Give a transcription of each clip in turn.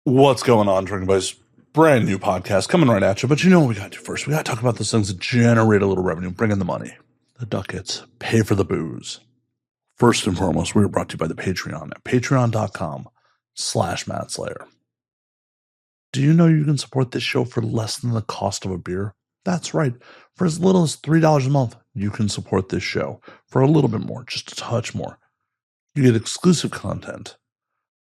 What's going on, Drinking Buddies? Brand new podcast coming right at you. But you know what we got to do first? We got to talk about those things that generate a little revenue, bring in the money, the ducats, pay for the booze. First and foremost, we are brought to you by the Patreon at patreon.com/MattSlayer. Do you know you can support this show for less than the cost of a beer? That's right. For as little as $3 a month, you can support this show. For a little bit more, just a touch more. You get exclusive content.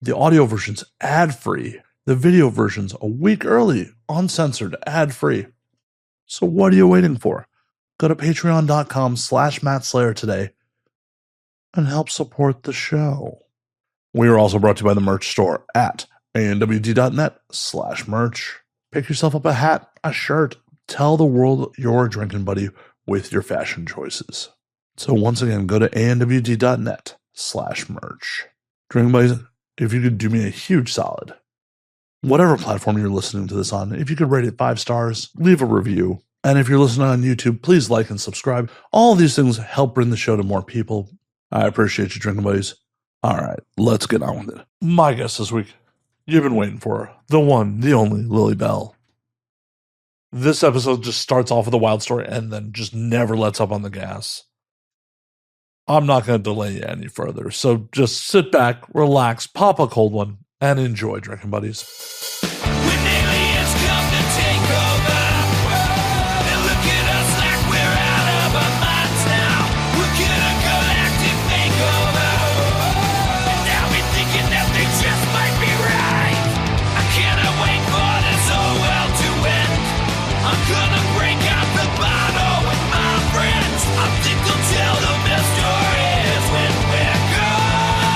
The audio version's ad-free. The video version's a week early, uncensored, ad-free. So what are you waiting for? Go to patreon.com/MattSlayer today and help support the show. We are also brought to you by the merch store at anwd.net/merch. Pick yourself up a hat, a shirt. Tell the world you're a drinking buddy with your fashion choices. So once again, go to anwd.net/merch. Drinking buddies, if you could do me a huge solid, whatever platform you're listening to this on, if you could rate it 5 stars, leave a review. And if you're listening on YouTube, please like and subscribe. All of these things help bring the show to more people. I appreciate you, Drinking Buddies. All right, let's get on with it. My guest this week, you've been waiting for her, the one, the only, Lilly Bell. This episode just starts off with a wild story and then just never lets up on the gas. I'm not going to delay you any further, so just sit back, relax, pop a cold one, and enjoy, Drinking Buddies. When aliens come to take over, they look at us like we're out of our minds now. We're gonna galactic makeover, and now we're thinking that they just might be right. I cannot wait for this whole world to end. I'm gonna break out the bottle with my friends. I think they'll tell them their stories when we're gone.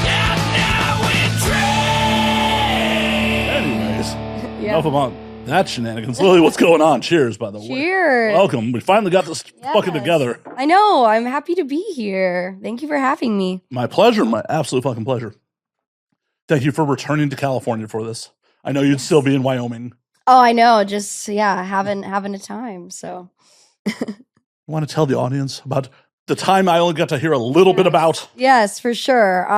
And now we drink. Anyways, enough about that shenanigans. Lilly, what's going on? Cheers, by the way. Cheers. Welcome. We finally got this fucking Yes. together. I know. I'm happy to be here. Thank you for having me. My pleasure. My absolute fucking pleasure. Thank you for returning to California for this. I know you'd still be in Wyoming. Oh, I know. Just having a time. So You want to tell the audience about the time I only got to hear a little bit about? yes, for sure.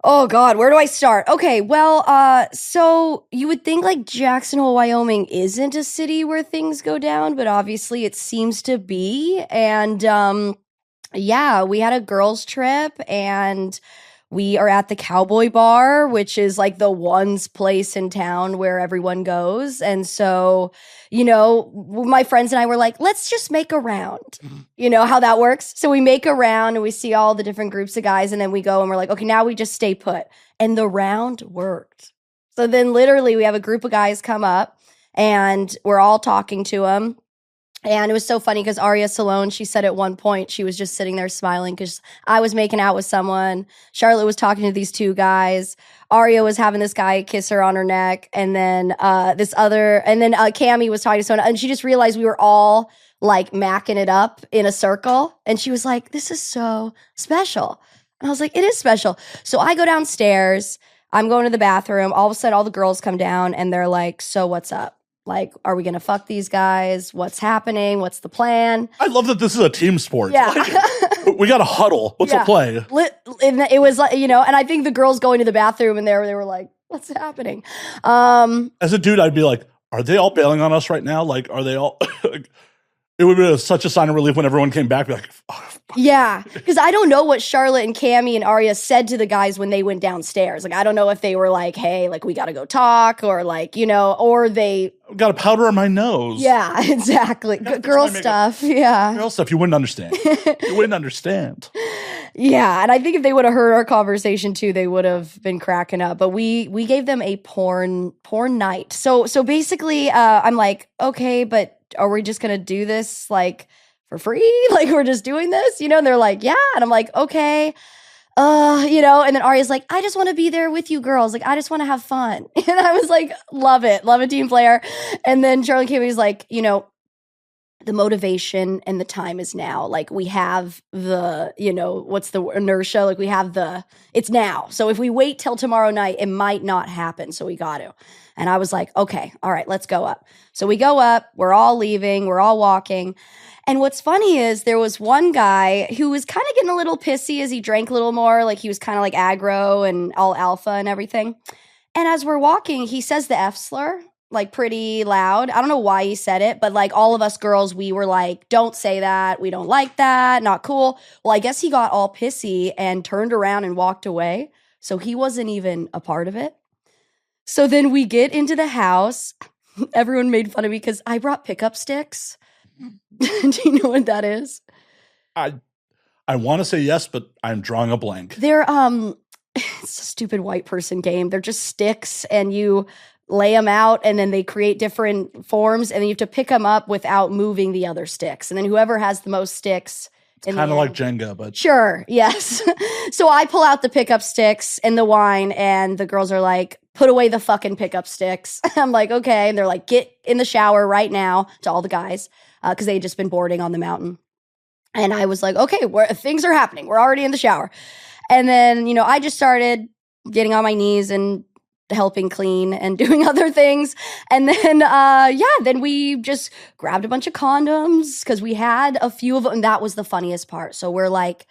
Oh God, where do I start? Okay, well, so you would think like Jackson Hole, Wyoming isn't a city where things go down, but obviously it seems to be. And yeah, we had a girls' trip and we are at the Cowboy Bar, which is like the one place in town where everyone goes. And so, you know, my friends and I were like, let's just make a round. You know how that works? So we make a round and we see all the different groups of guys and then we go and we're like, okay, now we just stay put. And the round worked. So then literally we have a group of guys come up and we're all talking to them. And it was so funny because Aria Salone, she said at one point, she was just sitting there smiling because I was making out with someone. Charlotte was talking to these 2 guys. Aria was having this guy kiss her on her neck. And then Cammie was talking to someone. And she just realized we were all like macking it up in a circle. And she was like, this is so special. And I was like, it is special. So I go downstairs. I'm going to the bathroom. All of a sudden, all the girls come down and they're like, so what's up? Like, are we going to fuck these guys? What's happening? What's the plan? I love that this is a team sport. Yeah. Like, we got a huddle. What's the play? And it was like, you know, and I think the girls going to the bathroom and they were like, what's happening? As a dude, I'd be like, are they all bailing on us right now? Like, are they all... It would be such a sign of relief when everyone came back. Be like, oh, yeah, because I don't know what Charlotte and Cammie and Aria said to the guys when they went downstairs. Like, I don't know if they were like, hey, like, we got to go talk or like, you know, or they... got a powder on my nose. Yeah, exactly. Girl stuff. Yeah. Girl stuff. You wouldn't understand. You wouldn't understand. Yeah, and I think if they would have heard our conversation too, they would have been cracking up. But we gave them a porn night. So basically, I'm like, okay, but are we just gonna do this like for free? Like we're just doing this, you know? And they're like, yeah. And I'm like, okay, you know. And then Aria's like, I just want to be there with you girls. Like I just want to have fun. And I was like, love it, team player. And then Charlie Cammie's like, you know, the motivation and the time is now. Like we have the, you know, what's the inertia? Like we have it's now. So if we wait till tomorrow night, it might not happen. So we got to. And I was like, okay, all right, let's go up. So we go up, we're all leaving, we're all walking. And what's funny is there was one guy who was kind of getting a little pissy as he drank a little more. Like he was kind of like aggro and all alpha and everything. And as we're walking, he says the F slur, like pretty loud. I don't know why he said it, but like all of us girls, we were like, don't say that. We don't like that. Not cool. Well, I guess he got all pissy and turned around and walked away. So he wasn't even a part of it. So then we get into the house. Everyone made fun of me because I brought pickup sticks. Do you know what that is? I want to say yes, but I'm drawing a blank. They're it's a stupid white person game. They're just sticks and you lay them out and then they create different forms and then you have to pick them up without moving the other sticks. And then whoever has the most sticks. It's kind of like Jenga, but sure, yes. So I pull out the pickup sticks and the wine and the girls are like, put away the fucking pickup sticks. I'm like, okay. And they're like, get in the shower right now, to all the guys, because they had just been boarding on the mountain. And I was like, okay, things are happening. We're already in the shower. And then, I just started getting on my knees and helping clean and doing other things. And then, then we just grabbed a bunch of condoms because we had a few of them. And that was the funniest part. So we're like,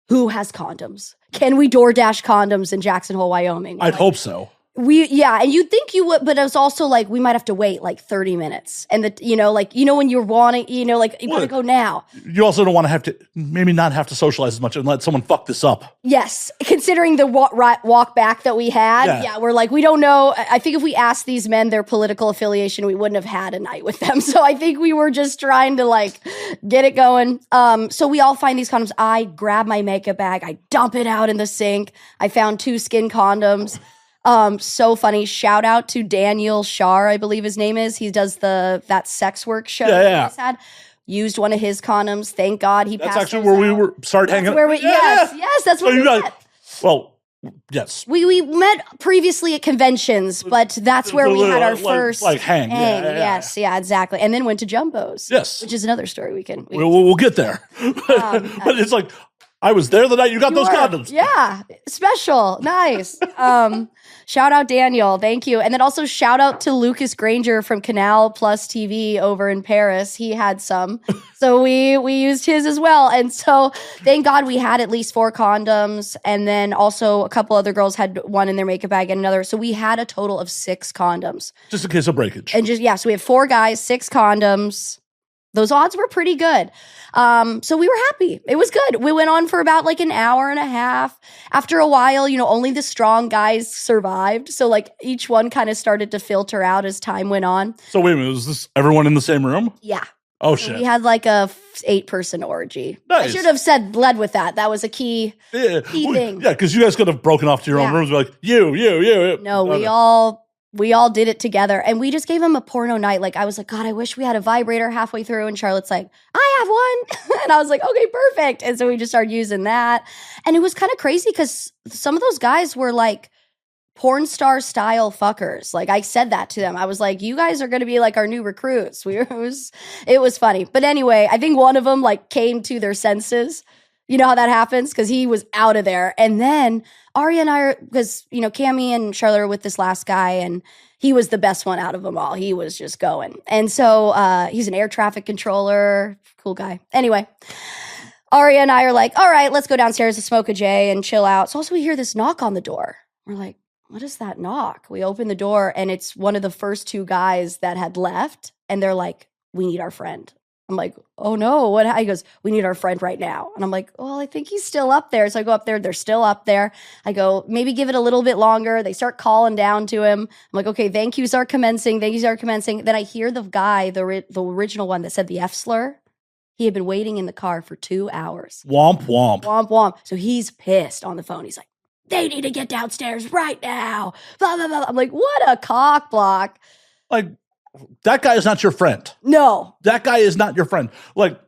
who has condoms? Can we DoorDash condoms in Jackson Hole, Wyoming? I'd hope so. And you'd think you would, but it was also like, we might have to wait like 30 minutes. And when you're wanting, you gotta go now. You also don't want to have to, maybe not have to socialize as much and let someone fuck this up. Yes. Considering the walk back that we had. We're like, we don't know. I think if we asked these men their political affiliation, we wouldn't have had a night with them. So I think we were just trying to like get it going. So we all find these condoms. I grab my makeup bag. I dump it out in the sink. I found 2 skin condoms. So funny. Shout out to Daniel Shar, I believe his name is. He does that sex work show. Yeah. He's had. Used one of his condoms. Thank God he passed. That's actually where we started hanging out. Yes, that's where we met. Well, yes. We met previously at conventions, but that's where we had our first hang. Yes, exactly. And then went to Jumbos. Yes. Which is another story we can we'll get there. But it's like, I was there the night you got those condoms. Yeah. Special. Nice. Shout out Daniel. Thank you. And then also shout out to Lucas Granger from Canal Plus TV over in Paris. He had some. So we used his as well. And so thank God we had at least 4 condoms. And then also a couple other girls had one in their makeup bag and another. So we had a total of 6 condoms. Just in case of breakage. And so we have 4 guys, 6 condoms. Those odds were pretty good. So we were happy. It was good. We went on for about like an hour and a half. After a while, only the strong guys survived. So like each one kind of started to filter out as time went on. So wait a minute, was this everyone in the same room? Yeah. Oh, so shit. We had like a 8-person orgy. Nice. I should have led with that. That was a key thing. Yeah, because you guys could have broken off to your own rooms and be like, you. No, we all did it together and we just gave him a porno night. Like I was like, God, I wish we had a vibrator halfway through. And Charlotte's like, I have one. And I was like, okay, perfect. And so we just started using that. And it was kind of crazy because some of those guys were like porn star style fuckers. Like I said that to them. I was like, you guys are going to be like our new recruits. It was funny. But anyway, I think one of them like came to their senses. You know how that happens? Because he was out of there. And then Aria and I, because, Cammie and Charlotte are with this last guy, and he was the best one out of them all. He was just going. And so he's an air traffic controller. Cool guy. Anyway, Aria and I are like, all right, let's go downstairs to smoke a J and chill out. So also we hear this knock on the door. We're like, what is that knock? We open the door, and it's one of the first 2 guys that had left. And they're like, we need our friend. I'm like, oh no, what? He goes, we need our friend right now. And I'm like, well, I think he's still up there. So I go up there, they're still up there. I go, maybe give it a little bit longer. They start calling down to him. I'm like, okay, thank yous are commencing. Then I hear the guy, the original one that said the F slur. He had been waiting in the car for 2 hours. Womp, womp. Womp, womp. So he's pissed on the phone. He's like, they need to get downstairs right now. Blah, blah, blah. I'm like, what a cock block. Like, that guy is not your friend. No. That guy is not your friend. Like,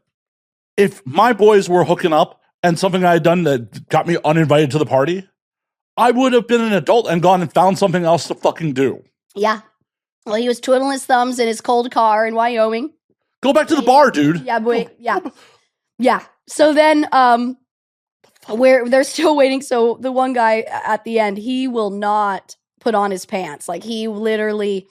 if my boys were hooking up and something I had done that got me uninvited to the party, I would have been an adult and gone and found something else to fucking do. Yeah. Well, he was twiddling his thumbs in his cold car in Wyoming. Go back to the bar, dude. Yeah, yeah. So then they're still waiting. So the one guy at the end, he will not put on his pants. Like he literally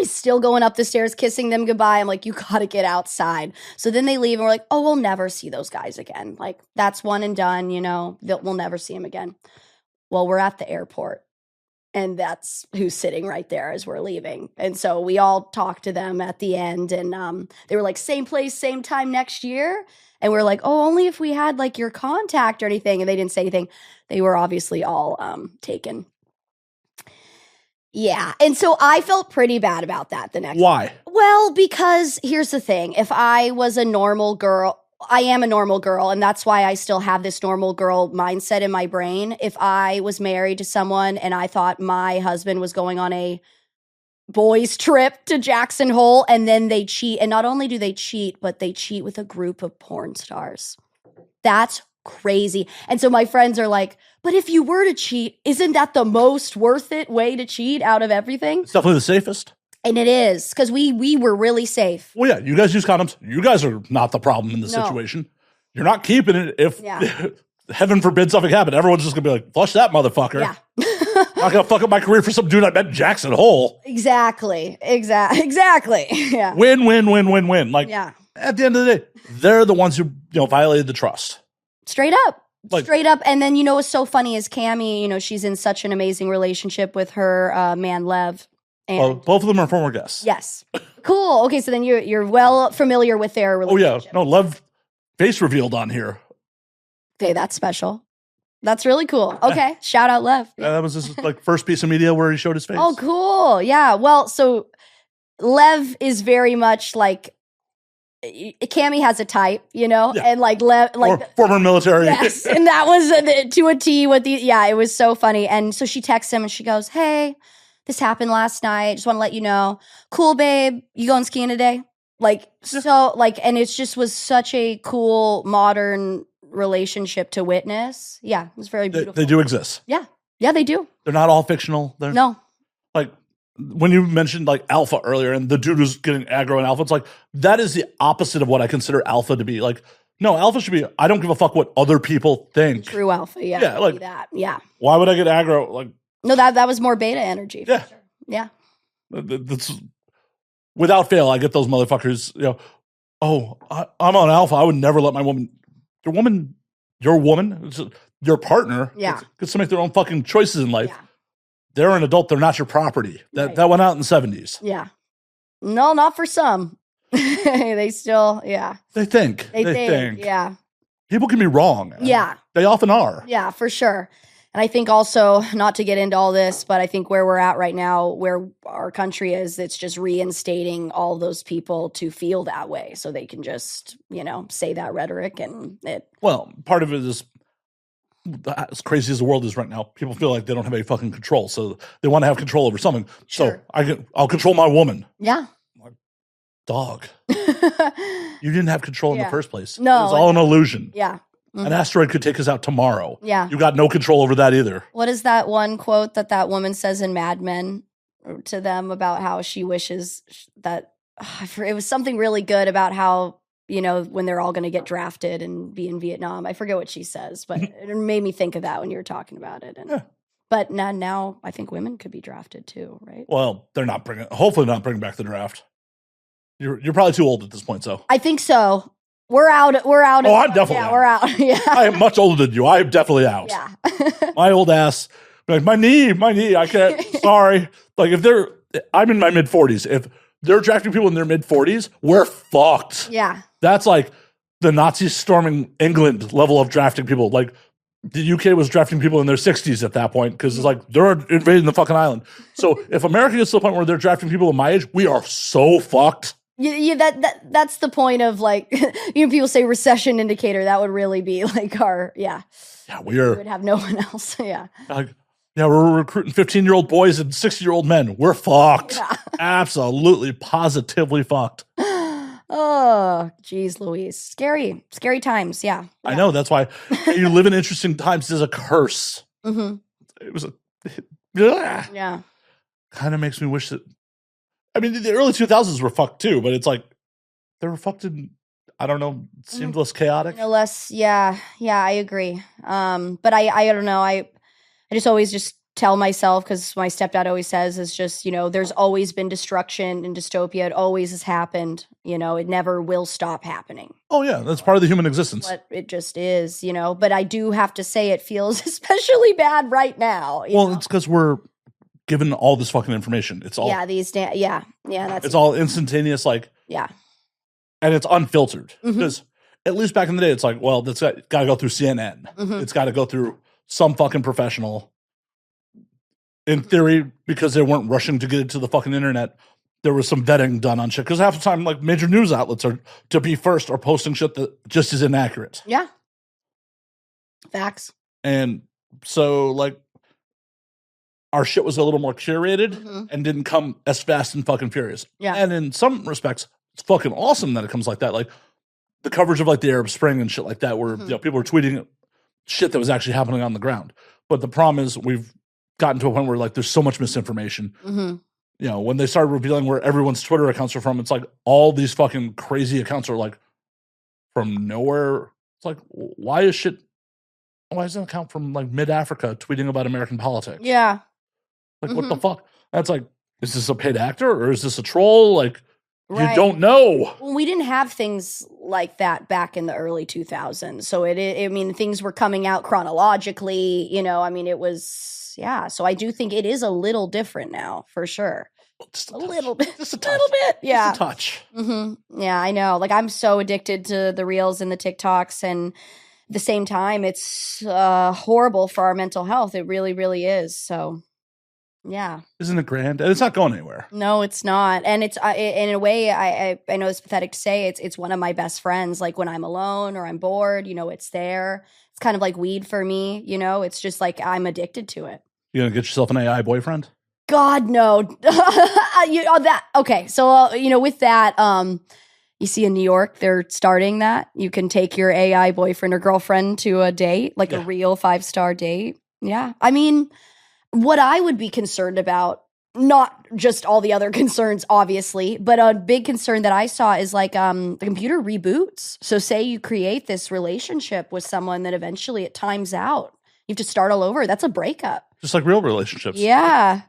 is still going up the stairs, kissing them goodbye. I'm like, you gotta get outside. So then they leave and we're like, oh, we'll never see those guys again. Like, that's one and done, you know, we'll never see them again. Well, we're at the airport and that's who's sitting right there as we're leaving. And so we all talked to them at the end and they were like, same place, same time next year. And we're like, oh, only if we had like your contact or anything. And they didn't say anything. They were obviously all taken. Yeah. And so I felt pretty bad about that the next. Why? Well, because here's the thing. If I was a normal girl, I am a normal girl, and that's why I still have this normal girl mindset in my brain. If I was married to someone and I thought my husband was going on a boys trip to Jackson Hole and then they cheat, and not only do they cheat, but they cheat with a group of porn stars. That's crazy. And so my friends are like, but if you were to cheat, isn't that the most worth it way to cheat out of everything? It's definitely the safest. And it is, because we were really safe. Well, yeah, you guys use condoms. You guys are not the problem in this situation. You're not keeping it if, heaven forbid, something happened. Everyone's just going to be like, flush that motherfucker. Yeah. I'm going to fuck up my career for some dude I met in Jackson Hole. Exactly. Yeah. Win, win, win, win, win. Like, Yeah. at the end of the day, they're the ones who violated the trust. Straight up. Straight up. And then, what's so funny is Cammie, she's in such an amazing relationship with her man, Lev. And Well, both of them are former guests. yes. Cool. Okay, so then you're well familiar with their Oh, yeah. relationship. No, Lev face revealed on here. Okay, that's special. That's really cool. Okay, shout out Lev. That was his first piece of media where he showed his face. Oh, cool. Yeah. Well, so Lev is very much like Cammie has a type, Yeah. and like Lev, like Or former military. yes, and that was to a T with it was so funny. And so she texts him and she goes, "Hey, this happened last night. Just want to let you know. Cool, babe. You going skiing today?" And it just was such a cool modern relationship to witness. Yeah, it was very beautiful. They do exist. Yeah, they do. They're not all fictional. They're No. like when you mentioned Alpha earlier and the dude who's getting aggro and Alpha, it's like that is the opposite of what I consider Alpha to be. Like, no, Alpha should be, I don't give a fuck what other people think. True Alpha. Yeah. Yeah, like that. Yeah. Why would I get aggro? Like, No, that was more beta energy. For Yeah. sure. Yeah. that's without fail. I get those motherfuckers. Oh, I'm on Alpha. I would never let my woman, your woman, it's your partner. Yeah. Gets to make their own fucking choices in life. Yeah. They're an adult. They're not your property. Right. That went out in the 70s. Yeah. No, not for some. They still, yeah. They think. They think. Yeah. People can be wrong. Yeah. They often are. Yeah, for sure. And I think also, not to get into all this, but I think where we're at right now, where our country is, it's just reinstating all those people to feel that way so they can just, say that rhetoric and it. Well, part of it is, as crazy as the world is right now, people feel like they don't have any fucking control. So they want to have control over something. Sure. So I'll control my woman. Yeah. Dog. You didn't have control in the Yeah. first place. No, It was all an illusion. Yeah. An asteroid could take us out tomorrow. Yeah. You got no control over that either. What is that one quote that woman says in Mad Men to them about how she wishes that it was something really good about how, when they're all going to get drafted and be in Vietnam. I forget what she says, but it made me think of that when you were talking about it. And, Yeah. But now I think women could be drafted too, right? Well, hopefully not bringing back the draft. You're probably too old at this point, so. I think so. We're out. Oh, I'm definitely Yeah, out. we're out. Yeah. I am much older than you. I am definitely out. Yeah. My old ass, like my knee, I can't, sorry. Like I'm in my mid 40s. If they're drafting people in their mid 40s, we're fucked. Yeah. That's like the Nazis storming England level of drafting people. Like the UK was drafting people in their 60s at that point because it's like they're invading the fucking island. So if America gets to the point where they're drafting people of my age, we are so fucked. Yeah, that's the point of people say recession indicator. That would really be like our, Yeah, we would have no one else. Yeah. We're recruiting 15-year-old boys and 60-year-old men. We're fucked. Yeah. Absolutely, positively fucked. Oh, geez, Louise. Scary times. Yeah. I know. That's why you live in interesting times is a curse. Mm-hmm. It was Yeah. kind of makes me wish that. I mean, the early 2000s were fucked too, but it's like they were fucked in. I don't know. It seemed less chaotic. No less. Yeah. I agree. But I don't know. I just always just tell myself, because my stepdad always says, is just, there's always been destruction and dystopia. It always has happened. It never will stop happening. Oh, yeah. That's part of the human existence. But it just is, But I do have to say it feels especially bad right now. It's because we're given all this fucking information. It's all... Yeah, that's... It's all instantaneous, Yeah. And it's unfiltered. Because at least back in the day, it's like, well, that's got to go through CNN. It's got to go through some fucking professional. In theory, because they weren't rushing to get it to the fucking internet, there was some vetting done on shit. Because half the time, major news outlets are to be first or posting shit that just is inaccurate. Yeah. Facts. And so, our shit was a little more curated and didn't come as fast and fucking furious. Yeah. And in some respects, it's fucking awesome that it comes like that. The coverage of the Arab Spring and shit like that, where people were tweeting shit that was actually happening on the ground. But the problem is we've gotten to a point where there's so much misinformation. When they started revealing where everyone's Twitter accounts are from, it's all these fucking crazy accounts are from nowhere. It's why is an account from mid Africa tweeting about American politics? Yeah. What the fuck? That's is this a paid actor or is this a troll? Right. You don't know. Well, we didn't have things like that back in the early 2000s. So things were coming out chronologically, it was, yeah. So I do think it is a little different now, for sure. Just a little bit. Just a touch. little bit. Yeah. Just a touch. Yeah, I know. I'm so addicted to the reels and the TikToks, and at the same time, it's horrible for our mental health. It really, really is. So, yeah. Isn't it grand? And it's not going anywhere. No, it's not. And it's in a way, I know it's pathetic to say, it's one of my best friends. When I'm alone or I'm bored, it's there. It's kind of like weed for me, it's just I'm addicted to it. You gonna get yourself an AI boyfriend? God, no. Okay. So, with that, you see in New York, they're starting that. You can take your AI boyfriend or girlfriend to a date, a real 5-star date. Yeah. What I would be concerned about, not just all the other concerns, obviously, but a big concern that I saw is the computer reboots. So say you create this relationship with someone that eventually it times out. You have to start all over. That's a breakup. Just like real relationships. Yeah.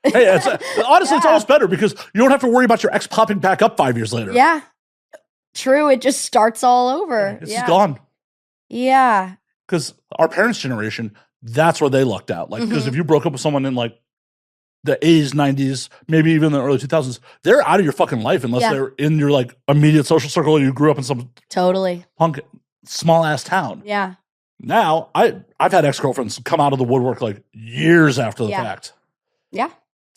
Hey, honestly, it's almost better because you don't have to worry about your ex popping back up 5 years later. Yeah. True. It just starts all over. It's gone. Yeah. Because our parents' generation, that's where they lucked out. Because if you broke up with someone in the 80s, 90s, maybe even the early 2000s, they're out of your fucking life unless they're in your immediate social circle and you grew up in some punk small ass town. Yeah. Now, I've had ex-girlfriends come out of the woodwork years after the fact. Yeah.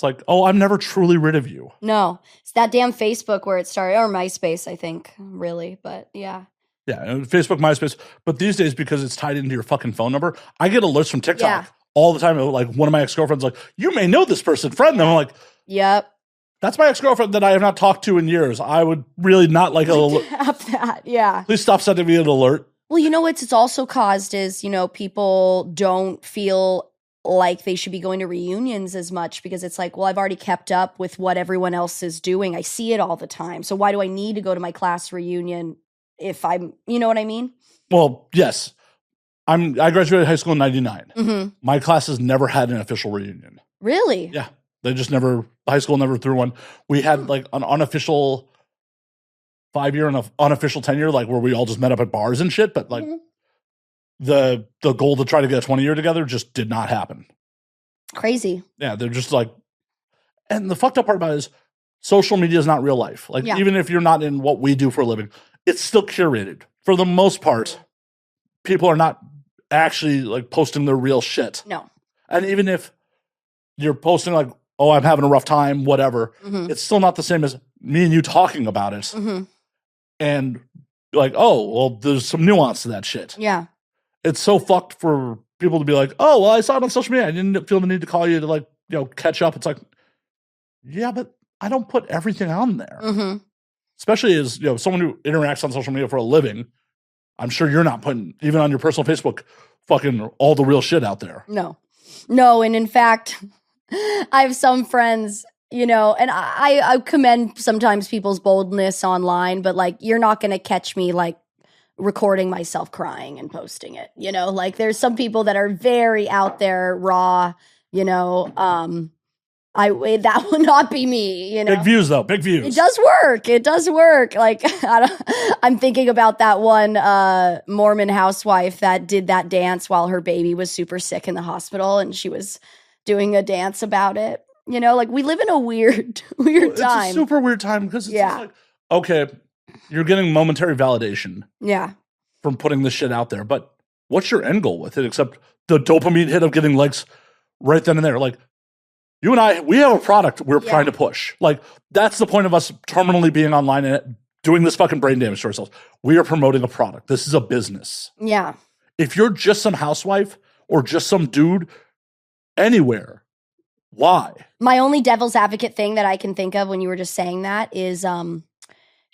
It's I'm never truly rid of you. No. It's that damn Facebook where it started, or MySpace, I think, really. But yeah. Yeah, Facebook, MySpace. But these days, because it's tied into your fucking phone number, I get alerts from TikTok all the time. One of my ex-girlfriends you may know this person, friend. And I'm yep. That's my ex-girlfriend that I have not talked to in years. I would really not like to have that. Yeah. Please stop sending me an alert. Well, what it's also caused is, people don't feel like they should be going to reunions as much because it's well, I've already kept up with what everyone else is doing. I see it all the time. So why do I need to go to my class reunion if I'm, you know what I mean? Well, yes. I graduated high school in 99. My classes never had an official reunion. Really? Yeah. They just never, high school never threw one. We had an unofficial 5-year and an unofficial 10-year, where we all just met up at bars and shit. But the goal to try to get a 20-year together just did not happen. Crazy. Yeah. They're just and the fucked up part about it is social media is not real life. Even if you're not in what we do for a living, it's still curated. For the most part, people are not actually posting their real shit. No. And even if you're posting oh, I'm having a rough time, whatever, it's still not the same as me and you talking about it. And oh, well, there's some nuance to that shit. Yeah. It's so fucked for people to be oh, well, I saw it on social media. I didn't feel the need to call you to catch up. It's yeah, but I don't put everything on there. Especially as, someone who interacts on social media for a living. I'm sure you're not putting, even on your personal Facebook, fucking all the real shit out there. No. And in fact, I have some friends, and I commend sometimes people's boldness online, but you're not going to catch me recording myself crying and posting it. There's some people that are very out there, raw, You know, that would not be me. You know, Big views though. Big views. it does work. It does work. Like I'm thinking about that one Mormon housewife that did that dance while her baby was super sick in the hospital, and she was doing a dance about it. You know, like we live in a weird time. It's a super weird time because it's Yeah. just like, okay, you're getting momentary validation Yeah. from putting this shit out there, but what's your end goal with it except the dopamine hit of getting likes right then and there? Like, you and we have a product we're trying to push. Like, that's the point of us terminally being online and doing this fucking brain damage to ourselves. We are promoting a product. This is a business. Yeah. If you're just some housewife or just some dude anywhere, why? My only devil's advocate thing that I can think of when you were just saying that is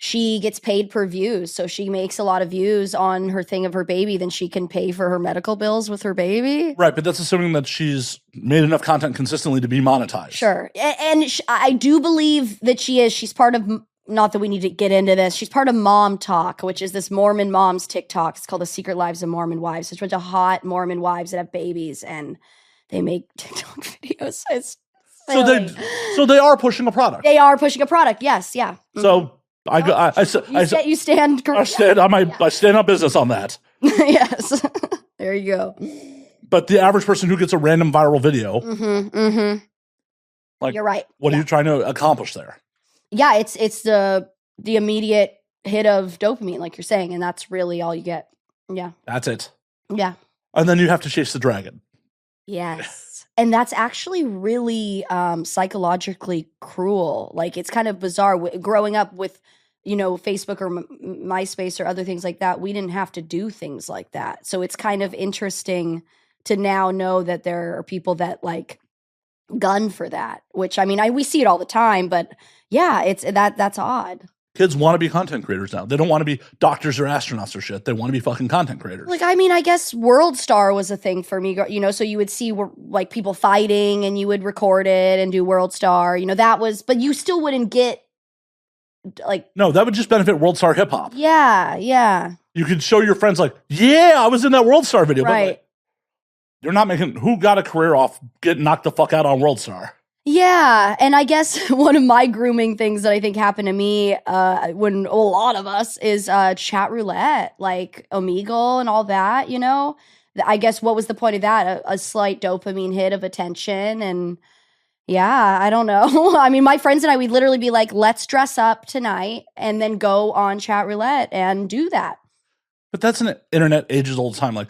she gets paid per views. So she makes a lot of views on her thing of her baby, then she can pay for her medical bills with her baby. Right, but that's assuming that she's made enough content consistently to be monetized. Sure. And I do believe that she is. She's part of, not that we need to get into this, she's part of Mom Talk, which is this Mormon moms TikTok. It's called The Secret Lives of Mormon Wives. It's a bunch of hot Mormon wives that have babies and they make TikTok videos. It's silly. So they are pushing a product. They are pushing a product. Yes. Yeah. So I You stand correct. I stand on business on that. Yes. There you go. But the average person who gets a random viral video, like, You're right. what are you trying to accomplish there? Yeah, it's the immediate hit of dopamine, like you're saying, and that's really all you get. Yeah. That's it. Yeah. And then you have to chase the dragon. Yes. And that's actually really psychologically cruel. Like, it's kind of bizarre. Growing up with, you know, Facebook or MySpace or other things like that, we didn't have to do things like that. So it's kind of interesting to now know that there are people that like gun for that, which I mean, we see it all the time, but yeah, that's odd. Kids want to be content creators now. They don't want to be doctors or astronauts or shit. They want to be fucking content creators. Like, I mean, I guess World Star was a thing for me, you know, so you would see like people fighting and you would record it and do World Star, you know, that was, but you still wouldn't get like. No, that would just benefit World Star hip hop. Yeah, yeah. You could show your friends like, yeah, I was in that World Star video. Right. But like, you're not making, who got a career off getting knocked the fuck out on World Star? Yeah, and I guess one of my grooming things that I think happened to me when a lot of us is chat roulette, like Omegle and all that, you know? I guess what was the point of that? A slight dopamine hit of attention and yeah, I don't know. I mean, my friends and I, we'd literally be like, let's dress up tonight and then go on chat roulette and do that. But that's an internet ages old time. Like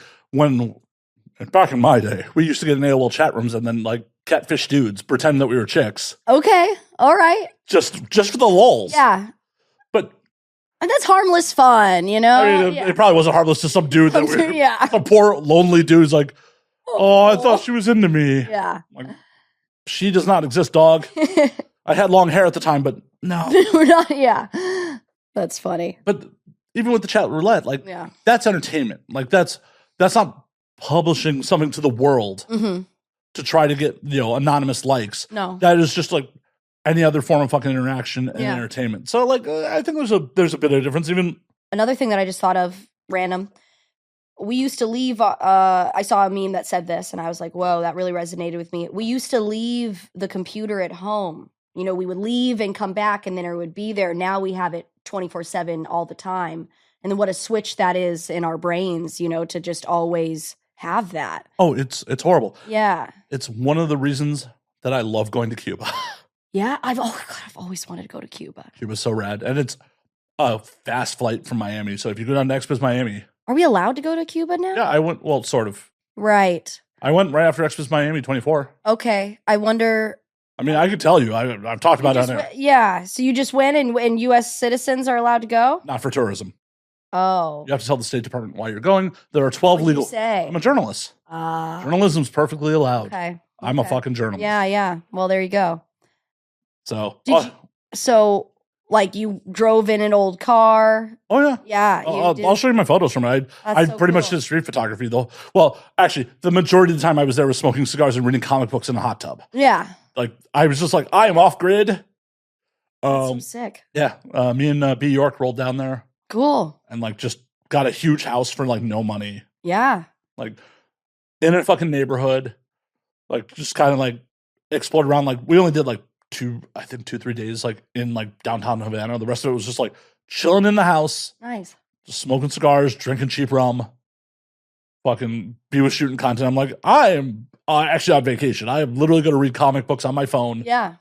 back in my day, we used to get in AOL chat rooms and then like catfish dudes, pretend that we were chicks. Okay, all right. Just for the lulz. Yeah. But and that's harmless fun, you know? I mean, it probably wasn't harmless to some dude that yeah. some poor lonely dude's like, oh, I thought she was into me. Yeah. Like, she does not exist, dog. I had long hair at the time, but no. We're not, yeah. That's funny. But even with the chat roulette, like that's entertainment. Like that's not publishing something to the world to try to get, you know, anonymous likes. No. That is just like any other form of fucking interaction and entertainment. So like I think there's a bit of difference. Even another thing that I just thought of random. We used to leave I saw a meme that said this and I was like, whoa, that really resonated with me. We used to leave the computer at home. You know, we would leave and come back and then it would be there. Now we have it 24/7 all the time. And then what a switch that is in our brains, you know, to just always have that. oh, it's horrible. Yeah. It's one of the reasons that I love going to Cuba. Yeah. I've always wanted to go to Cuba. Cuba's so rad. And it's a fast flight from Miami. So if you go down to XBiz Miami. Are we allowed to go to Cuba now? Yeah, I went, well, sort of. Right. I went right after XBiz Miami 24. Okay. I wonder. I mean, I could tell you. I've talked about it on there. Yeah. So you just went and U.S. citizens are allowed to go? Not for tourism. Oh. You have to tell the State Department why you're going. There are 12 legal. Say? I'm a journalist. Journalism's perfectly allowed. Okay. I'm a fucking journalist. Yeah, yeah. Well, there you go. So, so like you drove in an old car. Oh yeah. Yeah. I'll show you my photos from it. I so pretty much cool. did street photography though. Well, actually, the majority of the time I was there was smoking cigars and reading comic books in a hot tub. Yeah. Like I was just like, I am off grid. That's so sick. Yeah. Me and B York rolled down there. Cool. And like just got a huge house for like no money. Yeah. Like in a fucking neighborhood. like just kind of like explored around. Like we only did like 3 days like in like downtown Havana. The rest of it was just like chilling in the house, Nice. just smoking cigars, drinking cheap rum, fucking be with shooting content. I'm like, I am actually on vacation. I am literally going to read comic books on my phone Yeah.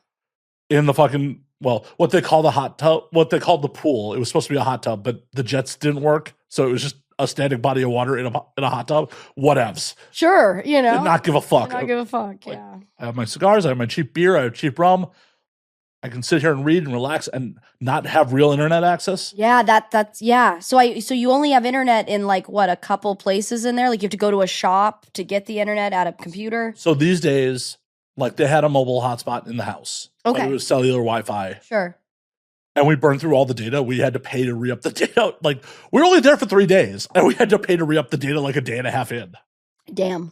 in the fucking, well, what they call the hot tub, what they called the pool. It was supposed to be a hot tub, but the jets didn't work. So it was just a static body of water in a hot tub. Whatevs. Sure. You know. Did not give a fuck. Did not give a fuck. Like, Yeah. I have my cigars. I have my cheap beer. I have cheap rum. I can sit here and read and relax and not have real internet access. Yeah, that's yeah. So you only have internet in like what, a couple places in there? Like you have to go to a shop to get the internet at a computer? So these days, like they had a mobile hotspot in the house. Okay. Like it was cellular Wi-Fi. Sure. And we burned through all the data. We had to pay to re-up the data. Like we were only there for 3 days and we had to pay to re-up the data like a day and a half in. Damn.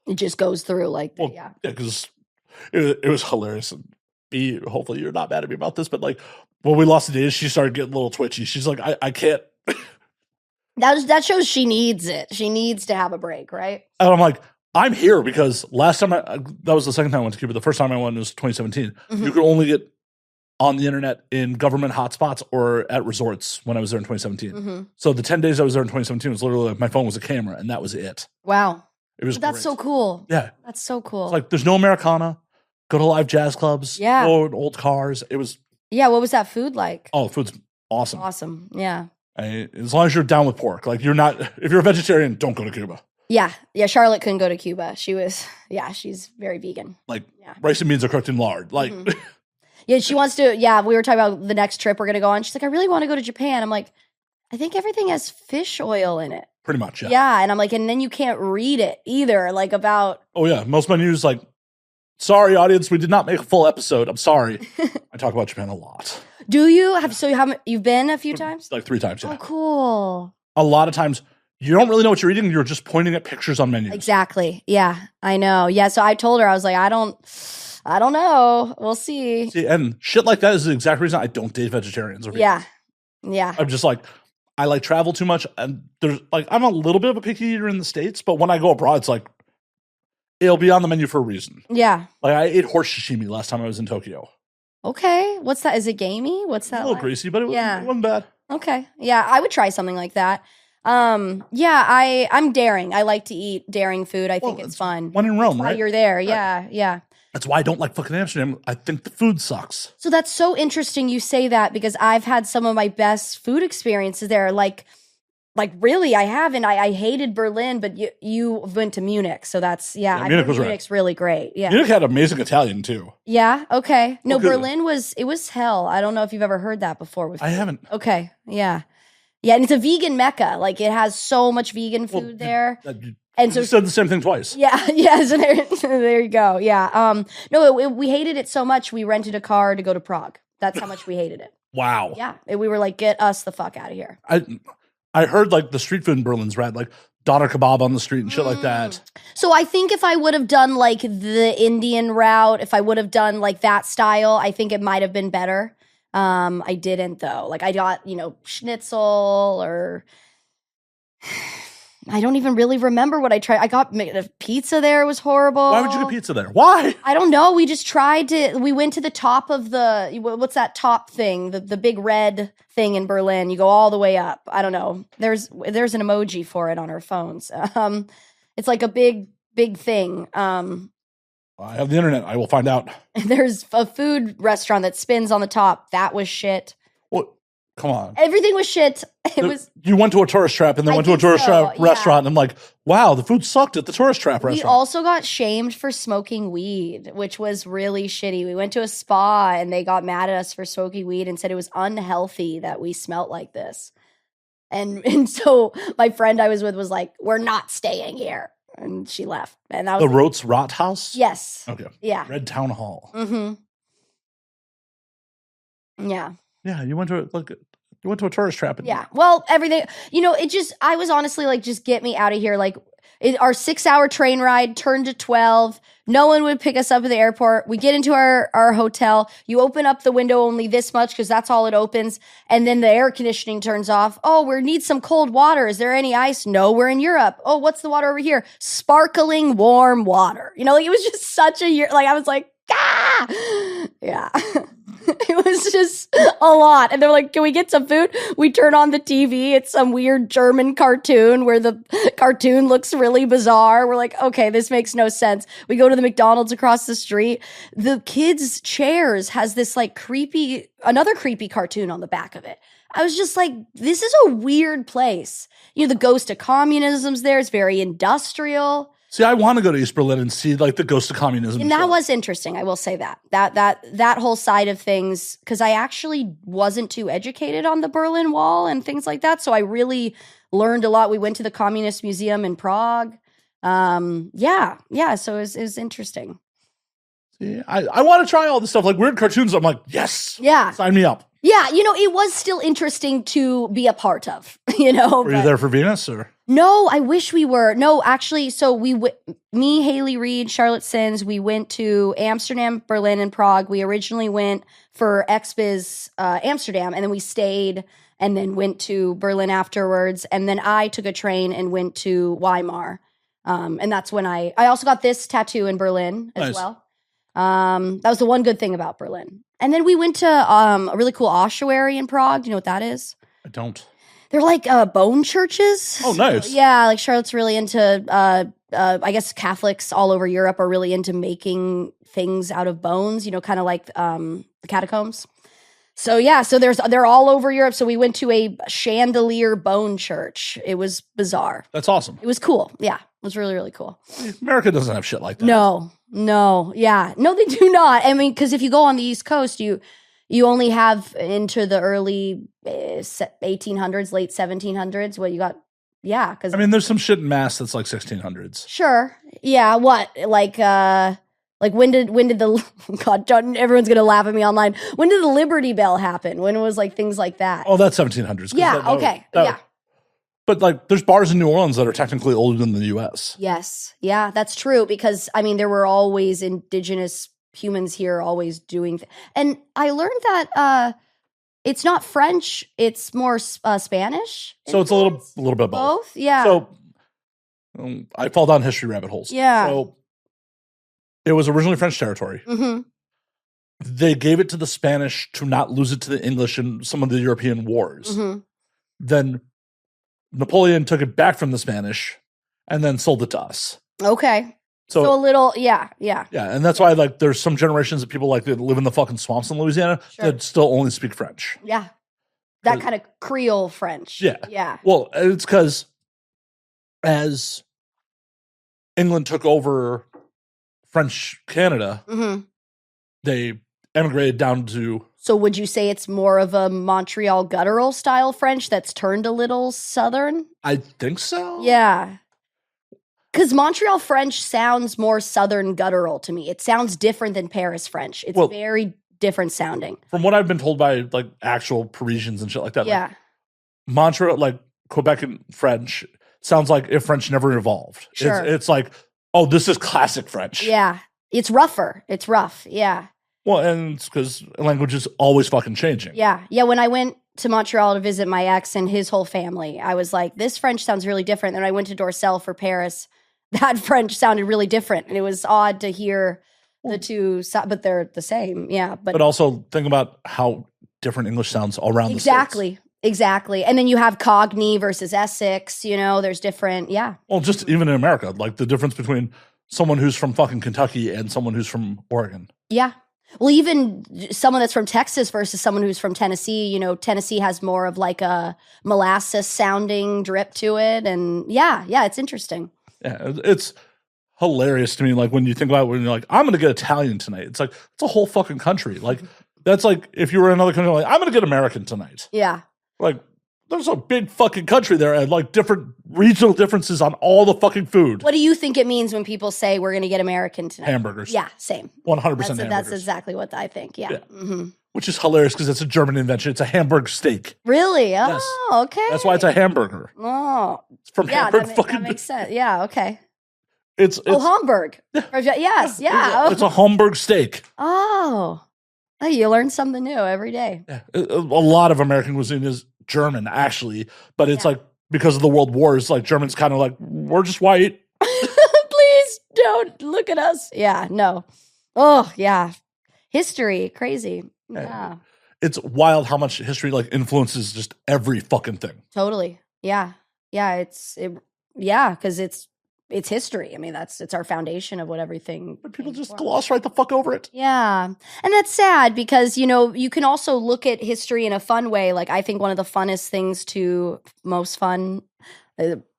It just goes through like Well, yeah. Yeah, because it was hilarious. And hopefully you're not mad at me about this, but like when we lost the data, she started getting a little twitchy. She's like, I can't. That shows she needs it. She needs to have a break, right? And I'm like, I'm here because last time that was the second time I went to Cuba. The first time I went was 2017. Mhm. You could only get on the internet in government hotspots or at resorts when I was there in 2017. Mm-hmm. So the 10 days I was there in 2017 was literally like my phone was a camera and that was it. Wow. It was That's great. so cool. Yeah. That's so cool. It's like there's no Americana. Go to live jazz clubs. Yeah. Go in old cars. It was, yeah, what was that food like? oh, the food's awesome. Awesome. Yeah. As long as you're down with pork. Like you're not, if you're a vegetarian, don't go to Cuba. Yeah. Yeah. Charlotte couldn't go to Cuba. She's very vegan. Like Yeah. rice and beans are cooked in lard. Like, Mhm. Yeah, she wants to. Yeah, we were talking about the next trip we're going to go on. She's like, I really want to go to Japan. I'm like, I think everything has fish oil in it. pretty much, yeah. Yeah. And I'm like, and then you can't read it either. Like about. Oh, yeah. Most menus, like, sorry, audience, we did not make a full episode. I'm sorry. I talk about Japan a lot. Do you have? So you've been a few times? Like 3 times, yeah. Oh, cool. A lot of times, you don't really know what you're eating. You're just pointing at pictures on menus. Exactly. Yeah, I know. Yeah. So I told her, I was like, I don't know. We'll see. See, and shit like that is the exact reason I don't date vegetarians or vegans. Yeah. Yeah. I'm just like, I like travel too much. And there's like, I'm a little bit of a picky eater in the States, but when I go abroad, it's like, it'll be on the menu for a reason. Yeah. Like I ate horse sashimi last time I was in Tokyo. Okay. What's that? Is it gamey? What's A that? little like? greasy, but it Yeah. wasn't bad. Okay. Yeah, I would try something like that. Yeah, I'm daring. I like to eat daring food. I think Well, it's fun. When in Rome, While right? you're there. Yeah, yeah. That's why I don't like fucking Amsterdam. I think the food sucks. So that's so interesting you say that because I've had some of my best food experiences there. Like really, I haven't. I hated Berlin, but you went to Munich, so that's Yeah, I Munich heard was right. Munich's really great. Yeah. Munich had amazing Italian too. Yeah. Okay. No, Okay. Berlin was hell. I don't know if you've ever heard that before. With I haven't. Okay. Yeah. Yeah, and it's a vegan mecca. Like it has so much vegan food Well, there. You And so said the same thing twice. yeah, yeah. So there you go. Yeah. No, we hated it so much we rented a car to go to Prague. That's how much we hated it. Wow. Yeah, we were like, get us the fuck out of here. I heard like the street food in Berlin's rad, like doner kebab on the street and shit like that. So I think if I would have done like the Indian route, if I would have done like that style, I think it might have been better. I didn't though. Like I got, schnitzel or I don't even really remember what I tried. I got pizza there. It was horrible. Why would you get pizza there? Why? I don't know. We just we went to the top of what's that top thing? The big red thing in Berlin. You go all the way up. I don't know. There's an emoji for it on our phones. It's like a big thing. I have the internet. I will find out. There's a food restaurant that spins on the top. That was shit. What? Come on. Everything was shit. You went to a tourist trap and then I went to a think tourist so, trap yeah. restaurant. And I'm like, wow, the food sucked at the tourist trap We restaurant. also got shamed for smoking weed, which was really shitty. We went to a spa and they got mad at us for smoking weed and said it was unhealthy that we smelt like this. And so my friend I was with was like, we're not staying here. And she left. And that was The Rotes Rathaus? yes. Okay. Yeah. Red Town Hall. Mm-hmm. Yeah. Yeah, you went to a tourist trap. And Yeah. Well, everything, it just, I was honestly like, just get me out of here. Like, Our 6-hour train ride turned to 12. No one would pick us up at the airport. We get into our hotel. You open up the window only this much because that's all it opens. And then the air conditioning turns off. Oh, we need some cold water. Is there any ice? No, we're in Europe. Oh, what's the water over here? Sparkling warm water. You know, like it was just such a year. Like I was like, ah! Yeah. It was just a lot. And they're like, can we get some food? We turn on the TV. It's some weird German cartoon where the cartoon looks really bizarre. We're like, okay, this makes no sense. We go to the McDonald's across the street. The kids' chairs has this like another creepy cartoon on the back of it. I was just like, this is a weird place. You know, the ghost of communism's there. It's very industrial. See, I want to go to East Berlin and see like the ghost of communism. And that was interesting. I will say that whole side of things, because I actually wasn't too educated on the Berlin Wall and things like that. So I really learned a lot. We went to the Communist Museum in Prague. Yeah. So it was interesting. See, I want to try all this stuff, like weird cartoons. I'm like, yes. Yeah. Sign me up. Yeah, you know, it was still interesting to be a part of, you know. Were you there for Venus or? No, I wish we were. No, actually, so me, Haley Reed, Charlotte Sins, we went to Amsterdam, Berlin, and Prague. We originally went for XBiz Amsterdam, and then we stayed and then went to Berlin afterwards. And then I took a train and went to Weimar. And that's when I also got this tattoo in Berlin as well. That was the one good thing about Berlin. And then we went to a really cool ossuary in Prague. Do you know what that is? I don't. They're like bone churches. Oh, nice. Yeah, like Charlotte's really into, I guess Catholics all over Europe are really into making things out of bones, you know, kind of like the catacombs. So yeah, so they're all over Europe. So we went to a chandelier bone church. It was bizarre. That's awesome. It was cool. Yeah, it was really, really cool. America doesn't have shit like that. No, yeah. No, they do not. I mean, because if you go on the East Coast, you only have into the early 1800s, late 1700s. What you got? Yeah, because I mean, there's some shit in Mass that's like 1600s. Sure. Yeah. What? Like when did the God? John, everyone's gonna laugh at me online. When did the Liberty Bell happen? When was like things like that? Oh, that's 1700s. Yeah. Okay. Yeah. But like, there's bars in New Orleans that are technically older than the U.S. Yes. Yeah, that's true. Because I mean, there were always indigenous humans here, always doing. And I learned that it's not French; it's more Spanish. So it's a little bit of both. Yeah. So I fall down history rabbit holes. Yeah. So it was originally French territory. Mm-hmm. They gave it to the Spanish to not lose it to the English in some of the European wars. Mm-hmm. Then Napoleon took it back from the Spanish and then sold it to us. Okay. So a little, yeah. Yeah, and that's why like there's some generations of people like that live in the fucking swamps in Louisiana that still only speak French. Yeah. That kind of Creole French. Yeah. Yeah. Well, it's because as England took over French Canada, mm-hmm. they emigrated down to. So would you say it's more of a Montreal guttural style French that's turned a little Southern? I think so. Yeah. Because Montreal French sounds more Southern guttural to me. It sounds different than Paris French. It's very different sounding. From what I've been told by like actual Parisians and shit like that. Yeah. Like, Montreal, like Quebec and French sounds like if French never evolved. Sure. It's like, oh, this is classic French. Yeah. It's rougher. It's rough. Yeah. Well, and it's because language is always fucking changing. Yeah. Yeah. When I went to Montreal to visit my ex and his whole family, I was like, this French sounds really different. Then I went to Dorsel for Paris. That French sounded really different. And it was odd to hear the two, but they're the same. Yeah. But also think about how different English sounds all around the States. Exactly. And then you have Cockney versus Essex, you know, there's different, yeah. Well, just even in America, like the difference between someone who's from fucking Kentucky and someone who's from Oregon. Yeah. Well, even someone that's from Texas versus someone who's from Tennessee, you know, Tennessee has more of like a molasses sounding drip to it. And yeah, it's interesting. Yeah, it's hilarious to me. Like when you think about it, when you're like, I'm going to get Italian tonight. It's like, it's a whole fucking country. Like that's like, if you were in another country, like, I'm going to get American tonight. Yeah. Like there's a big fucking country there and like different regional differences on all the fucking food. What do you think it means when people say we're going to get American tonight? Hamburgers. Yeah, same. 100% hamburgers. That's exactly what I think. Yeah. Yeah. Mm-hmm. which is hilarious because it's a German invention. It's a Hamburg steak. Really? Yes. Oh, okay. That's why it's a hamburger. Oh, It's from yeah, Hamburg. that makes sense. Yeah, okay. It's Hamburg. Yes, yeah. It's a Hamburg steak. Oh, hey, you learn something new every day. Yeah. A lot of American cuisine is German, actually, but it's like because of the world wars, like Germans kind of like, we're just white. Please don't look at us. Yeah, no. Oh, yeah. History, crazy. Yeah. It's wild how much history like influences just every fucking thing. Totally. Yeah. Yeah. Because it's history. I mean, it's our foundation of what everything. But people just gloss right the fuck over it. Yeah. And that's sad because, you can also look at history in a fun way. Like, I think one of the funnest things most fun,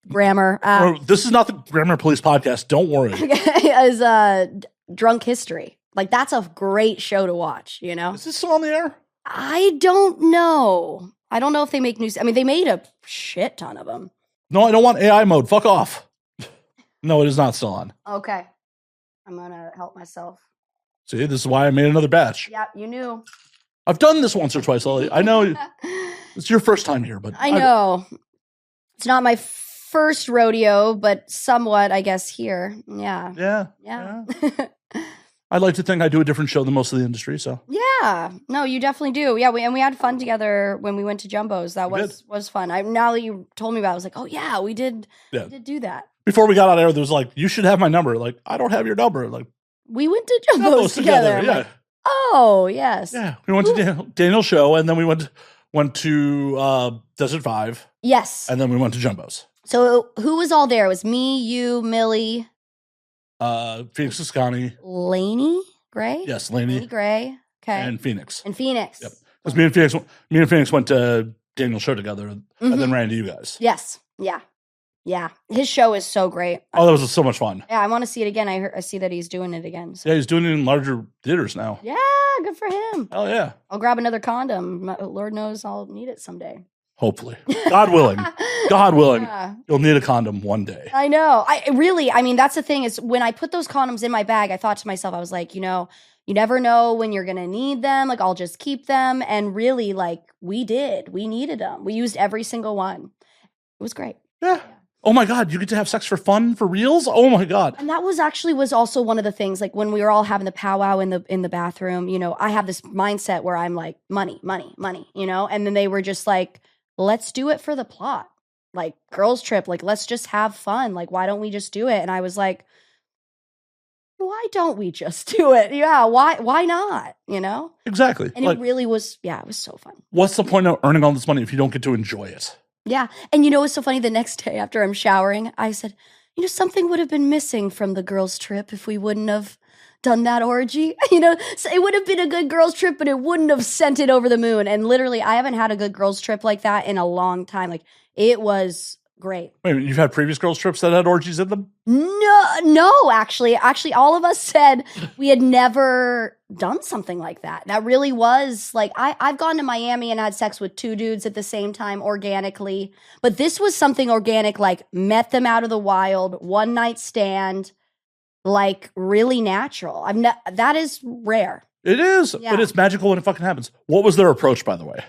grammar. This is not the Grammar Police podcast. Don't worry. Is Drunk History. Like, that's a great show to watch, Is this still on the air? I don't know. I don't know if they make news. I mean, they made a shit ton of them. No, I don't want AI mode. Fuck off. No, it is not still on. Okay. I'm going to help myself. See, this is why I made another batch. Yeah, you knew. I've done this once or twice, Lily. I know it's your first time here, but I know. It's not my first rodeo, but somewhat, I guess, here. Yeah. Yeah. I'd like to think I do a different show than most of the industry, so. Yeah. No, you definitely do. Yeah, we had fun together when we went to Jumbo's. That was fun. Now that you told me about it, I was like, oh, yeah, we did do that. Before we got out there, there was like, you should have my number. Like, I don't have your number. Like, we went to Jumbo's together. Yeah. Like, oh, yes. Yeah. We went to Daniel's show, and then we went to Desert 5. Yes. And then we went to Jumbo's. So who was all there? It was me, you, Millie. Phoenix Toscani. Laney Gray? Yes, Laney Gray. Okay. And Phoenix. Yep. Because me and Phoenix went to Daniel's show together, and then ran into you guys. Yes. Yeah. Yeah. His show is so great. Oh, that was so much fun. Yeah, I want to see it again. I see that he's doing it again. So. Yeah, he's doing it in larger theaters now. Yeah, good for him. Hell yeah. I'll grab another condom. Lord knows I'll need it someday. Hopefully. God willing. God willing. Yeah. You'll need a condom one day. I know. I mean, that's the thing is when I put those condoms in my bag, I thought to myself, I was like, you never know when you're going to need them. Like, I'll just keep them. And really, like, we needed them. We used every single one. It was great. Yeah. Oh my God, you get to have sex for fun, for reals? Oh my God. And that was also one of the things, like when we were all having the powwow in the bathroom, I have this mindset where I'm like, money, money, money, and then they were just like, let's do it for the plot. Like, girls trip, like, let's just have fun. Like, why don't we just do it? And I was like, why don't we just do it? Yeah, why not? Exactly. And it really was, it was so fun. What's the point of earning all this money if you don't get to enjoy it? Yeah. And what's so funny? The next day after I'm showering, I said, something would have been missing from the girls' trip if we wouldn't have done that orgy. So it would have been a good girls' trip, but it wouldn't have sent it over the moon. And literally, I haven't had a good girls' trip like that in a long time. Like, it was great. Wait a minute, you've had previous girls' trips that had orgies in them? No, actually, all of us said we had never done something like that. That really was like, I've gone to Miami and had sex with 2 dudes at the same time organically, but this was something organic, like met them out of the wild, one night stand, like really natural. That is rare. It is, but it's magical when it fucking happens. What was their approach, by the way?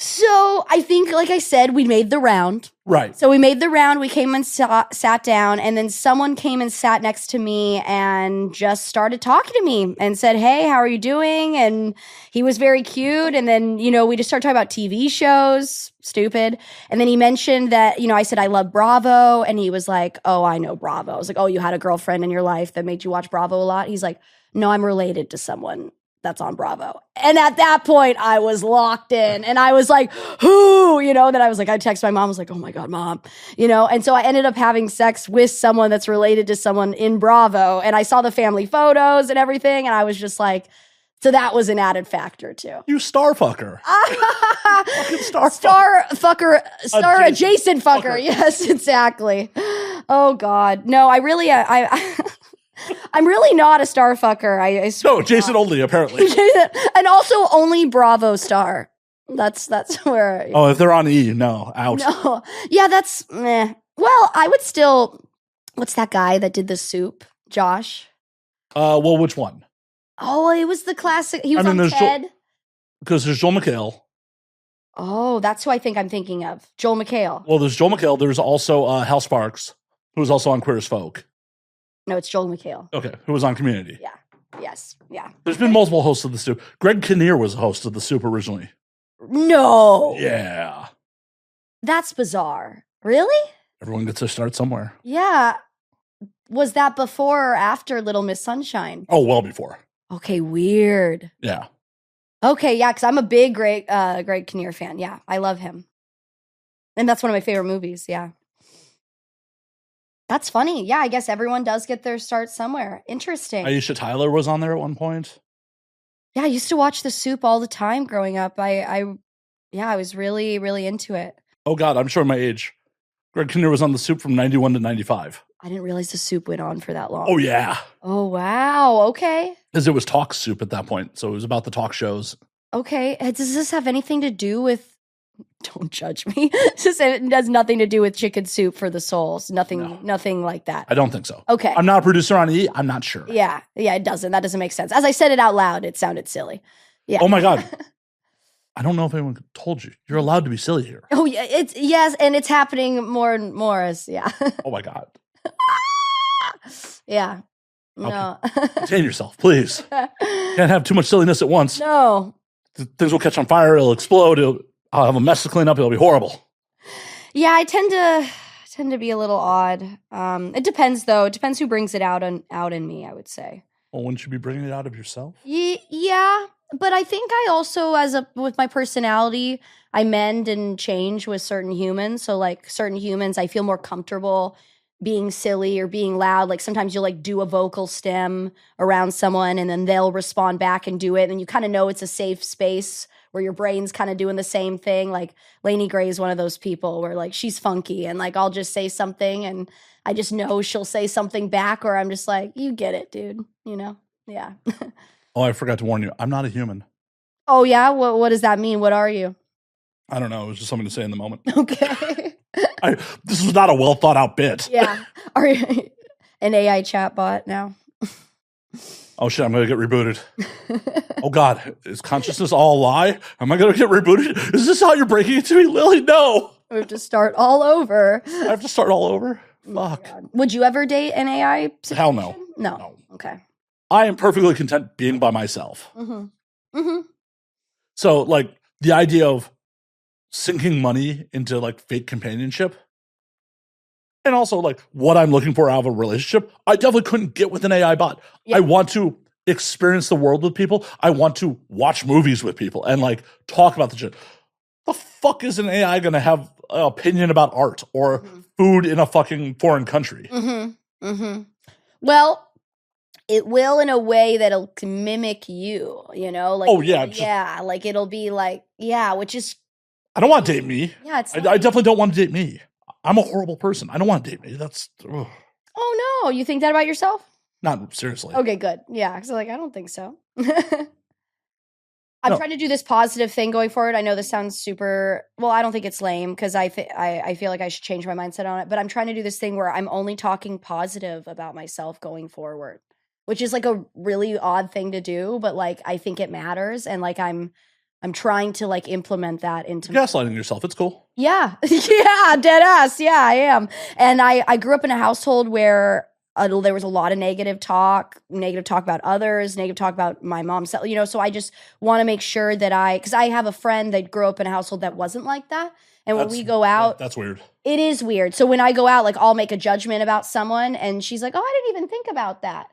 So I think, like I said, we made the round. Right. So we made the round. We came and sat down, and then someone came and sat next to me and just started talking to me and said, hey, how are you doing? And he was very cute. And then, we just started talking about TV shows, stupid. And then he mentioned that, I said, I love Bravo. And he was like, oh, I know Bravo. I was like, oh, you had a girlfriend in your life that made you watch Bravo a lot? He's like, no, I'm related to someone that's on Bravo. And at that point, I was locked in and I was like, who, then I was like, I texted my mom, I was like, oh my God, Mom, and so I ended up having sex with someone that's related to someone in Bravo. And I saw the family photos and everything. And I was just like, so that was an added factor too. You star fucker. Fucking star adjacent fucker. Yes, exactly. Oh God. No, I really, I'm really not a star fucker. I no, Jason only, apparently. And also only Bravo star. That's where. Oh, if they're on E, no, out. No. Yeah, that's meh. Well, I would still. What's that guy that did the soup? Josh? Well, which one? Oh, it was the classic. He was on Ted. because there's Joel McHale. Oh, that's who I think I'm thinking of. Joel McHale. Well, there's Joel McHale. There's also Hal Sparks, who was also on Queer as Folk. No, it's Joel McHale. Okay, who was on Community. Yeah. Yes. Yeah. There's been multiple hosts of The Soup. Greg Kinnear was a host of The Soup originally. No. Yeah. That's bizarre. Really? Everyone gets their start somewhere. Yeah. Was that before or after Little Miss Sunshine? Oh, well before. Okay, weird. Yeah. Okay, yeah, because I'm a big Greg Kinnear fan. Yeah, I love him. And that's one of my favorite movies, yeah. That's funny. Yeah, I guess everyone does get their start somewhere. Interesting. Aisha Tyler was on there at one point. Yeah, I used to watch The Soup all the time growing up. I was really, really into it. Oh, God, I'm showing my age. Greg Kinnear was on The Soup from 91 to 95. I didn't realize The Soup went on for that long. Oh, yeah. Oh, wow. Okay. Because it was Talk Soup at that point. So it was about the talk shows. Okay. Does this have anything to do with... Don't judge me. It has nothing to do with chicken soup for the souls. Nothing like that. I don't think so. Okay. I'm not a producer on E! I'm not sure. Yeah, it doesn't. That doesn't make sense. As I said it out loud, it sounded silly. Yeah. Oh, my God. I don't know if anyone told you. You're allowed to be silly here. Oh, yeah. Yes, and it's happening more and more yeah. Oh, my God. Yeah. Okay. No. Contain yourself, please. Can't have too much silliness at once. No. Things will catch on fire. It'll explode. I'll have a mess to clean up. It'll be horrible. Yeah, I tend to be a little odd. It depends, though. It depends who brings it out in me, I would say. Well, wouldn't you be bringing it out of yourself? Yeah, but I think I also, with my personality, I mend and change with certain humans. So, like, certain humans, I feel more comfortable being silly or being loud. Like, sometimes you'll, like, do a vocal stem around someone, and then they'll respond back and do it, and you kind of know it's a safe space where your brain's kind of doing the same thing. Like, Lainey Gray is one of those people where, like, she's funky, and, like, I'll just say something, and I just know she'll say something back, or I'm just like, you get it, dude, you know? Yeah. Oh, I forgot to warn you. I'm not a human. Oh, yeah? What does that mean? What are you? I don't know. It was just something to say in the moment. Okay. This was not a well thought out bit. Yeah. Are you an AI chatbot now? Oh, shit. I'm going to get rebooted. Oh, God. Is consciousness all a lie? Am I going to get rebooted? Is this how you're breaking it to me, Lily? No. We have to start all over. I have to start all over? Fuck. God. Would you ever date an AI situation? Hell no. No. Okay. I am perfectly content being by myself. Mm-hmm. Mm-hmm. So, like, the idea of sinking money into, like, fake companionship, and also, like, what I'm looking for out of a relationship, I definitely couldn't get with an AI bot. Yeah. I want to experience the world with people. I want to watch movies with people and, like, talk about the shit. The fuck is an AI going to have an opinion about art or food in a fucking foreign country? Mm-hmm. Mm-hmm. Well, it will in a way that'll mimic you, you know? Like, Oh, yeah. Yeah, like it'll be like, yeah, which is, I don't want to date me. yeah, it's I not- definitely don't want to date me. I'm a horrible person. I don't want to date me. That's ugh. Oh, no. You think that about yourself? Not seriously. Okay, good. Yeah, because like, I don't think so. I'm No. trying to do this positive thing going forward. I know this sounds super, well, I don't think it's lame because I feel like I should change my mindset on it, but I'm trying to do this thing where I'm only talking positive about myself going forward, which is like a really odd thing to do, but like I think it matters, and like I'm trying to like implement that into You're gaslighting yourself. It's cool. Yeah. Yeah, dead ass. Yeah, I am. And I grew up in a household where there was a lot of negative talk about others, negative talk about my mom, you know, so I just want to make sure that because I have a friend that grew up in a household that wasn't like that. And when we go out, That's weird. it is weird. So when I go out, like I'll make a judgment about someone and she's like, oh, I didn't even think about that.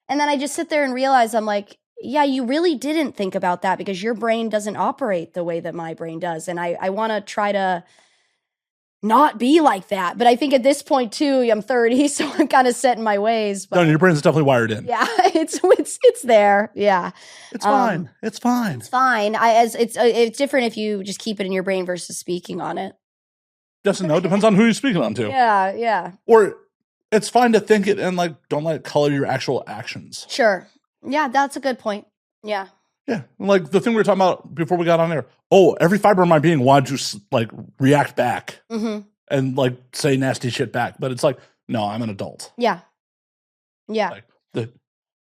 And then I just sit there and realize I'm like, yeah, you really didn't think about that because your brain doesn't operate the way that my brain does. And I want to try to not be like that. But I think at this point too, I'm 30, so I'm kind of set in my ways. But No, your brain's definitely wired in. yeah, it's there. Yeah, It's fine. It's fine. it's fine. It's different if you just keep it in your brain versus speaking on it. Yes and no. Depends on who you're speaking on to. Yeah, yeah, Or it's fine to think it and like don't let it color your actual actions. sure. Yeah, that's a good point. Yeah. Yeah. Like the thing we were talking about before we got on there. Oh, every fiber of my being wanted to like react back Mm-hmm. and like say nasty shit back. But it's like, no, I'm an adult. Yeah. Yeah. Like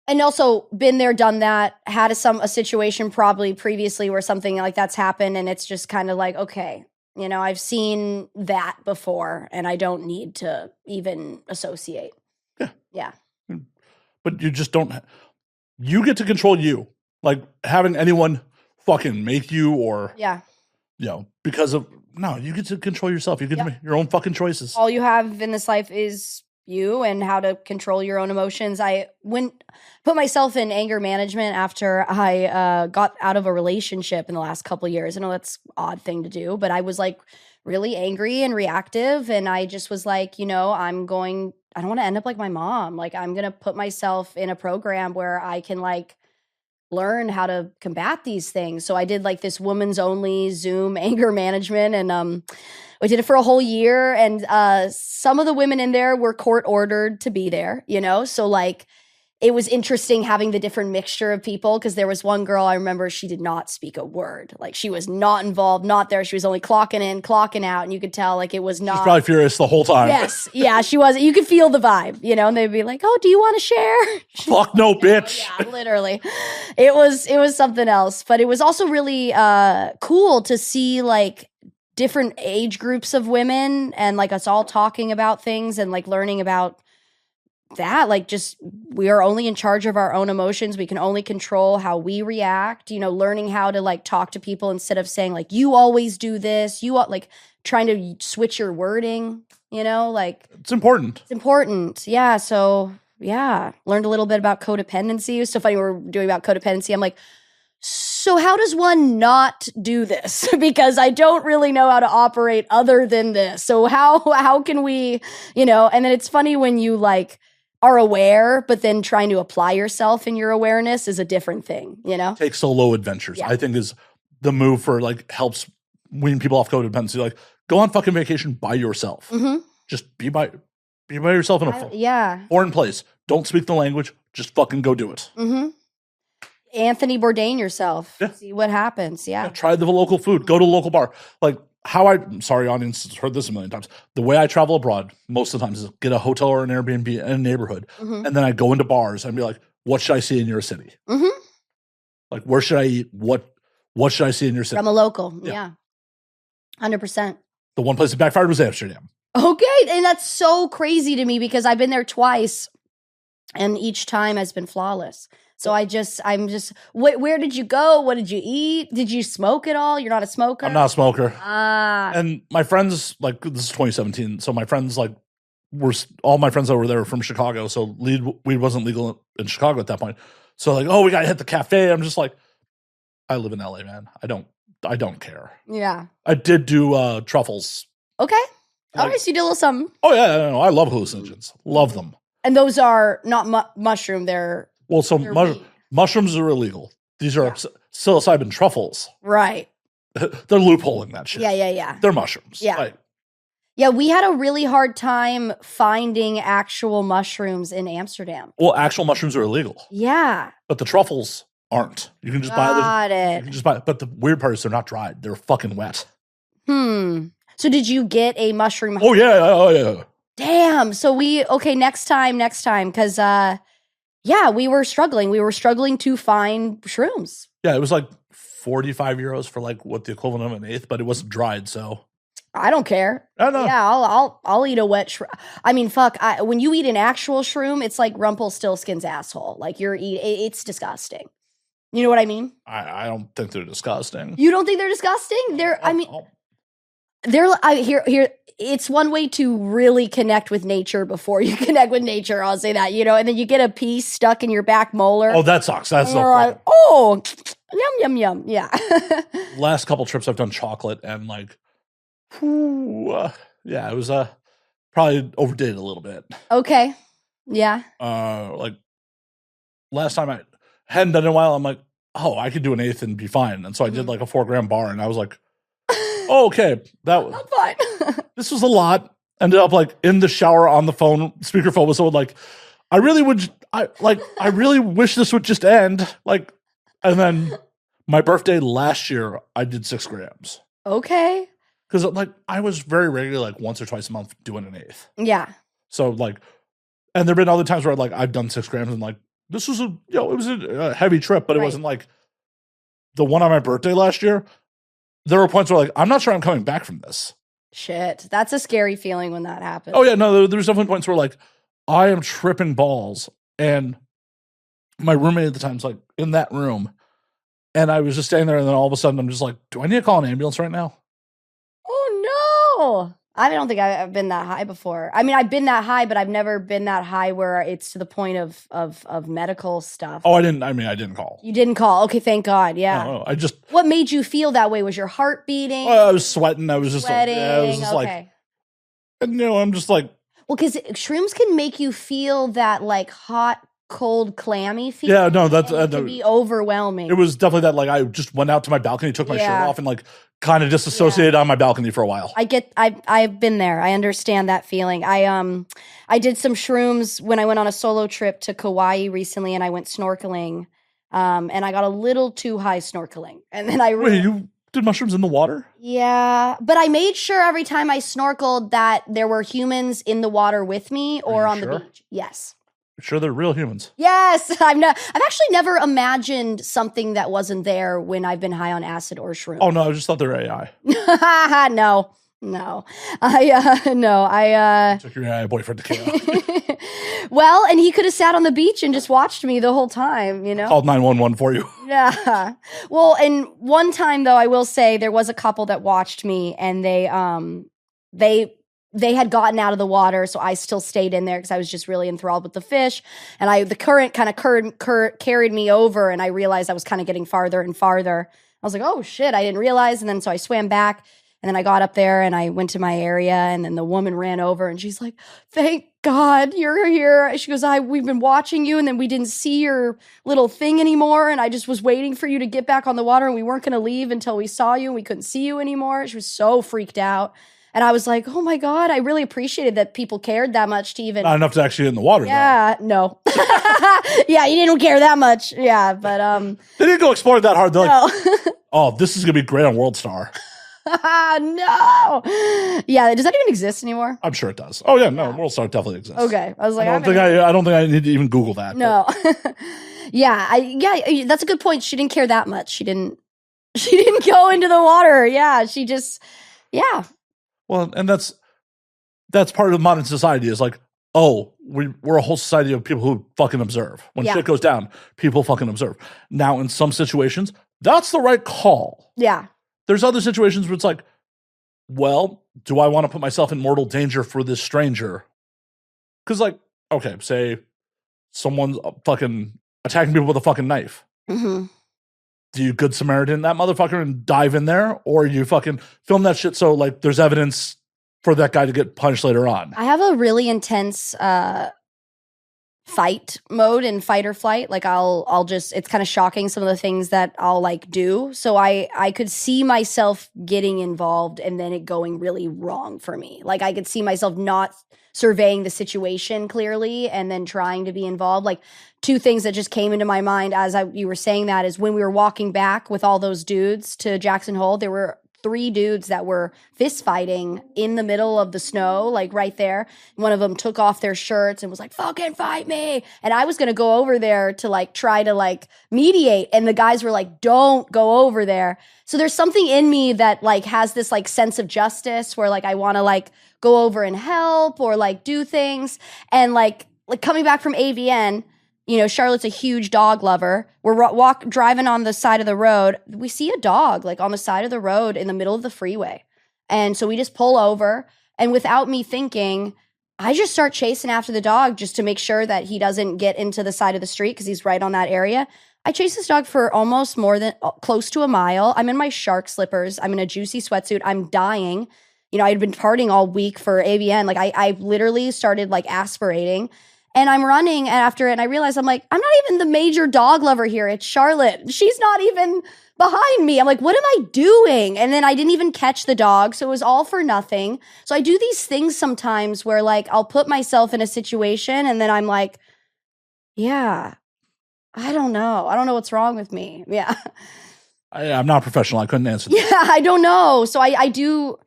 And also been there, done that, had a situation probably previously where something like that's happened, and it's just kind of like, okay, you know, I've seen that before, and I don't need to even associate. Yeah. Yeah. But you just don't. You get to control you. Like having anyone fucking make you or Yeah. you know, because of no, you get to control yourself. You get to make your own fucking choices. All you have in this life is you and how to control your own emotions. I put myself in anger management after I got out of a relationship in the last couple of years. I know that's an odd thing to do, but I was like really angry and reactive, and I just was like, you know, I don't want to end up like my mom. Like, I'm going to put myself in a program where I can like learn how to combat these things. So I did like this women's only Zoom anger management, and we did it for a whole year. And some of the women in there were court ordered to be there, you know? So like, it was interesting having the different mixture of people, because there was one girl I remember, she did not speak a word. Like, she was not involved, not there. She was only clocking in, clocking out, and you could tell like it was not. She's probably furious the whole time. Yes, yeah, she was. You could feel the vibe, you know. And they'd be like, "Oh, do you want to share?" Fuck no, bitch. Yeah, literally. It was something else, but it was also really cool to see like different age groups of women and like us all talking about things and like learning about that. Like, just we are only in charge of our own emotions. We can only control how we react, you know, learning how to like talk to people instead of saying like, you always do this, like trying to switch your wording, you know, like It's important. it's important. Yeah. So yeah, learned a little bit about codependency. It was so funny, we were doing about codependency. I'm like, so how does one not do this? Because I don't really know how to operate other than this. So how can we, you know? And then it's funny when you like are aware, but then trying to apply yourself in your awareness is a different thing, you know? Take solo adventures. Yeah. I think is the move for like helps wean people off codependency. Like, go on fucking vacation by yourself. Mm-hmm. Just be by yourself in a Yeah. foreign place. Don't speak the language. Just fucking go do it. Mm-hmm. Anthony Bourdain yourself. Yeah. See what happens. Yeah. Yeah, try the local food. Go to a local bar. Like I'm sorry, audience has heard this a million times. The way I travel abroad most of the times is get a hotel or an Airbnb in a neighborhood, and then I go into bars and be like, "What should I see in your city? Mm-hmm. Like, where should I eat? What should I see in your city?" From a local. Yeah. Yeah. 100%. The one place that backfired was Amsterdam. Okay. And that's so crazy to me because I've been there twice and each time has been flawless. So I'm just, where did you go? What did you eat? Did you smoke at all? You're not a smoker? I'm not a smoker. Ah. And my friends, like, this is 2017. So my friends, like, all my friends over there were from Chicago. So weed wasn't legal in Chicago at that point. So like, oh, we got to hit the cafe. I'm just like, I live in LA, man. I don't care. Yeah. I did do truffles. Okay. All Like- right. So you did a little something. Oh yeah, I love hallucinogens. Love them. And those are not mushroom. They're Well, so They're weed. mushrooms are illegal. These are psilocybin truffles. right. They're loopholing that shit. Yeah. They're mushrooms. Yeah. Like, Yeah. We had a really hard time finding actual mushrooms in Amsterdam. well, actual mushrooms are illegal, Yeah. but the truffles aren't. You can just buy them. Got You it. can just buy. But the weird part is they're not dried. They're fucking wet. So did you get a mushroom? Oh yeah. Damn. So next time, because we were struggling. We were struggling to find shrooms. Yeah, it was like 45 euros for like what the equivalent of an eighth, but it wasn't dried, so I don't care. I don't know. Yeah, I'll eat a wet shroom. I mean, fuck. When you eat an actual shroom, it's like Rumpelstiltskin's asshole. Like it's disgusting. You know what I mean? I don't think they're disgusting. You don't think they're disgusting? Here. It's one way to really connect with nature before you connect with nature. I'll say that, you know, and then you get a piece stuck in your back molar. Oh, that sucks. That's and no you're problem. like, oh, yum. Yeah. Last couple trips I've done chocolate and like, yeah, it was probably overdid a little bit. Okay. Yeah. Like last time I hadn't done it in a while, I'm like, oh, I could do an eighth and be fine. And so I did like a 4-gram bar, and I was like, oh, okay, that was I'm fine. this was a lot. Ended up like in the shower on the phone, speakerphone was so like, I really wish this would just end. Like, and then my birthday last year, I did 6 grams. Okay. Because like I was very regular, like once or twice a month doing an eighth. Yeah. So like, and there've been other times where like I've done 6 grams and like this was it was a heavy trip, but it Right. wasn't like the one on my birthday last year. There were points where like, I'm not sure I'm coming back from this. Shit. That's a scary feeling when that happens. Oh yeah, no, there's definitely points where like I am tripping balls, and my roommate at the time's like in that room, and I was just standing there, and then all of a sudden I'm just like, do I need to call an ambulance right now? Oh no. I don't think I've been that high before. I mean, I've been that high, but I've never been that high where it's to the point of medical stuff. Oh, I didn't call. You didn't call. Okay, thank God. Yeah. No, I just What made you feel that way? Was your heart beating? I was sweating. I was just Sweating. like, I was just like, Okay. and, I'm just like, Well, because shrooms can make you feel that like hot, cold, clammy feeling. yeah, no, that's and it can be overwhelming. it was definitely that. Like, I just went out to my balcony, took my shirt Yeah. off, and like kind of disassociated on my balcony for a while. I've been there. I understand that feeling. I did some shrooms when I went on a solo trip to Kauai recently, and I went snorkeling. And I got a little too high snorkeling, and then Wait, you did mushrooms in the water? Yeah, but I made sure every time I snorkeled that there were humans in the water with me or you on sure? the beach. Yes. Sure, they're real humans. Yes, I've actually never imagined something that wasn't there when I've been high on acid or shroom. Oh no, I just thought they were AI. No. I Took your AI boyfriend to KO. Well, and he could have sat on the beach and just watched me the whole time, you know? Called 911 for you. Yeah. Well, and one time though, I will say there was a couple that watched me, and they had gotten out of the water, so I still stayed in there because I was just really enthralled with the fish. And the current kind of carried me over, and I realized I was kind of getting farther and farther. I was like, oh shit, I didn't realize. And then so I swam back, and then I got up there and I went to my area, and then the woman ran over and she's like, thank God you're here. She goes, we've been watching you, and then we didn't see your little thing anymore, and I just was waiting for you to get back on the water, and we weren't going to leave until we saw you, and we couldn't see you anymore. She was so freaked out. And I was like, oh my God, I really appreciated that people cared that much to even. Not enough to actually get in the water. Yeah, no. Yeah, you didn't care that much. Yeah, but They didn't go explore that hard. They're like, no. oh, this is gonna be great on World Star. No. Yeah, does that even exist anymore? I'm sure it does. Oh yeah, no, World Star definitely exists. Okay, I was like, I don't think I need to even Google that. No. Yeah, that's a good point. She didn't care that much. She didn't go into the water. Yeah, she just. Yeah. Well, and that's part of modern society is like, oh, we're a whole society of people who fucking observe. When shit goes down, people fucking observe. Now, in some situations, that's the right call. Yeah. There's other situations where it's like, well, do I want to put myself in mortal danger for this stranger? Because, like, okay, say someone's fucking attacking people with a fucking knife. Mm-hmm. Do you Good Samaritan that motherfucker and dive in there? Or you fucking film that shit so, like, there's evidence for that guy to get punished later on? I have a really intense fight mode in fight or flight. Like I'll just, it's kind of shocking some of the things that I'll like do. So I could see myself getting involved and then it going really wrong for me. Like I could see myself not surveying the situation clearly and then trying to be involved. Like two things that just came into my mind as you were saying that is when we were walking back with all those dudes to Jackson Hole, there were 3 dudes that were fist fighting in the middle of the snow, like right there. One of them took off their shirts and was like, fucking fight me. And I was going to go over there to like try to like mediate. And the guys were like, don't go over there. So there's something in me that like has this like sense of justice where like I want to like go over and help or like do things. And like coming back from AVN, you know, Charlotte's a huge dog lover. We're driving on the side of the road. We see a dog like on the side of the road in the middle of the freeway. And so we just pull over. And without me thinking, I just start chasing after the dog just to make sure that he doesn't get into the side of the street because he's right on that area. I chase this dog for almost more than close to a mile. I'm in my shark slippers. I'm in a juicy sweatsuit. I'm dying. You know, I'd been partying all week for AVN. Like I literally started like aspirating. And I'm running after it, and I realize I'm like, I'm not even the major dog lover here. It's Charlotte. She's not even behind me. I'm like, what am I doing? And then I didn't even catch the dog, so it was all for nothing. So I do these things sometimes where, like, I'll put myself in a situation, and then I'm like, yeah, I don't know. I don't know what's wrong with me. Yeah. I'm not professional. I couldn't answer that. Yeah, I don't know. So I do.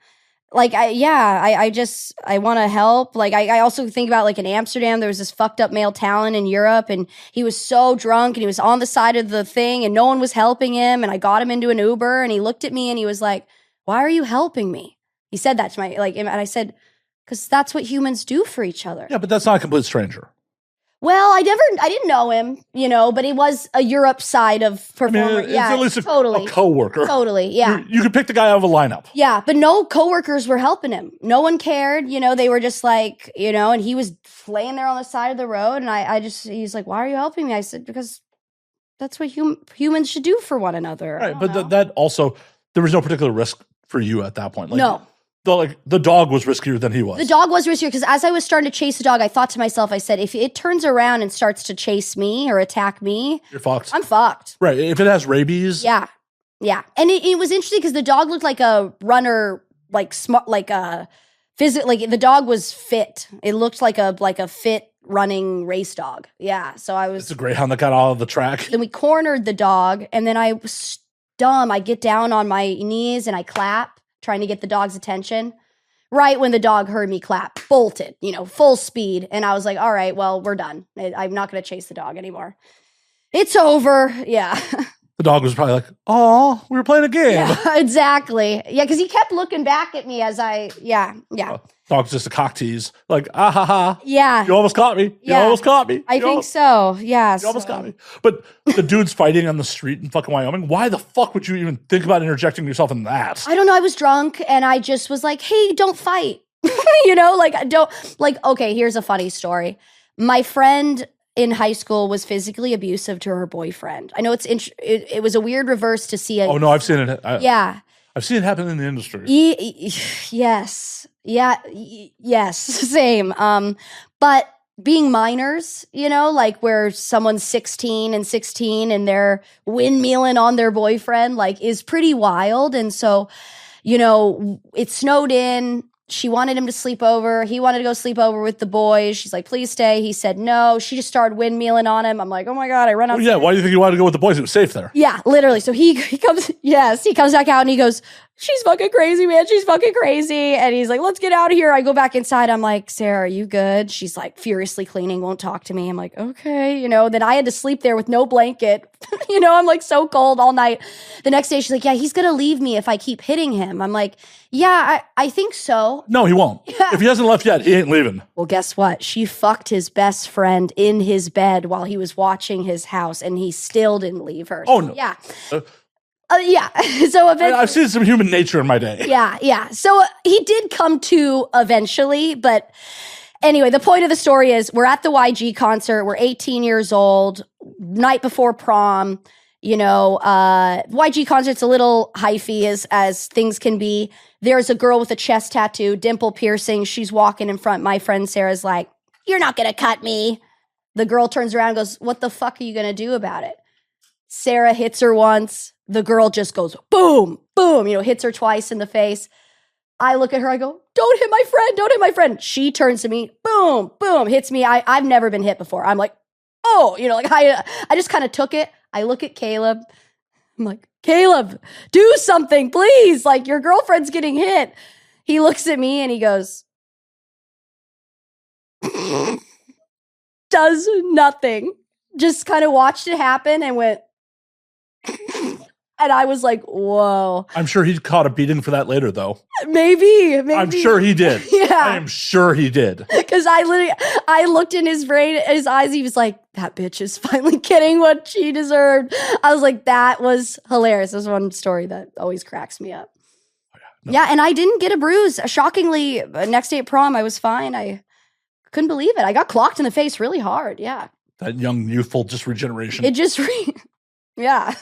Like, I want to help. Like, I also think about, like, in Amsterdam, there was this fucked up male talent in Europe, and he was so drunk, and he was on the side of the thing, and no one was helping him, and I got him into an Uber, and he looked at me, and he was like, why are you helping me? He said that to my, like, and I said, because that's what humans do for each other. Yeah, but that's not a complete stranger. Well, I didn't know him, but he was a Europe side of performer. It's at least a coworker. Totally, yeah. You could pick the guy out of a lineup. Yeah, but no coworkers were helping him. No one cared, they were just like, and he was laying there on the side of the road, and he's like, why are you helping me? I said, because that's what humans should do for one another. Right, but that also, there was no particular risk for you at that point. Like, no. The dog was riskier than he was. The dog was riskier because as I was starting to chase the dog, I thought to myself, I said, if it turns around and starts to chase me or attack me, you're fucked. I'm fucked. Right. If it has rabies. Yeah. Yeah. And it was interesting because the dog looked like a runner, like smart, like a the dog was fit. It looked like a fit running race dog. Yeah. So it's a greyhound that got out of the track. Then we cornered the dog, and then I was dumb. I get down on my knees and I clap, trying to get the dog's attention. Right when the dog heard me clap, bolted, full speed. And I was like, all right, well, we're done. I'm not going to chase the dog anymore. It's over. Yeah. The dog was probably like, oh, we were playing a game. Yeah, exactly. Yeah, because he kept looking back at me as Dog's just a cock tease. Like, ah, ha, ha. Yeah. You almost caught me. You almost caught me. I think so. Yeah. You almost got me. But the dude's fighting on the street in fucking Wyoming. Why the fuck would you even think about interjecting yourself in that? I don't know. I was drunk and I just was like, hey, don't fight. Okay, here's a funny story. My friend in high school was physically abusive to her boyfriend. I know it was a weird reverse to see. Oh, no, I've seen it. Yeah. I've seen it happen in the industry. Yes. Yeah. Yes. Same. But being minors, like where someone's 16 and they're windmilling on their boyfriend, like is pretty wild. And so, it snowed in. She wanted him to sleep over. He wanted to go sleep over with the boys. She's like, please stay. He said no. She just started windmilling on him. I'm like, oh my God, I run out. Yeah, why do you think he wanted to go with the boys? It was safe there. Yeah, literally. So he comes back out and he goes, she's fucking crazy, man. She's fucking crazy. And he's like, let's get out of here. I go back inside. I'm like, Sarah, are you good? She's like furiously cleaning, won't talk to me. I'm like, okay. Then I had to sleep there with no blanket. I'm like so cold all night. The next day she's like, yeah, he's going to leave me if I keep hitting him. I'm like, yeah, I think so. No, he won't. Yeah. If he hasn't left yet, he ain't leaving. Well, guess what? She fucked his best friend in his bed while he was watching his house, and he still didn't leave her. Oh, no. Yeah. Yeah. So eventually, I've seen some human nature in my day. Yeah. So he did come to eventually, but anyway, the point of the story is we're at the YG concert. We're 18 years old, night before prom. YG concert's a little hyphy as things can be. There's a girl with a chest tattoo, dimple piercing. She's walking in front. My friend Sarah's like, you're not going to cut me. The girl turns around and goes, what the fuck are you going to do about it? Sarah hits her once. The girl just goes, boom, boom, hits her twice in the face. I look at her, I go, don't hit my friend, don't hit my friend. She turns to me, boom, boom, hits me. I've never been hit before. I'm like, oh, I just kind of took it. I look at Caleb. I'm like, Caleb, do something, please. Like, your girlfriend's getting hit. He looks at me and he goes, does nothing. Just kind of watched it happen and went, and I was like, whoa. I'm sure he caught a beating for that later, though. Maybe. I'm sure he did. Yeah. I am sure he did. Because I looked in his brain, his eyes, he was like, that bitch is finally getting what she deserved. I was like, that was hilarious. That's one story that always cracks me up. Oh, yeah. No. Yeah, and I didn't get a bruise. Shockingly, next day at prom, I was fine. I couldn't believe it. I got clocked in the face really hard. Yeah. That young, youthful just regeneration. It just yeah,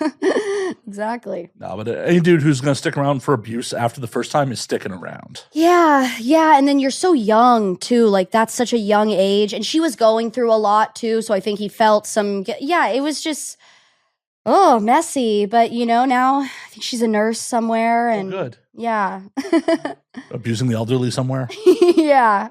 exactly. No, but any dude who's going to stick around for abuse after the first time is sticking around. Yeah. And then you're so young, too. Like, that's such a young age. And she was going through a lot, too. So I think he felt it was just, messy. But, now I think she's a nurse somewhere. And good. Yeah. Abusing the elderly somewhere? Yeah.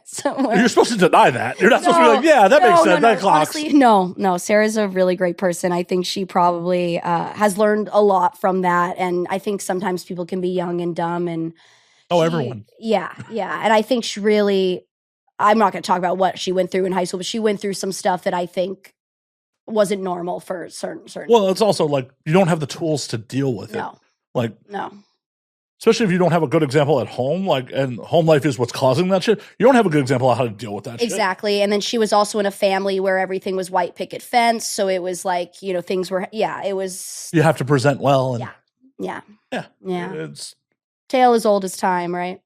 Somewhere. You're supposed to deny that. You're not supposed to be like, yeah, that makes sense. That clocks. Honestly, no. Sarah's a really great person. I think she probably has learned a lot from that. And I think sometimes people can be young and dumb. And everyone. Yeah. And I think she really, I'm not going to talk about what she went through in high school, but she went through some stuff that I think wasn't normal for certain. Well, it's also like you don't have the tools to deal with it. Like, no. Especially if you don't have a good example at home, like, and home life is what's causing that shit. You don't have a good example of how to deal with that shit. Exactly. And then she was also in a family where everything was white picket fence. So it was like, things were, it was. You have to present well. And Yeah. It's tale as old as time, right?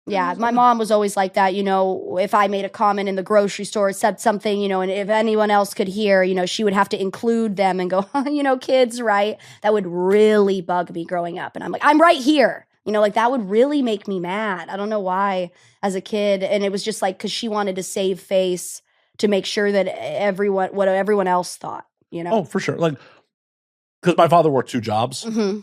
Yeah. My mom was always like that. If I made a comment in the grocery store, said something, and if anyone else could hear, she would have to include them and go, kids, right? That would really bug me growing up. And I'm like, I'm right here. Like that would really make me mad. I don't know why as a kid. And it was just like, because she wanted to save face to make sure that what everyone else thought, Oh, for sure. Like, because my father worked 2 jobs. Mm-hmm.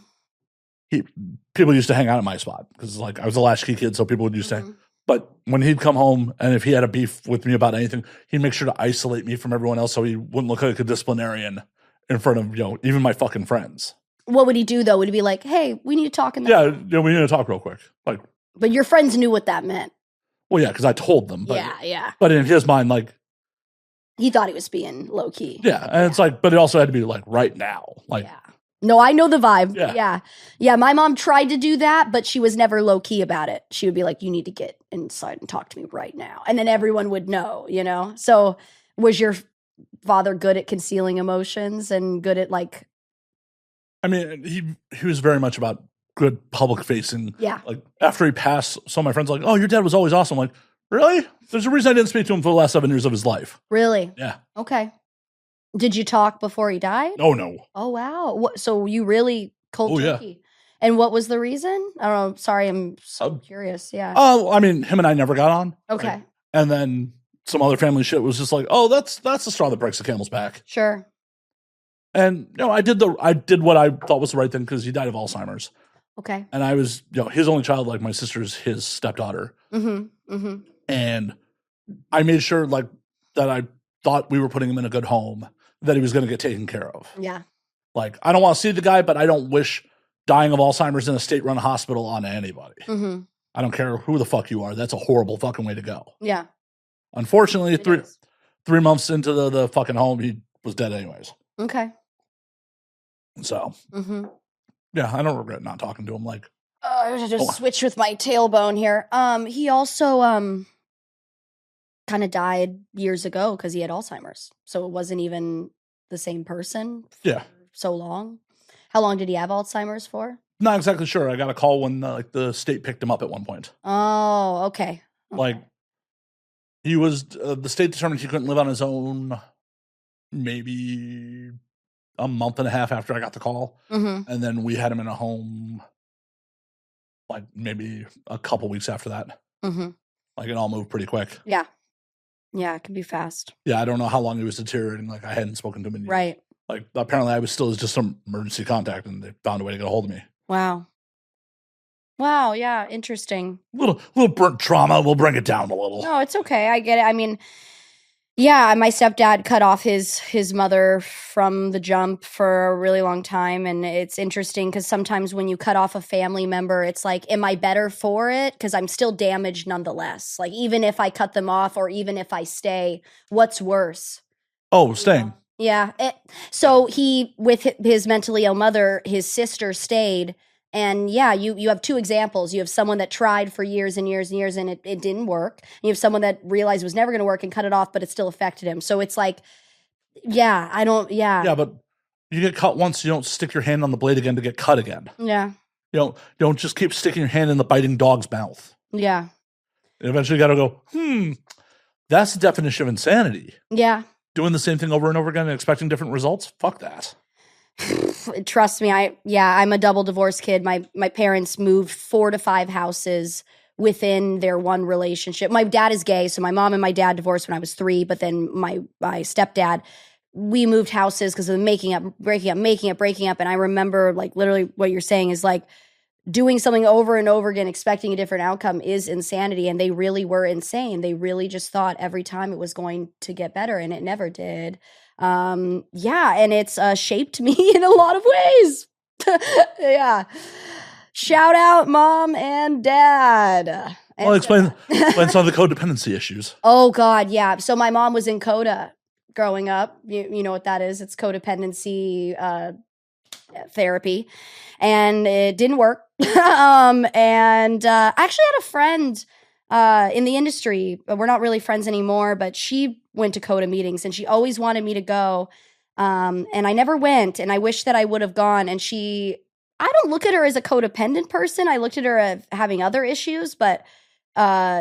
People used to hang out at my spot because, like, I was a latchkey kid, so people would used to. But when he'd come home and if he had a beef with me about anything, he'd make sure to isolate me from everyone else so he wouldn't look like a disciplinarian in front of even my fucking friends. What would he do though? Would he be like, "Hey, we need to talk in the we need to talk real quick." Like, but your friends knew what that meant. Well, yeah, because I told them. But, yeah. But in his mind, like, he thought he was being low key. Yeah, and it's like, but it also had to be like right now, like. Yeah. No, I know the vibe. Yeah. Yeah. My mom tried to do that, but she was never low key about it. She would be like, you need to get inside and talk to me right now. And then everyone would know, So was your father good at concealing emotions and good at like. I mean, he was very much about good public facing. Yeah. Like after he passed, some of my friends were like, oh, your dad was always awesome. I'm like, really? There's a reason I didn't speak to him for the last 7 years of his life. Really? Yeah. Okay. Did you talk before he died? Oh, no. Oh, wow. So you really cold turkey. Yeah. And what was the reason? I don't know. Sorry, I'm so curious. Yeah. Oh, I mean, him and I never got on. Okay. Like, and then some other family shit was just like, oh, that's the straw that breaks the camel's back. Sure. And I did what I thought was the right thing because he died of Alzheimer's. Okay. And I was, his only child. Like my sister's his stepdaughter. Mm-hmm. Mm-hmm. And I made sure like that I thought we were putting him in a good home, that he was going to get taken care of. Yeah. Like, I don't want to see the guy, but I don't wish dying of Alzheimer's in a state-run hospital on anybody. Mm-hmm. I don't care who the fuck you are. That's a horrible fucking way to go. Yeah. Unfortunately, three months into the fucking home, he was dead anyways. Okay. So, yeah, I don't regret not talking to him. Like, I just switch with my tailbone here. He also kind of died years ago because he had Alzheimer's. So it wasn't even the same person for so long. How long did he have Alzheimer's for? Not exactly sure. I got a call when the state picked him up at one point. Oh, okay. Like, he was, the state determined he couldn't live on his own maybe a month and a half after I got the call. Mm-hmm. And then we had him in a home like maybe a couple weeks after that. Mm-hmm. Like, it all moved pretty quick. Yeah. Yeah, it can be fast. Yeah, I don't know how long he was deteriorating. Like, I hadn't spoken to him in years. Right. Like, apparently I was still just some emergency contact, and they found a way to get a hold of me. Wow. Wow, yeah, interesting. Little burnt trauma. We'll bring it down a little. No, it's okay. I get it. I mean, yeah, my stepdad cut off his mother from the jump for a really long time. And it's interesting because sometimes when you cut off a family member, it's like, am I better for it? Because I'm still damaged nonetheless. Like, even if I cut them off or even if I stay, what's worse? Oh, staying. Yeah. So he, with his mentally ill mother, his sister stayed. And yeah, you have 2 examples. You have someone that tried for years and years and years and it didn't work. You have someone that realized it was never going to work and cut it off, but it still affected him. So it's like, yeah, Yeah, but you get cut once, you don't stick your hand on the blade again to get cut again. Yeah. You don't just keep sticking your hand in the biting dog's mouth. Yeah. And eventually you got to go, that's the definition of insanity. Yeah. Doing the same thing over and over again and expecting different results? Fuck that. Trust me, I'm a double divorce kid. My parents moved 4 to 5 houses within their one relationship. My dad is gay, so my mom and my dad divorced when I was 3, but then my stepdad, we moved houses because of breaking up, and I remember like literally what you're saying is like doing something over and over again, expecting a different outcome is insanity, and they really were insane. They really just thought every time it was going to get better, and it never did. Yeah, and it's shaped me in a lot of ways. Yeah. Shout out mom and dad. Well, explain some of the codependency issues. Oh God, yeah. So my mom was in CODA growing up. You know what that is? It's codependency therapy, and it didn't work. And I actually had a friend in the industry. We're not really friends anymore, but she went to CODA meetings, and she always wanted me to go. And I never went, and I wish that I would have gone. And I don't look at her as a codependent person. I looked at her as having other issues, but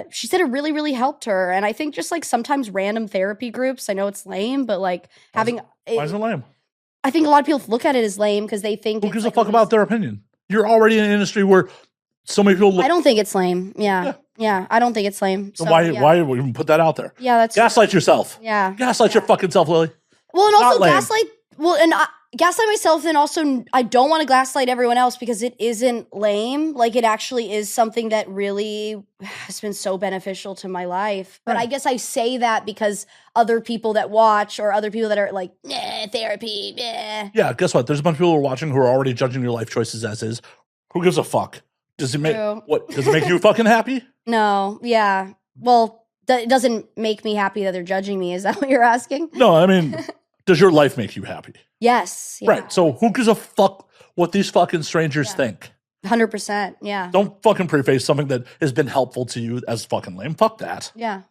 she said it really, really helped her. And I think just like sometimes random therapy groups, I know it's lame, but like having. Why is it lame? I think a lot of people look at it as lame because they think. Who gives a fuck about their opinion? You're already in an industry where so many people look. I don't think it's lame. Yeah. I don't think it's lame. So why even put that out there? Yeah, that's gaslight yourself. Yeah. Gaslight your fucking self, Lily. Well, and Not also lame. gaslight myself, and also I don't want to gaslight everyone else because it isn't lame. Like it actually is something that really has been so beneficial to my life. But I guess I say that because other people that watch or other people that are like, therapy, Yeah, guess what? There's a bunch of people who are watching who are already judging your life choices as is. Who gives a fuck? Does it make does it make you fucking happy? No, yeah. Well, it doesn't make me happy that they're judging me. Is that what you're asking? No, I mean, does your life make you happy? Yes. Yeah. Right. So who gives a fuck what these fucking strangers think? 100%. Yeah. Don't fucking preface something that has been helpful to you as fucking lame. Fuck that. Yeah.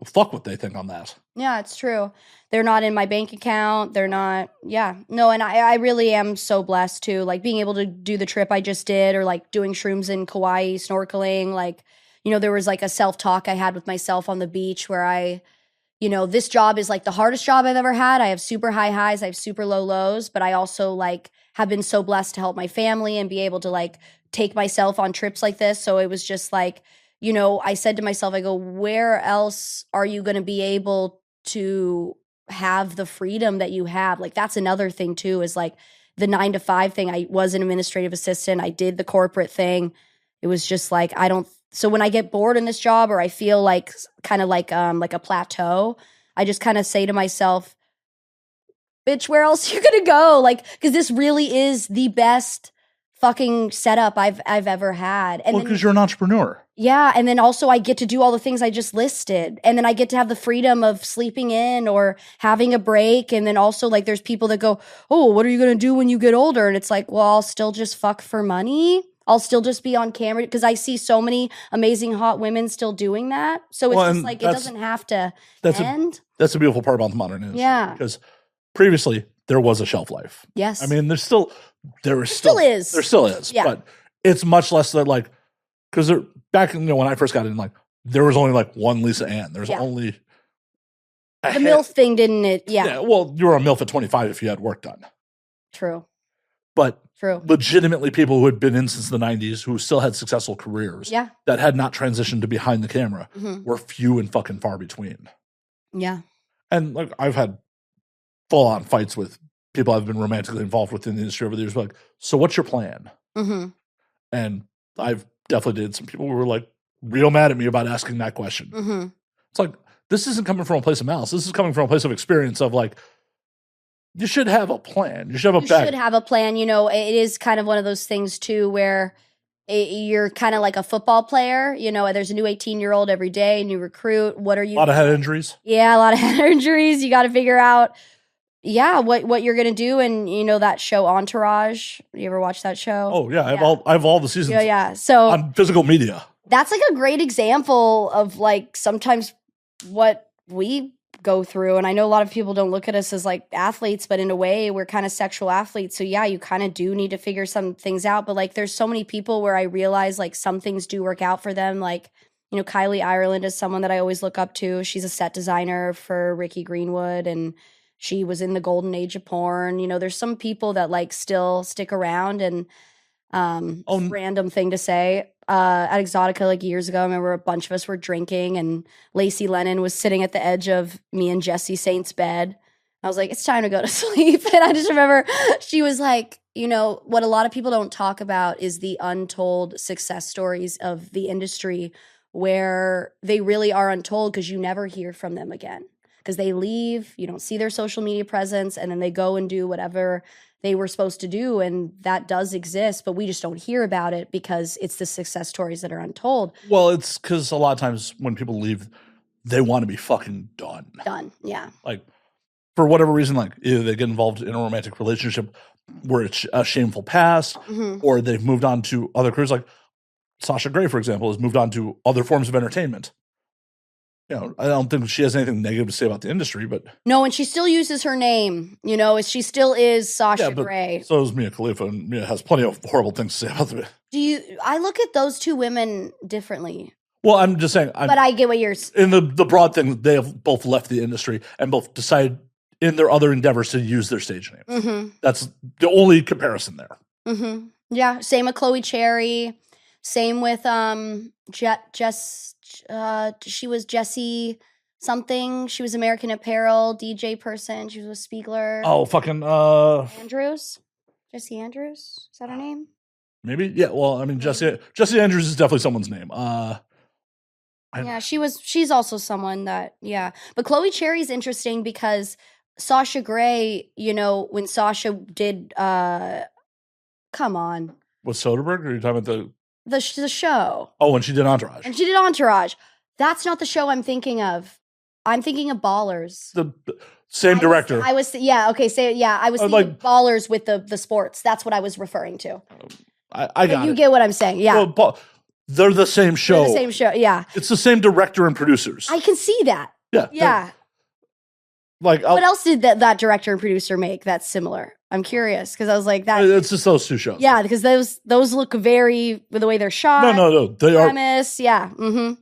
Fuck what they think on that. Yeah, it's true. They're not in my bank account. They're not. Yeah. No, and I really am so blessed too. Like being able to do the trip I just did, or like doing shrooms in Kauai, snorkeling. Like, you know, there was like a self-talk I had with myself on the beach where this job is like the hardest job I've ever had. I have super high highs, I have super low lows, but I also like have been so blessed to help my family and be able to like take myself on trips like this. So it was just like, I said to myself, I go, where else are you going to be able to have the freedom that you have? Like that's another thing too, is like the 9-to-5 thing. I was an administrative assistant. I did the corporate thing. It was just like, so when I get bored in this job or I feel like kind of like a plateau, I just kind of say to myself, bitch, where else are you going to go? Like, cause this really is the best fucking setup I've ever had. And because you're an entrepreneur. Yeah. And then also I get to do all the things I just listed. And then I get to have the freedom of sleeping in or having a break. And then also like there's people that go, oh, what are you going to do when you get older? And it's like, well, I'll still just fuck for money. I'll still just be on camera because I see so many amazing hot women still doing that. So it's just like, it doesn't have to end. That's the beautiful part about the modern industry. Yeah. Because previously there was a shelf life. Yes. I mean, there still is. Yeah. But it's much less than like, because back when I first got in, like there was only like one Lisa Ann. There's only the MILF thing, didn't it? Yeah. Well, you were a MILF at 25 if you had work done. True. But True. Legitimately people who had been in since the 90s who still had successful careers that had not transitioned to behind the camera were few and fucking far between. Yeah. And like I've had full on fights with people I've been romantically involved with in the industry over the years. Like, so what's your plan? Mm-hmm. And I've definitely did some people who were like real mad at me about asking that question. Mm-hmm. It's like, this isn't coming from a place of malice. This is coming from a place of experience of like, you should have a plan. You should have a plan. It is kind of one of those things too, where you're kind of like a football player. There's a new 18-year-old every day, new recruit. What are you? A lot of head injuries. Yeah, a lot of head injuries. You got to figure out, what you're gonna do. And that show Entourage. You ever watch that show? Oh yeah, I have all the seasons. Yeah. So on physical media, that's like a great example of like sometimes what we go through. And I know a lot of people don't look at us as like athletes, but in a way we're kind of sexual athletes. So yeah, you kind of do need to figure some things out. But like there's so many people where I realize like some things do work out for them. Like, Kylie Ireland is someone that I always look up to. She's a set designer for Ricky Greenwood and she was in the golden age of porn. There's some people that like still stick around. And random thing to say, at Exotica like years ago, I remember a bunch of us were drinking and Lacey Lennon was sitting at the edge of me and Jesse Saint's bed. I was like, it's time to go to sleep. And I just remember she was like, what a lot of people don't talk about is the untold success stories of the industry where they really are untold because you never hear from them again. Because they leave, you don't see their social media presence, and then they go and do whatever they were supposed to do, and that does exist, but we just don't hear about it because it's the success stories that are untold. Well, it's because a lot of times when people leave, they want to be fucking done. Done, yeah. Like, for whatever reason, like either they get involved in a romantic relationship where it's a shameful past, Mhm. or they've moved on to other careers. Like Sasha Grey, for example, has moved on to other forms of entertainment. You know, I don't think she has anything negative to say about the industry, but No, and she still uses her name. You know, she still is Sasha yeah, but Grey. so is Mia Khalifa, and Mia has plenty of horrible things to say about the. I look at those two women differently, Well, I'm just saying, but I get what you're. in the broad thing, they have both left the industry and both decided in their other endeavors to use their stage names. Mm-hmm. That's the only comparison there. Mm-hmm. Yeah, same with Chloe Cherry. Same with she was Jessie something. She was American Apparel DJ person. She was with Spiegler. Oh, fucking Andrews, Jessie Andrews. Is that her name? maybe. Yeah. Well, I mean, Jesse Andrews is definitely someone's name. Yeah, she's also someone that, yeah. But Chloe Cherry's interesting because Sasha Grey, you know, when Sasha did come on. Was Soderbergh, or are you talking about The show. Oh, when she did Entourage. And she did Entourage. That's not the show I'm thinking of. I'm thinking of Ballers. The same director. I was thinking like- Ballers with the sports. That's what I was referring to. I got You it. get what I'm saying. Yeah. Well, they're the same show. They're the same show. Yeah. It's the same director and producers. I can see that. yeah. Yeah. Like, What else did that director and producer make that's similar? I'm curious because I was like that. it's just those two shows. Yeah, because those look very with the way they're shot. No. They are. Premise. Yeah. Mm-hmm.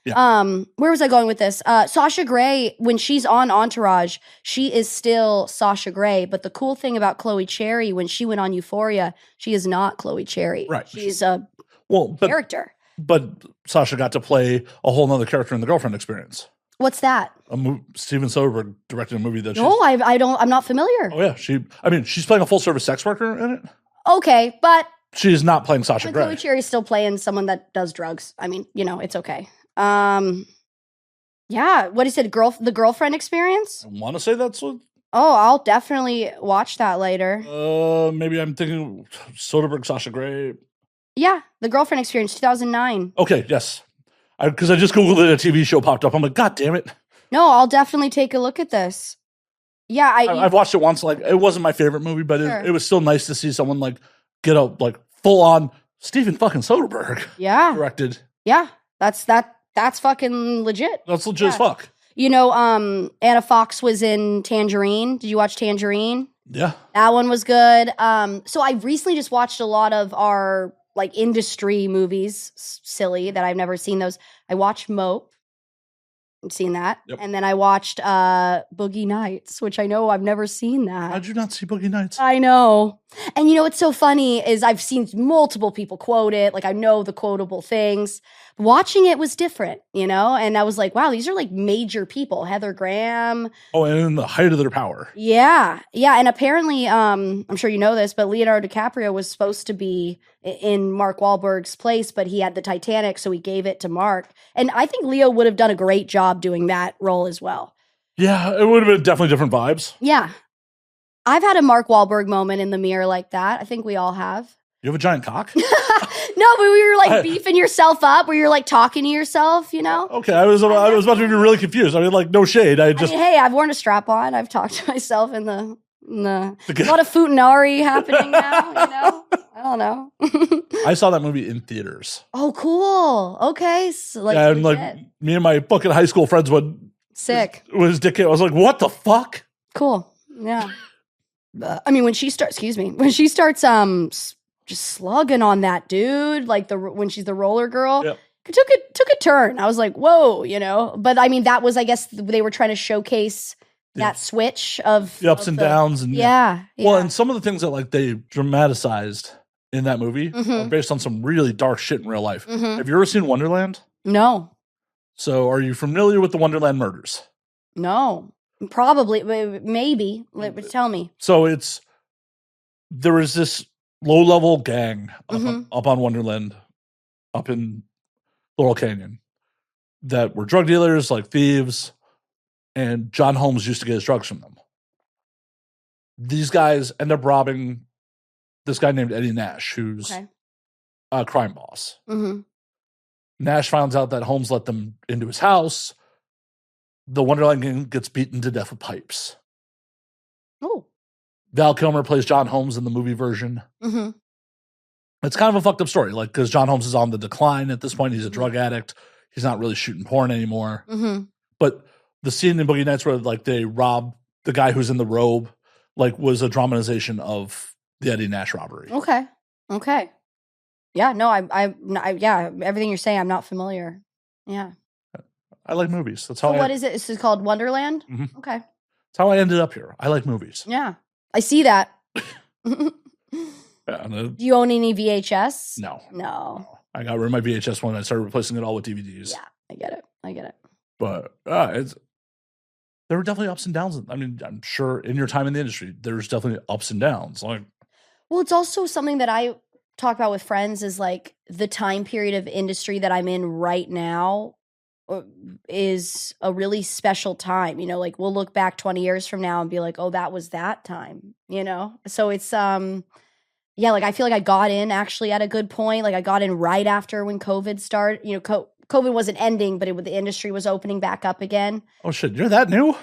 Yeah. Where was I going with this? Sasha Grey, when she's on Entourage, she is still Sasha Grey. But the cool thing about Chloe Cherry, when she went on Euphoria, she is not Chloe Cherry. Right. She's a Well, character. but Sasha got to play a whole nother character in The Girlfriend Experience. What's that? Steven Soderbergh directed a movie that. No, I don't. I'm not familiar. Oh yeah, she's playing a full service sex worker in it. Okay, but She's not playing Sasha Grey. Chloe Cherry's still playing someone that does drugs. I mean, you know, it's okay. Yeah. What is it? The Girlfriend Experience? I want to say that's what. Oh, I'll definitely watch that later. Maybe I'm thinking Soderbergh, Sasha Grey. Yeah, The Girlfriend Experience, 2009. Okay, yes. Because I just Googled it, a TV show popped up. I'm like, God damn it. No, I'll definitely take a look at this. Yeah, I've watched it once. Like, it wasn't my favorite movie, but Sure. it was still nice to see someone like get a like full on Steven fucking Soderbergh yeah, directed. yeah. That's fucking legit. That's legit as fuck. You know, Anna Fox was in Tangerine. Did you watch Tangerine? Yeah. That one was good. So I recently just watched a lot of our like industry movies, silly, that I've never seen those. I watched Mope. I've seen that. Yep. And then I watched Boogie Nights, which I know I've never seen that. How'd you not see Boogie Nights? I know. And you know what's so funny is I've seen multiple people quote it. Like I know the quotable things. Watching it was different, you know? And I was like, wow, these are like major people. Heather Graham. Oh, and in the height of their power. Yeah. Yeah. And apparently, I'm sure you know this, but Leonardo DiCaprio was supposed to be in Mark Wahlberg's place, but he had the Titanic, so he gave it to Mark. And I think Leo would have done a great job doing that role as well. Yeah, it would have been definitely different vibes. Yeah. I've had a Mark Wahlberg moment in the mirror like that. I think we all have. You have a giant cock? No, but we were like beefing yourself up, where you're like talking to yourself, you know? Okay, I was about to be really confused. I mean, like, no shade. I mean, hey, I've worn a strap on. I've talked to myself in the a Okay. lot of Futanari happening now, you know? I don't know. I saw that movie in theaters. Oh, cool. Okay. So, like, Yeah, and like legit. me and my fucking high school friends would Sick. was dickhead. I was like, what the fuck? Cool. Yeah. I mean, when she starts just slugging on that dude, like when she's the roller girl, Yep. it took a turn. I was like, whoa, you know. But I mean, that was, I guess, they were trying to showcase that switch of The ups and downs and yeah. Well, and some of the things that like they dramatized in that movie Mhm. are based on some really dark shit in real life. Mhm. Have you ever seen Wonderland? No, So are you familiar with the Wonderland murders? no, probably, maybe. Tell me. So there was this low level gang Mhm. up on Wonderland, up in Laurel Canyon, that were drug dealers, like thieves, and John Holmes used to get his drugs from them. these guys end up robbing this guy named Eddie Nash, who's Okay. a crime boss. Mm-hmm. Nash finds out that Holmes let them into his house. The Wonderland Gang gets beaten to death with pipes. Oh. Val Kilmer plays John Holmes in the movie version. Mm-hmm. It's kind of a fucked up story, like, because John Holmes is on the decline at this point. He's a drug addict. He's not really shooting porn anymore. Mm-hmm. But the scene in Boogie Nights where like they rob the guy who's in the robe, like, was a dramatization of the Eddie Nash robbery. Okay. Yeah, no, yeah, everything you're saying, I'm not familiar. Yeah. I like movies. That's how. So what is it? This is called Wonderland? Mhm. Okay. That's how I ended up here. I like movies. Yeah. I see that. Yeah, Do you own any VHS? no. I got rid of my VHS when I started replacing it all with DVDs. Yeah, I get it. But there were definitely ups and downs. I mean, I'm sure in your time in the industry, there's definitely ups and downs. Like, Well, it's also something that I talk about with friends is like the time period of industry that I'm in right now is a really special time. You know, like we'll look back 20 years from now and be like, oh, that was that time, you know? So it's, yeah, like I feel like I got in actually at a good point. Like I got in right after when COVID started, you know, COVID wasn't ending, but the industry was opening back up again. oh shit, you're that new?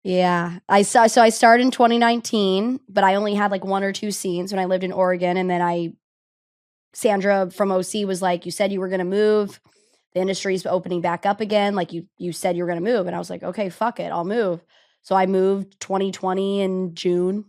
Yeah. I started in 2019, but I only had like 1 or 2 scenes when I lived in Oregon. And then Sandra from OC was like, you said you were going to move. The industry's opening back up again. Like you said you were going to move. And I was like, okay, fuck it. I'll move. So I moved 2020 in June.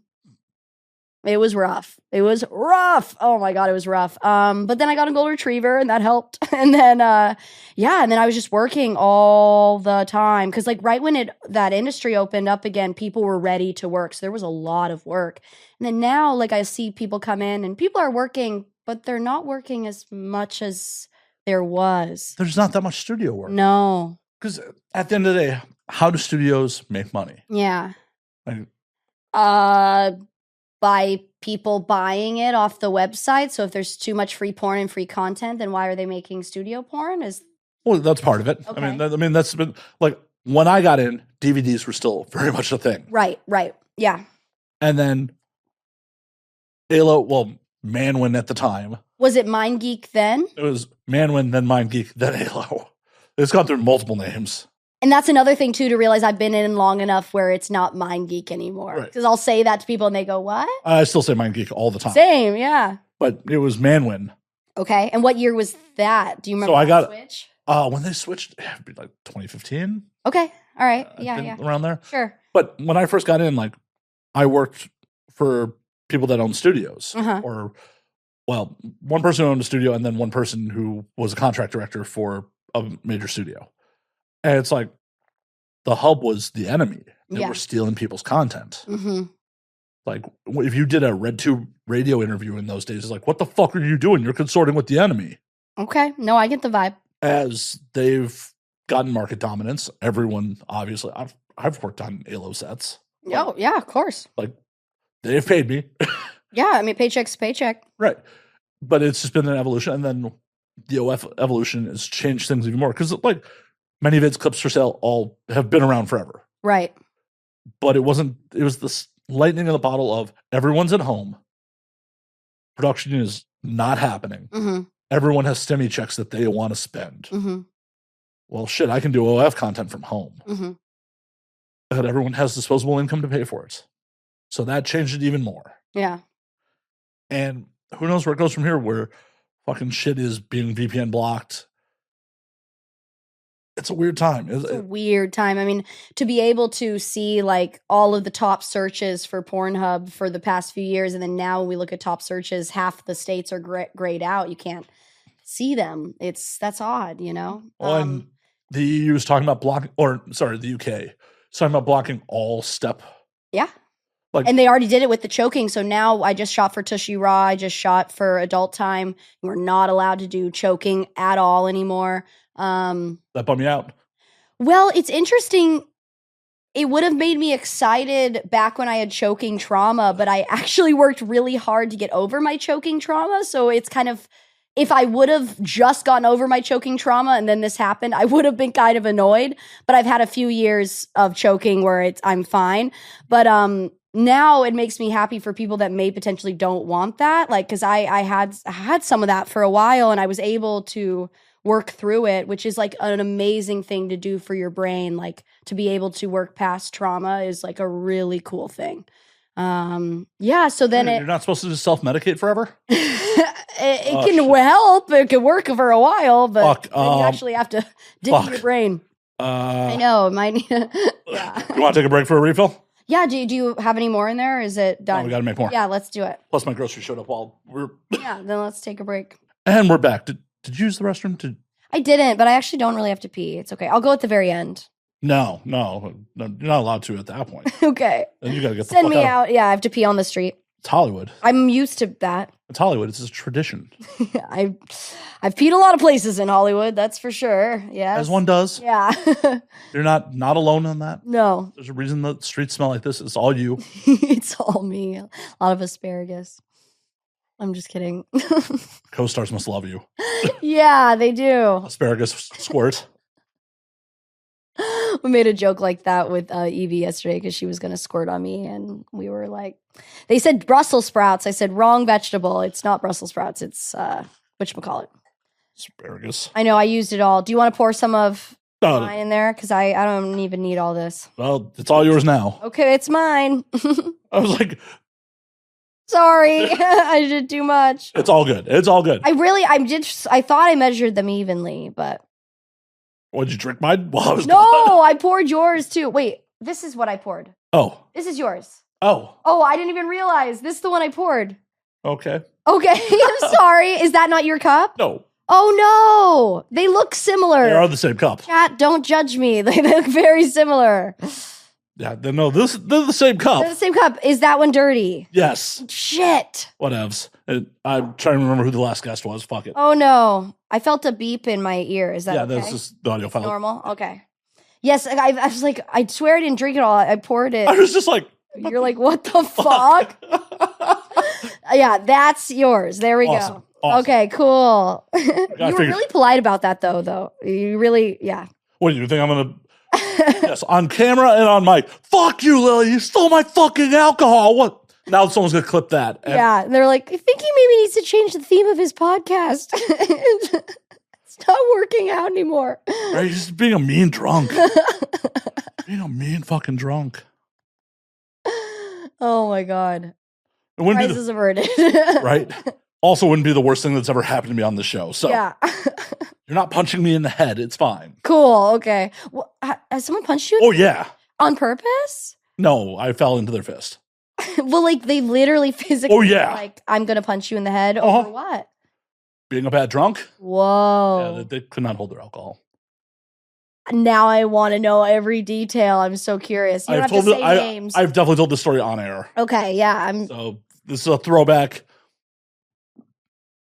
It was rough. Oh my God, it was rough. But then I got a golden retriever and that helped. And then, and then I was just working all the time. Cause like right when that industry opened up again, people were ready to work. So there was a lot of work. And then now, like I see people come in and people are working, but they're not working as much as there was. There's not that much studio work. No. Because at the end of the day, how do studios make money? Yeah. Like, by people buying it off the website. So if there's too much free porn and free content, then why are they making studio porn? well, that's part of it. Okay. I mean, that's been like when I got in, DVDs were still very much a thing. Right. Yeah. And then Manwin at the time. Was it MindGeek then? It was Manwin, then MindGeek, then Halo. It's gone through multiple names. And that's another thing too to realize I've been in long enough where it's not MindGeek anymore. Right. Because I'll say that to people and they go, "What?" I still say MindGeek all the time. Same, yeah. But it was Manwin. Okay. And what year was that? Do you remember? So I got switch? When they switched, it'd be like 2015. Okay. All right. I Yeah. think Yeah. around there. Sure. But when I first got in, like, I worked for people that own studios, or one person who owned a studio, and then one person who was a contract director for a major studio. And it's like the hub was the enemy. They were stealing people's content. Mm-hmm. Like, if you did a Red 2 radio interview in those days, it's like, what the fuck are you doing? You're consorting with the enemy. Okay. No, I get the vibe. As they've gotten market dominance, everyone, obviously, I've worked on ALO sets. Oh, yeah, of course. Like, they've paid me. Yeah, I mean, paycheck's a paycheck. Right. But it's just been an evolution. And then the OF evolution has changed things even more. Because, like, many of its clips for sale all have been around forever. Right. But it was this lightning in the bottle of everyone's at home. Production is not happening. Mm-hmm. Everyone has STEMI checks that they want to spend. Mm-hmm. Well, shit, I can do OF content from home. Mm-hmm. And everyone has disposable income to pay for it. So that changed it even more. Yeah. And who knows where it goes from here, where fucking shit is being VPN blocked. It's a weird time. It's a weird time. I mean, to be able to see like all of the top searches for Pornhub for the past few years, and then now when we look at top searches, half the states are grayed out. You can't see them. That's odd, you know? And the EU is talking about blocking, the UK is talking about blocking all step. Yeah. Like, and they already did it with the choking. So now I just shot for Tushy Raw. I just shot for Adult Time. We're not allowed to do choking at all anymore. That bummed me out. Well, it's interesting. It would have made me excited back when I had choking trauma, but I actually worked really hard to get over my choking trauma. So it's kind of, if I would have just gotten over my choking trauma and then this happened, I would have been kind of annoyed. But I've had a few years of choking where I'm fine. But now it makes me happy for people that may potentially don't want that. Like, because I had some of that for a while, and I was able to work through it, which is like an amazing thing to do for your brain. Like, to be able to work past trauma is like a really cool thing. Yeah. So then You're not supposed to just self-medicate forever? it can help. It can work for a while, but then you actually have to dig in your brain. I know. Might. Yeah. You want to take a break for a refill? Yeah. Do you have any more in there? Or is it done? No, we got to make more. Yeah, let's do it. Plus, my grocery showed up while we're. Yeah, then let's take a break. And we're back. Did you use the restroom? I didn't, but I actually don't really have to pee. It's okay. I'll go at the very end. No, you're not allowed to at that point. Okay. Then you got to get the Send fuck me out. out. Yeah, I have to pee on the street. It's Hollywood. I'm used to that. It's Hollywood. It's a tradition. I've peed a lot of places in Hollywood. That's for sure. Yeah. As one does. Yeah. You're not alone on that. No. There's a reason the streets smell like this. It's all you. It's all me. A lot of asparagus. I'm just kidding. Co-stars must love you. Yeah, they do. Asparagus squirt. We made a joke like that with Evie yesterday because she was going to squirt on me. And we were like, they said Brussels sprouts. I said, wrong vegetable. It's not Brussels sprouts. It's, whatchamacallit. Asparagus. I know. I used it all. Do you want to pour some of No, mine in there? Because I don't even need all this. well, it's all yours now. Okay, it's mine. I was like, Sorry. I did too much. it's all good. It's all good. I thought I measured them evenly, but. What, did you drink mine while I was No, gone? I poured yours too. Wait, this is what I poured. Oh. This is yours. Oh. Oh, I didn't even realize. This is the one I poured. Okay. Okay, I'm sorry. Is that not your cup? No. Oh, no. They look similar. They are the same cup. Chat, don't judge me. They look very similar. Yeah, they're the same cup. They're the same cup. Is that one dirty? Yes. Shit. Whatevs. I'm trying to remember who the last guest was. Fuck it. Oh, no. I felt a beep in my ear. Is that okay? That's just the audio file. Normal? Okay. Yes, I was like, I swear I didn't drink it all. I poured it. I was just like, You're like, what the fuck? Yeah, that's yours. There we go. Awesome. Okay, cool. You were figured- really polite about that, though. You really, yeah. what do you think I'm going to... Yes, on camera and on mic. Fuck you, Lily. You stole my fucking alcohol. What? Now someone's going to clip that. And Yeah, they're like, I think he maybe needs to change the theme of his podcast. It's not working out anymore. Right? He's just being a mean drunk. Being a mean fucking drunk. Oh, my God. It wouldn't Prize be is averted. right? Also wouldn't be the worst thing that's ever happened to me on the show. So Yeah. you're not punching me in the head. It's fine. Cool. Okay. Well, has someone punched you Oh, yeah. on purpose? No, I fell into their fist. Well, like they literally physically. Oh, yeah. Like, I'm going to punch you in the head Uh-huh. over what? Being a bad drunk. Whoa. Yeah, they could not hold their alcohol. Now I want to know every detail. I'm so curious. You don't have to say names. I've definitely told this story on air. Okay, yeah. So this is a throwback.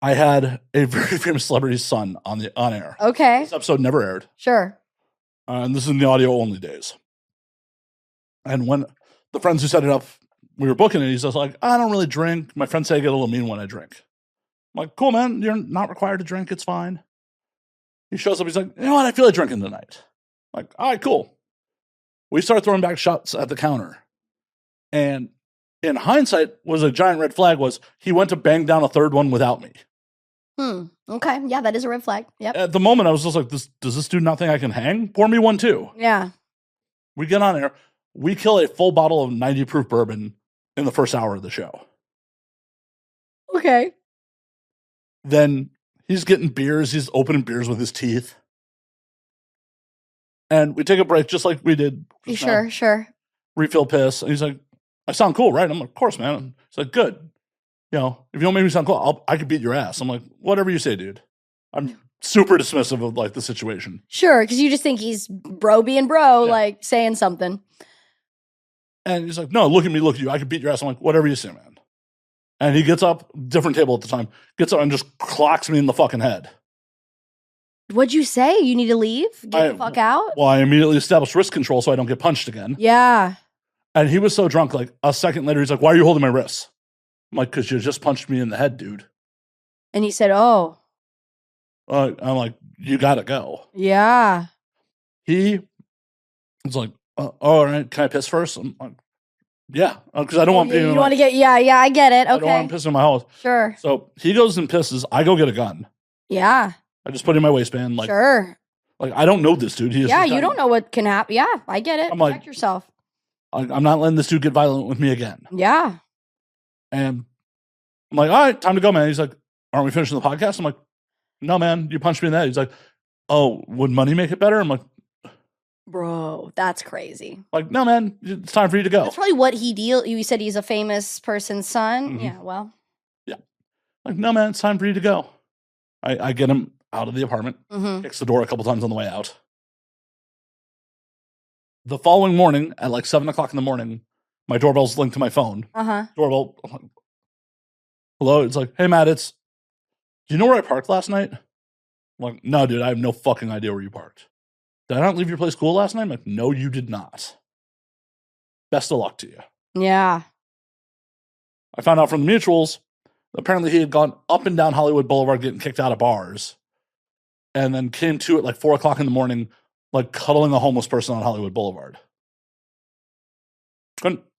I had a very famous celebrity's son on air. Okay, This episode never aired. sure. And this is in the audio only days. And when the friends who set it up, we were booking it, he's just like, I don't really drink. My friends say I get a little mean when I drink. I'm like, cool, man. You're not required to drink. It's fine. He shows up. He's like, you know what? I feel like drinking tonight. I'm like, all right, cool. We start throwing back shots at the counter. And in hindsight, was a giant red flag was he went to bang down a third one without me. Okay. Yeah, that is a red flag. Yep. At the moment, I was just like, does this dude not think I can hang? Pour me one, too. Yeah. We get on air. We kill a full bottle of 90 proof bourbon in the first hour of the show. Okay. Then he's getting beers. He's opening beers with his teeth. And we take a break just like we did. just now. Sure. Refill piss. And he's like, I sound cool, right? I'm like, of course, man. He's like, good. You know, if you don't make me sound cool, I could beat your ass. I'm like, whatever you say, dude. I'm super dismissive of like the situation. Sure, because you just think he's bro being bro, Yeah. like saying something. And he's like, no, look at me, look at you. I could beat your ass. I'm like, whatever you say, man. And he gets up, different table at the time, gets up and just clocks me in the fucking head. What'd you say? You need to leave? Get the fuck out? Well, I immediately established wrist control so I don't get punched again. Yeah. And he was so drunk, like a second later, he's like, why are you holding my wrists? I'm like, because you just punched me in the head, dude. And he said, oh. I'm like, you gotta go. Yeah. He was like, all right, can I piss first? I'm like, Yeah, because I don't want you want to get, yeah, I get it. I don't want Okay. him pissing in my house. Sure. So he goes and pisses. I go get a gun. Yeah. I just put it in my waistband. Like, Sure. like I don't know this dude. He is Yeah, this you guy. don't know what can happen. Yeah, I get it. I'm like- Protect yourself. I'm not letting this dude get violent with me again. Yeah. And I'm like, all right, time to go, man. He's like, aren't we finishing the podcast? I'm like, no, man, you punched me in that. He's like, oh, would money make it better? I'm Bro, that's crazy. like, no, man, it's time for you to go. That's probably what you said he's a famous person's son. Mhm. Yeah, well. Like, no, man, it's time for you to go. I get him out of the apartment, Mm-hmm. kicks the door a couple times on the way out. The following morning at like 7 o'clock in the morning, my doorbell's linked to my phone. Uh-huh. Doorbell. I'm like, hello. It's like, hey, Matt, do you know where I parked last night? I'm like, no, dude, I have no fucking idea where you parked. Did I not leave your place cool last night? I'm like, no, you did not. Best of luck to you. Yeah. I found out from the mutuals, apparently he had gone up and down Hollywood Boulevard getting kicked out of bars and then came to at like 4 o'clock in the morning, like cuddling a homeless person on Hollywood Boulevard.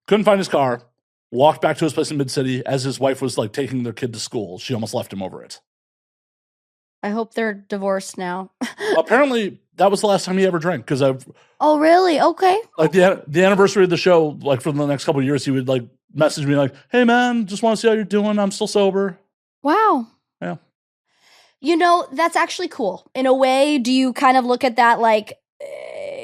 Couldn't find his car, walked back to his place in Mid-City as his wife was like taking their kid to school. She almost left him over it. I hope they're divorced now. Apparently, that was the last time he ever drank because I've Oh, really? Okay. like the anniversary of the show, like for the next couple of years, he would like message me like, hey man, just want to see how you're doing. I'm still sober. Wow. Yeah. You know, that's actually cool. In a way, do you kind of look at that like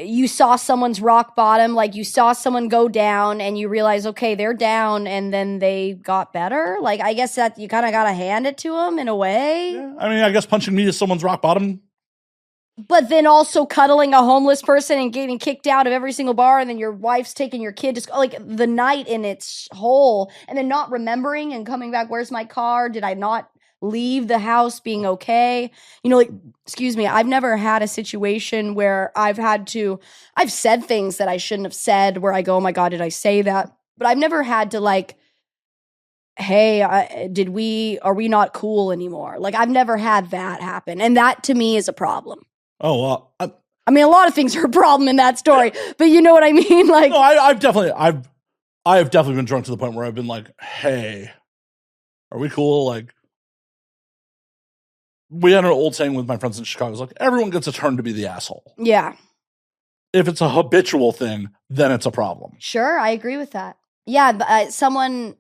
you saw someone's rock bottom, like you saw someone go down and you realize, okay, they're down and then they got better? Like, I guess that you kind of got to hand it to them in a way. Yeah. I mean, I guess punching me is someone's rock bottom. But then also cuddling a homeless person and getting kicked out of every single bar, and then your wife's taking your kid to like the night in its whole, and then not remembering and coming back. Where's my car? Did I not leave the house being okay? You know, like, excuse me, I've never had a situation where I've said things that I shouldn't have said where I go, oh my God, did I say that? But I've never had to like, hey, are we not cool anymore? Like, I've never had that happen. And that to me is a problem. Oh, well, I mean, a lot of things are a problem in that story, but you know what I mean? Like, no, I have definitely been drunk to the point where I've been like, hey, are we cool? Like, we had an old saying with my friends in Chicago. It's like, everyone gets a turn to be the asshole. yeah, If it's a habitual thing, then it's a problem. sure. I agree with that. Yeah. But, someone's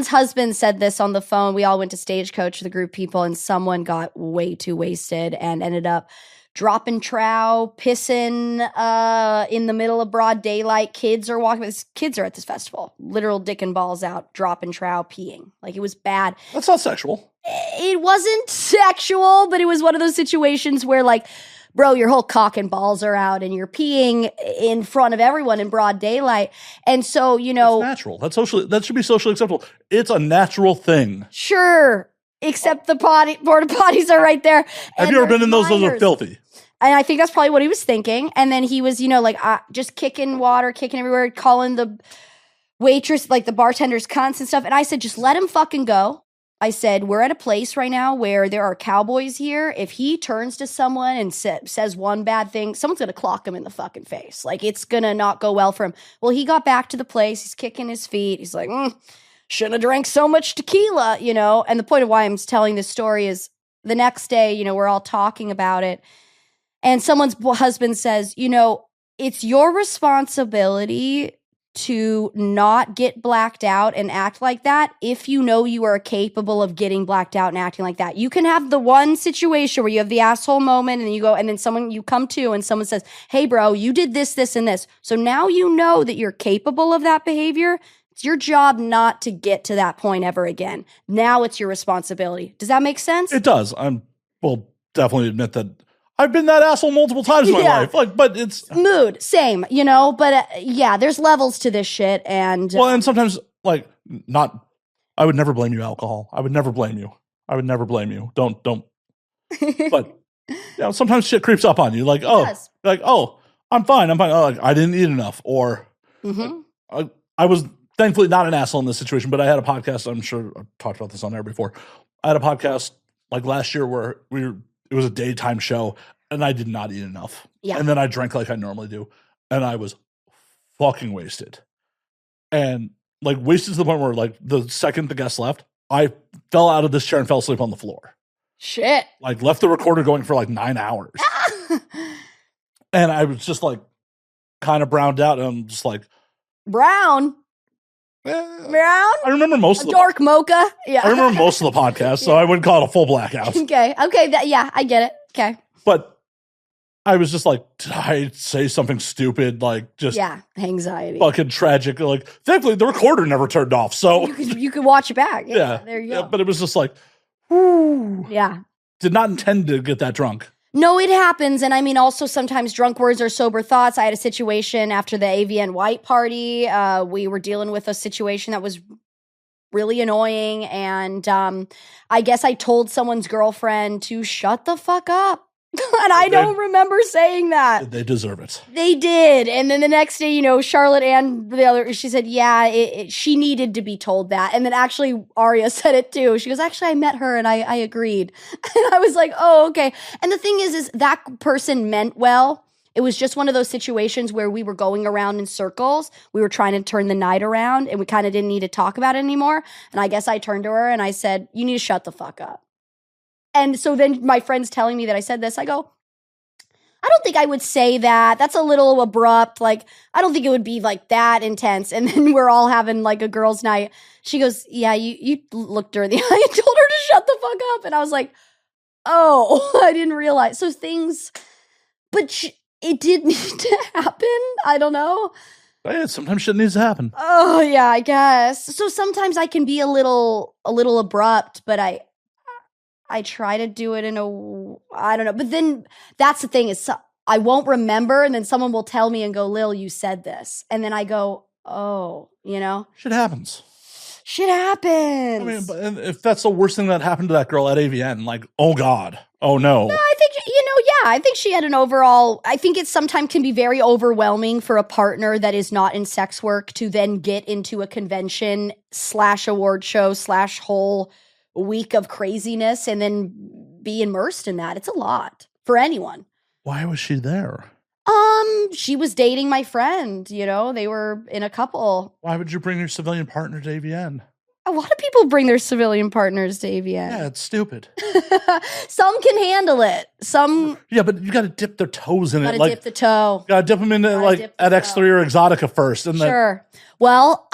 husband said this on the phone. We all went to Stagecoach, the group people, and someone got way too wasted and ended up dropping trow, pissing in the middle of broad daylight. Kids are at this festival, literal dick and balls out, dropping trow, peeing. Like, it was bad. That's not sexual. It wasn't sexual, but it was one of those situations where, like, bro, your whole cock and balls are out and you're peeing in front of everyone in broad daylight. And so, you know, It's natural. That should be socially acceptable. It's a natural thing. sure, except the porta potties are right there. Have you ever been in those? Those are filthy. And I think that's probably what he was thinking. And then he was, you know, like just kicking water, kicking everywhere, calling the waitress, like the bartenders, cunts and stuff. And I said, just let him fucking go. I said, we're at a place right now where there are cowboys here. If he turns to someone and says one bad thing, someone's going to clock him in the fucking face. Like, it's going to not go well for him. Well, he got back to the place. He's kicking his feet. He's like, shouldn't have drank so much tequila, you know? And the point of why I'm telling this story is the next day, you know, we're all talking about it. And someone's husband says, you know, it's your responsibility to not get blacked out and act like that if you know you are capable of getting blacked out and acting like that. You can have the one situation where you have the asshole moment and you go, and then you come to and someone says, hey bro, you did this, this, and this. So now you know that you're capable of that behavior. It's your job not to get to that point ever again. Now it's your responsibility. Does that make sense? It does. Will definitely admit that I've been that asshole multiple times in my life. Like, but it's mood, same, you know, but yeah, there's levels to this shit. And well, and sometimes like I would never blame you, alcohol. I would never blame you. Don't. But you know, sometimes shit creeps up on you. Like, I'm fine. Oh, like, I didn't eat enough. Or I was thankfully not an asshole in this situation, but I had a podcast. I'm sure I've talked about this on air before. I had a podcast like last year where it was a daytime show and I did not eat enough. Yeah. And then I drank like I normally do. And I was fucking wasted. and like wasted to the point where like the second the guest left, I fell out of this chair and fell asleep on the floor. Shit. Like left the recorder going for like 9 hours. And I was just like kind of browned out, and I'm just like, Brown. I remember most of the dark mocha. Yeah. I remember most of the podcast, so I wouldn't call it a full blackout. Okay. Yeah, I get it. Okay. But I was just like, did I say something stupid? Like just anxiety. fucking tragic. Like thankfully the recorder never turned off. So you could watch it back. Yeah. There you go. Yeah, but it was just like, whoo. Yeah. Did not intend to get that drunk. No, it happens. And I mean, also sometimes drunk words are sober thoughts. I had a situation after the AVN White party. We were dealing with a situation that was really annoying. And I guess I told someone's girlfriend to shut the fuck up. And I don't remember saying that. They deserve it. They did. And then the next day, you know, Charlotte and the other, she said, yeah, she needed to be told that. And then actually Aria said it too. She goes, actually, I met her and I agreed. And I was like, oh, okay. And the thing is that person meant well. It was just one of those situations where we were going around in circles. We were trying to turn the night around and we kind of didn't need to talk about it anymore. And I guess I turned to her and I said, you need to shut the fuck up. And so then my friend's telling me that I said this. I go, I don't think I would say that. That's a little abrupt. Like, I don't think it would be like that intense. And then we're all having like a girls' night. She goes, yeah, you looked her in the eye and told her to shut the fuck up. And I was like, oh, I didn't realize. So things, but it did need to happen. I don't know. Yeah, sometimes shit needs to happen. Oh, yeah, I guess. So sometimes I can be a little abrupt, but I try to do it in I don't know. But then that's the thing is I won't remember. And then someone will tell me and go, Lil, you said this. And then I go, oh, you know. Shit happens. I mean, but if that's the worst thing that happened to that girl at AVN, like, oh God, oh no. No, I think, I think she had an overall, I think it sometimes can be very overwhelming for a partner that is not in sex work to then get into a convention / award show / whole week of craziness and then be immersed in that. It's a lot for anyone. Why was she there? She was dating my friend, they were in a couple. Why would you bring your civilian partner to AVN? A lot of people bring their civilian partners to AVN. Yeah, it's stupid. Some can handle it. Some. Yeah, but you got to dip their toes in it. Like, dip the toe. Got to dip them in like at X3 or Exotica first. And sure. Well,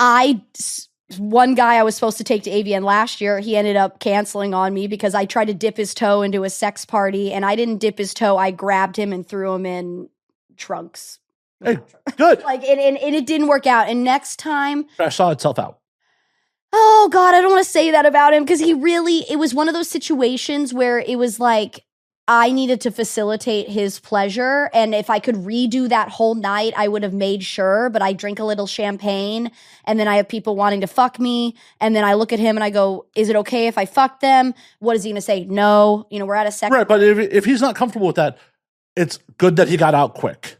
one guy I was supposed to take to AVN last year, he ended up canceling on me because I tried to dip his toe into a sex party and I didn't dip his toe. I grabbed him and threw him in trunks. Hey, good. And it didn't work out. And next time. Trash saw itself out. Oh God, I don't want to say that about him because it was one of those situations where it was like, I needed to facilitate his pleasure. And if I could redo that whole night, I would have made sure. But I drink a little champagne and then I have people wanting to fuck me. And then I look at him and I go, is it okay if I fuck them? What is he going to say? No. We're at a second. Right. But if he's not comfortable with that, it's good that he got out quick.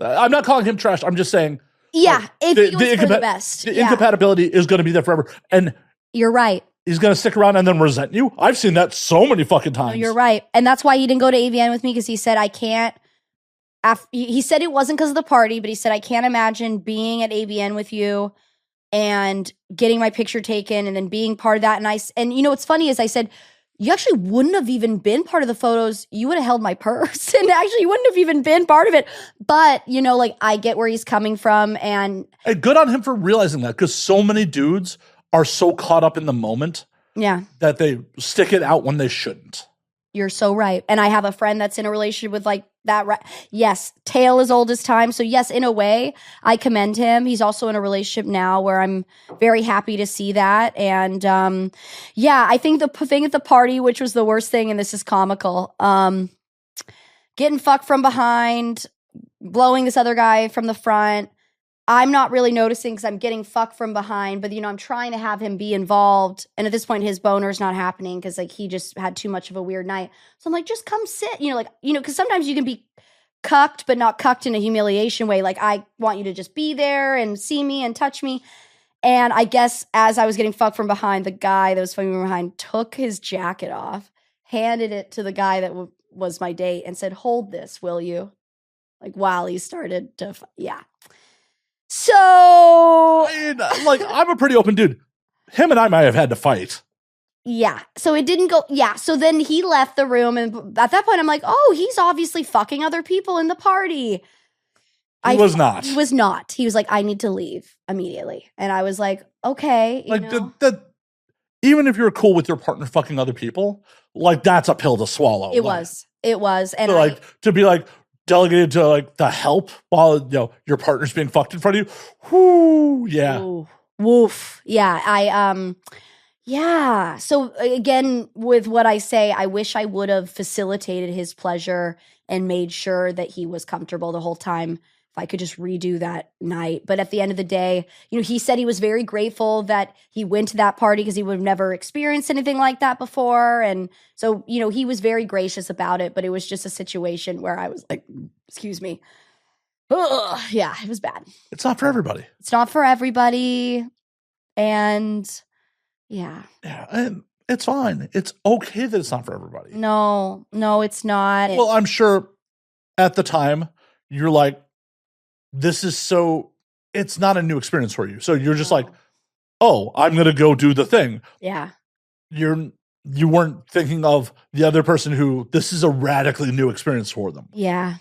I'm not calling him trash. I'm just saying. Yeah. It was for the best. The incompatibility is going to be there forever. And you're right. He's going to stick around and then resent you. I've seen that so many fucking times. No, you're right. And that's why he didn't go to AVN with me because he said, I can't. He said it wasn't because of the party, but he said, I can't imagine being at AVN with you and getting my picture taken and then being part of that. And what's funny is I said, you actually wouldn't have even been part of the photos. You would have held my purse and actually you wouldn't have even been part of it. But, I get where he's coming from. And good on him for realizing that because so many dudes are so caught up in the moment that they stick it out when they shouldn't. You're so right. And I have a friend that's in a relationship with like that. Yes, tale as old as time. So yes, in a way, I commend him. He's also in a relationship now where I'm very happy to see that. And I think the thing at the party, which was the worst thing, and this is comical, getting fucked from behind, blowing this other guy from the front. I'm not really noticing because I'm getting fucked from behind, but I'm trying to have him be involved. And at this point, his boner's not happening because he just had too much of a weird night. So I'm like, just come sit, because sometimes you can be cucked, but not cucked in a humiliation way. Like, I want you to just be there and see me and touch me. And I guess as I was getting fucked from behind, the guy that was fucking from behind took his jacket off, handed it to the guy that was my date and said, hold this, will you? Like, while he started to, So I mean, like, I'm a pretty open dude. Him and I might have had to fight. yeah. So it didn't go. Yeah. So then he left the room. And at that point, I'm like, oh, he's obviously fucking other people in the party. He was not. He was not. He was like, I need to leave immediately. And I was like, okay. You Like, know? even if you're cool with your partner fucking other people, like, that's a pill to swallow. It Like, was. It was. And so, like, to be like delegated to like the help while, you know, your partner's being fucked in front of you. Whoo, yeah. Ooh, woof. Yeah. Yeah. So again, with what I say, I wish I would have facilitated his pleasure and made sure that he was comfortable the whole time. If I could just redo that night. But at the end of the day, you know, he said he was very grateful that he went to that party because he would have never experienced anything like that before. And so, you know, he was very gracious about it, but it was just a situation where I was like, excuse me. Ugh, yeah, it was bad. It's not for everybody. It's not for everybody. And yeah. Yeah, and it's fine. It's okay that it's not for everybody. No, it's not. Well, I'm sure at the time you're like, this is so, it's not a new experience for you. So you're just like, oh, I'm going to go do the thing. Yeah. You weren't thinking of the other person who this is a radically new experience for them. Yeah.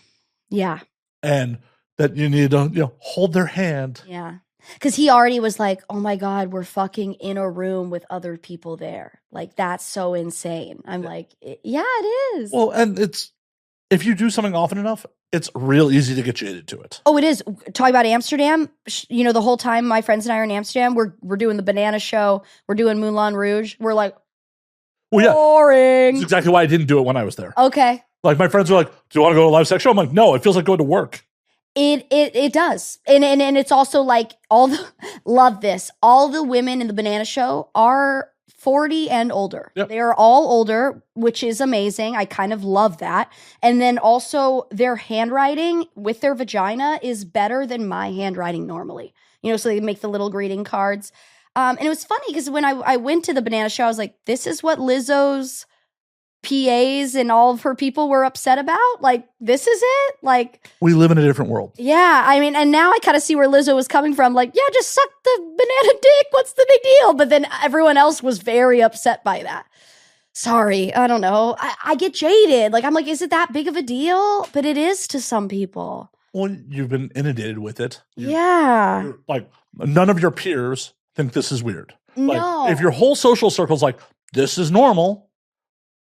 Yeah. And that you need to, you know, hold their hand. Yeah. Because he already was like, oh my God, we're fucking in a room with other people there. Like, that's so insane. I'm like, yeah, it is. Well, and it's, if you do something often enough, it's real easy to get jaded to it. Oh, it is. Talking about Amsterdam, you know, the whole time my friends and I are in Amsterdam, we're doing the banana show. We're doing Moulin Rouge. We're like, Well, yeah, boring. that's exactly why I didn't do it when I was there. Okay. Like, my friends were like, do you want to go to a live sex show? I'm like, no, it feels like going to work. It does. And it's also like love this. All the women in the banana show are 40 and older. Yep. They are all older, which is amazing. I kind of love that. And then also their handwriting with their vagina is better than my handwriting normally. You know, so they make the little greeting cards. And it was funny because when I went to the banana show, I was like, this is what Lizzo's PAs and all of her people were upset about. Like, this is it? Like, We live in a different world. yeah, I mean, and now I kind of see where Lizzo was coming from. Like, yeah, just suck the banana dick. What's the big deal? But then everyone else was very upset by that. Sorry, I don't know. I get jaded. Like, I'm like, is it that big of a deal? But it is to some people. Well, you've been inundated with it. Yeah. You're, like, none of your peers think this is weird. Like, No. if your whole social circle's like, this is normal,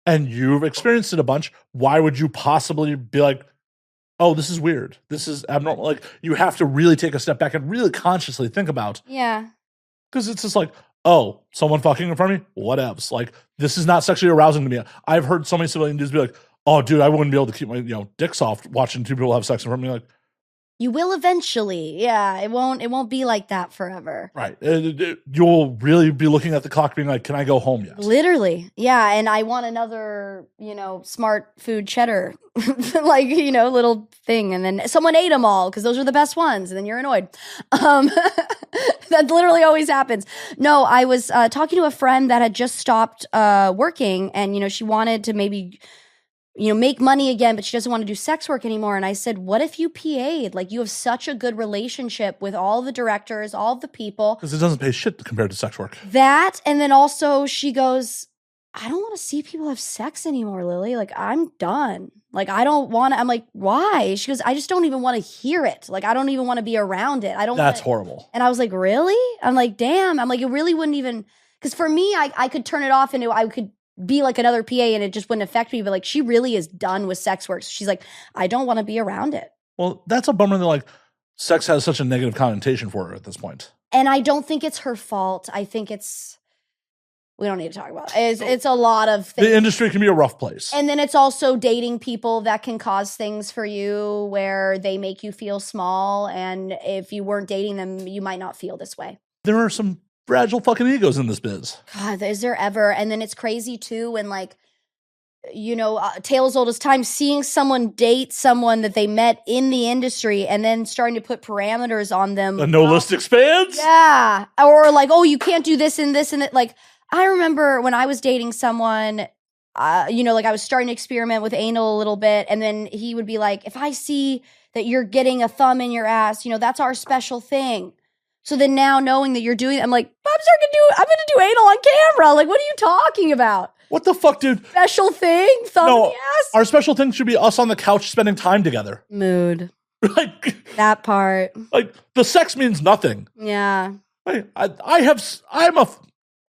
and you've experienced it a bunch, why would you possibly be like, oh, this is weird, this is abnormal? Like, you have to really take a step back and really consciously think about, Yeah. because it's just like, oh, someone fucking in front of me, what else? Like, this is not sexually arousing to me. I've heard so many civilian dudes be like, oh, dude, I wouldn't be able to keep my, you know, dick soft watching two people have sex in front of me. Like, You will eventually. Yeah, it won't be like that forever. right. You'll really be looking at the clock being like, can I go home yet? Literally. Yeah, and I want another, you know, smart food cheddar. Like, you know, little thing, and then someone ate them all because those are the best ones, and then you're annoyed. That literally always happens. No, I was talking to a friend that had just stopped working, and, you know, she wanted to maybe, you know, make money again, but she doesn't want to do sex work anymore. And I said, what if you PA'd? Like, you have such a good relationship with all the directors, all the people. Because it doesn't pay shit compared to sex work. That, and then also she goes, I don't want to see people have sex anymore, Lily. Like, I'm done. Like, I don't want to. I'm like, why? She goes, I just don't even want to hear it. Like, I don't even want to be around it. I don't That's wanna. horrible. And I was like, really? I'm like, damn. I'm like, it really wouldn't even, because for me, I could turn it off and I could be like another PA and it just wouldn't affect me. But like, she really is done with sex work. So she's like, I don't want to be around it. Well, that's a bummer that, like, sex has such a negative connotation for her at this point. And I don't think it's her fault. I think we don't need to talk about it. It's a lot of things. The industry can be a rough place. And then it's also dating people that can cause things for you where they make you feel small. And if you weren't dating them, you might not feel this way. There are some fragile fucking egos in this biz. God, is there ever? And then it's crazy too when, like, you know, tale as old as time, seeing someone date someone that they met in the industry and then starting to put parameters on them. The no list expands? Yeah. Or like, oh, you can't do this and this and that. Like, I remember when I was dating someone, like I was starting to experiment with anal a little bit. And then he would be like, if I see that you're getting a thumb in your ass, that's our special thing. So then now knowing that you're doing, I'm like, I'm going to do anal on camera. Like, what are you talking about? What the fuck, dude? Special thing? Thumb in the ass? Our special thing should be us on the couch spending time together. Mood. Like that part. Like the sex means nothing. Yeah. I'm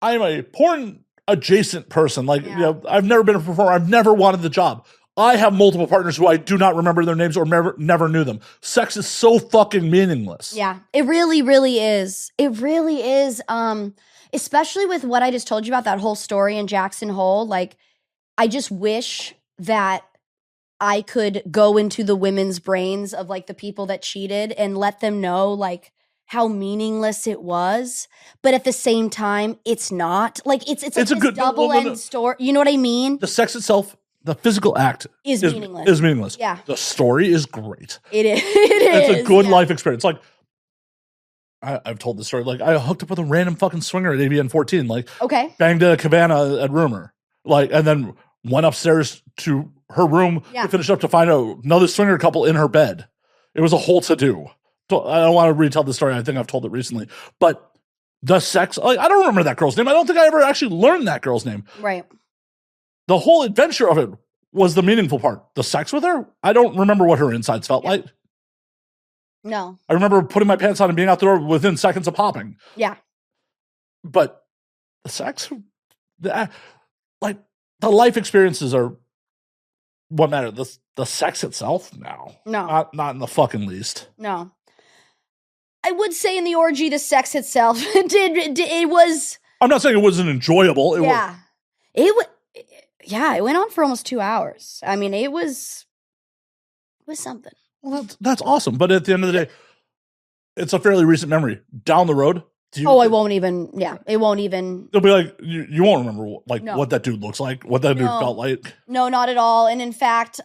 a porn adjacent person. Like, I've never been a performer. I've never wanted the job. I have multiple partners who I do not remember their names or never knew them. Sex is so fucking meaningless. Yeah, it really, really is. It really is. Especially with what I just told you about that whole story in Jackson Hole. Like, I just wish that I could go into the women's brains of like the people that cheated and let them know like how meaningless it was. But at the same time, it's not. Like it's like a good double-end story. You know what I mean? The sex itself, the physical act is meaningless. Is meaningless. Yeah. The story is great. It is. It's a good life experience. Like, I've told this story. Like, I hooked up with a random fucking swinger at ABN 14. Like, okay, banged a cabana at Rumor. Like, and then went upstairs to her room to finish up to find another swinger couple in her bed. It was a whole to-do. So I don't want to retell the story. I think I've told it recently. But the sex, like, I don't remember that girl's name. I don't think I ever actually learned that girl's name. Right. The whole adventure of it was the meaningful part. The sex with her, I don't remember what her insides felt like. No. I remember putting my pants on and being out the door within seconds of popping. Yeah. But the sex, like, the life experiences are what matter. The sex itself, no. Not in the fucking least. No. I would say in the orgy, the sex itself it was. I'm not saying it wasn't enjoyable. It went on for almost 2 hours. I mean, it was something. Well, that's awesome. But at the end of the day, it's a fairly recent memory. Down the road. I won't even. Yeah, it won't even. It'll be like you won't remember what that dude looks like, what that dude felt like. No, not at all. And in fact,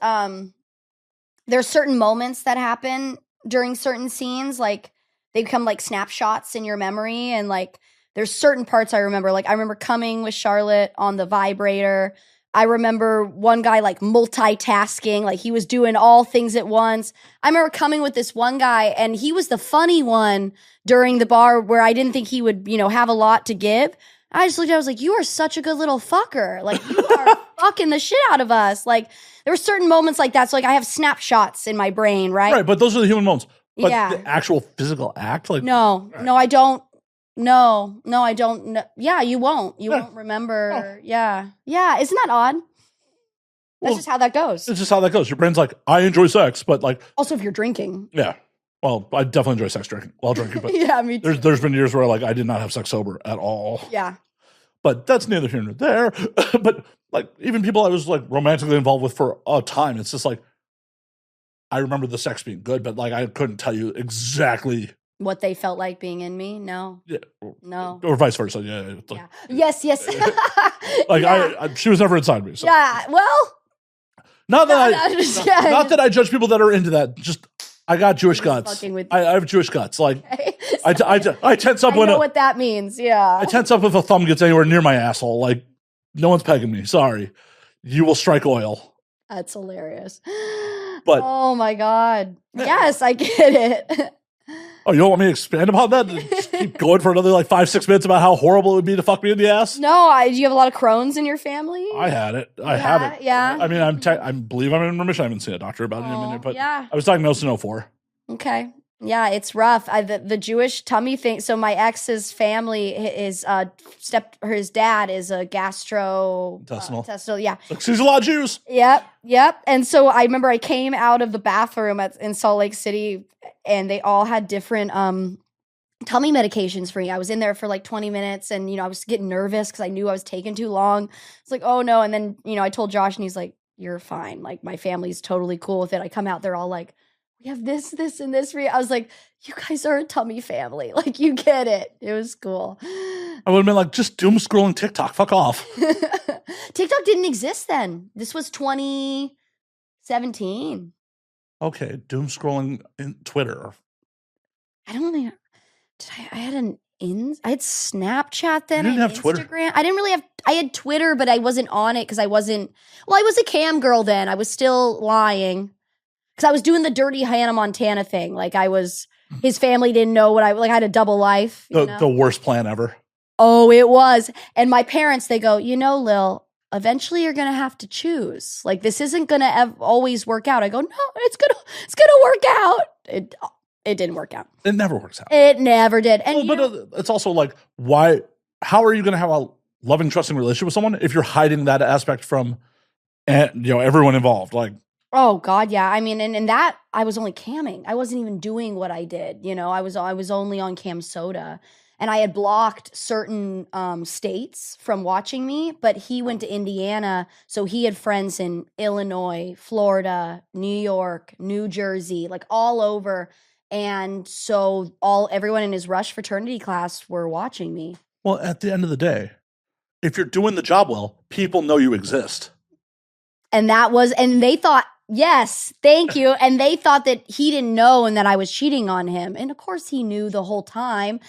there's certain moments that happen during certain scenes, like they become like snapshots in your memory, and like there's certain parts I remember. Like I remember coming with Charlotte on the vibrator. I remember one guy like multitasking, like he was doing all things at once. I remember coming with this one guy and he was the funny one during the bar where I didn't think he would, have a lot to give. I just looked at him, I was like, you are such a good little fucker. Like you are fucking the shit out of us. Like there were certain moments like that. So like I have snapshots in my brain, right? Right, but those are the human moments. But the actual physical act, like no, I don't. No, I don't know. Yeah, you won't. You won't remember. Oh. Yeah. Isn't that odd? That's just how that goes. It's just how that goes. Your brain's like, I enjoy sex, but like... Also, if you're drinking. Yeah. Well, I definitely enjoy sex drinking while drinking. But yeah, me too. There's been years where like I did not have sex sober at all. Yeah. But that's neither here nor there. But like even people I was like romantically involved with for a time, it's just like, I remember the sex being good, but like I couldn't tell you exactly... what they felt like being in me? No. Yeah. No. Or vice versa. Yeah. Like, Yes. like she was never inside me. So. Yeah. Well. Not that I judge people that are into that. Just I got Jewish guts. I have Jewish guts. Like I tense up when I know what that means. Yeah. I tense up if a thumb gets anywhere near my asshole. Like no one's pegging me. Sorry. You will strike oil. That's hilarious. But oh my God. Yes, I get it. Oh, you don't want me to expand upon that? Just keep going for another like 5-6 minutes about how horrible it would be to fuck me in the ass? No, do you have a lot of Crohn's in your family? I had it. I have it. Yeah. I mean, I believe I'm in remission. I haven't seen a doctor about it in a minute, but I was diagnosed in 2004. Okay. Yeah, it's rough. The Jewish tummy thing. So my ex's family, his dad is a gastrointestinal. Yeah. He's a lot of Jews. Yep. And so I remember I came out of the bathroom in Salt Lake City, and they all had different tummy medications for me. I was in there for like 20 minutes, and I was getting nervous because I knew I was taking too long. It's like, oh no. And then I told Josh, and he's like, "You're fine. Like my family's totally cool with it." I come out, they're all like, "We have this, and this for you." I was like, you guys are a tummy family. Like, you get it. It was cool. I would have been like, just doom scrolling TikTok. Fuck off. TikTok didn't exist then. This was 2017. Okay, doom scrolling in Twitter. I don't think... I had an I had Snapchat then. You didn't I had have Twitter? Instagram. I didn't really have. I had Twitter, but I wasn't on it because I wasn't. Well, I was a cam girl then. I was still lying because I was doing the dirty Hannah Montana thing. Like I was. His family didn't know what I had a double life. The worst plan ever. Oh, it was. And my parents, they go, Lil, eventually you're gonna have to choose. Like this isn't gonna always work out. I go, no, it's gonna work out. It didn't work out. It never works out. It never did. And but it's also like, why? How are you going to have a loving, trusting relationship with someone if you're hiding that aspect from, everyone involved? Like, oh God, yeah. I mean, and that I was only camming. I wasn't even doing what I did. I was only on Cam Soda, and I had blocked certain states from watching me. But he went to Indiana, so he had friends in Illinois, Florida, New York, New Jersey, like all over. And so everyone in his Rush fraternity class were watching me. Well, at the end of the day, if you're doing the job well, people know you exist. And they thought, yes, thank you. And they thought that he didn't know and that I was cheating on him. And of course he knew the whole time.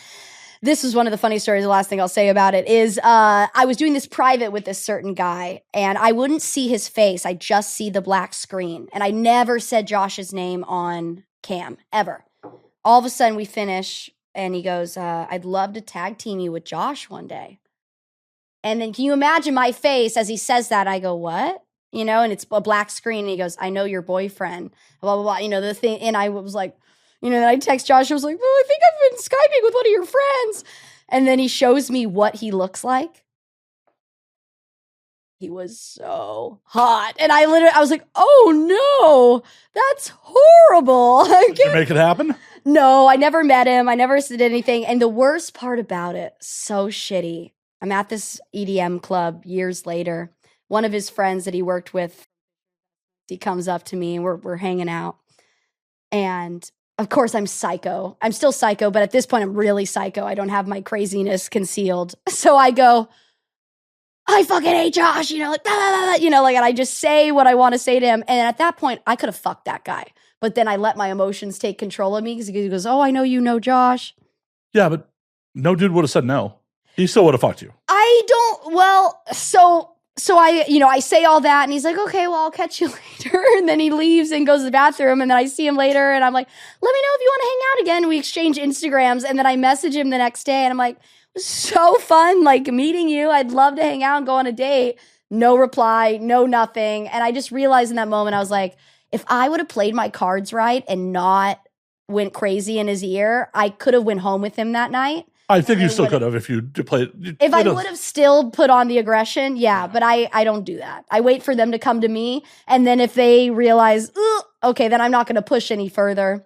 This is one of the funny stories. The last thing I'll say about it is I was doing this private with this certain guy and I wouldn't see his face. I just see the black screen. And I never said Josh's name on cam, ever. All of a sudden we finish and he goes, I'd love to tag team you with Josh one day. And then can you imagine my face as he says that? I go, what? And it's a black screen and he goes, I know your boyfriend, blah, blah, blah, the thing. And I was like, then I text Josh. I was like, I think I've been Skyping with one of your friends. And then he shows me what he looks like. He was so hot. And I was like, oh no, that's horrible. Did you make it happen? No, I never met him. I never did anything. And the worst part about it, so shitty. I'm at this EDM club years later. One of his friends that he worked with, he comes up to me and we're hanging out. And of course I'm psycho. I'm still psycho, but at this point I'm really psycho. I don't have my craziness concealed. So I go, I fucking hate Josh, like, blah, blah, blah, and I just say what I want to say to him. And at that point I could have fucked that guy. But then I let my emotions take control of me because he goes, oh, I know you know Josh. Yeah, but no dude would have said no. He still would have fucked you. So I say all that and he's like, okay, well, I'll catch you later. And then he leaves and goes to the bathroom. And then I see him later and I'm like, let me know if you want to hang out again. We exchange Instagrams. And then I message him the next day and I'm like, it was so fun, like meeting you. I'd love to hang out and go on a date. No reply, no nothing. And I just realized in that moment, I was like, if I would have played my cards right and not went crazy in his ear, I could have went home with him that night. I think you still could have if you played. If I would have still put on the aggression, yeah, but I don't do that. I wait for them to come to me, and then if they realize, okay, then I'm not going to push any further.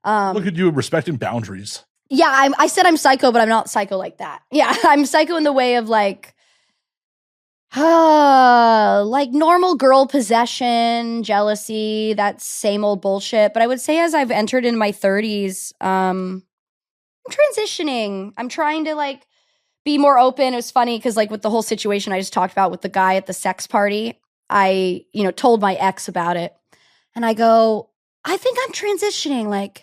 Look at you respecting boundaries. Yeah, I said I'm psycho, but I'm not psycho like that. Yeah, I'm psycho in the way of like normal girl possession, jealousy, that same old bullshit. But I would say as I've entered in my 30s, I'm transitioning. I'm trying to be more open. It was funny because with the whole situation I just talked about with the guy at the sex party, I, told my ex about it. And I go, I think I'm transitioning.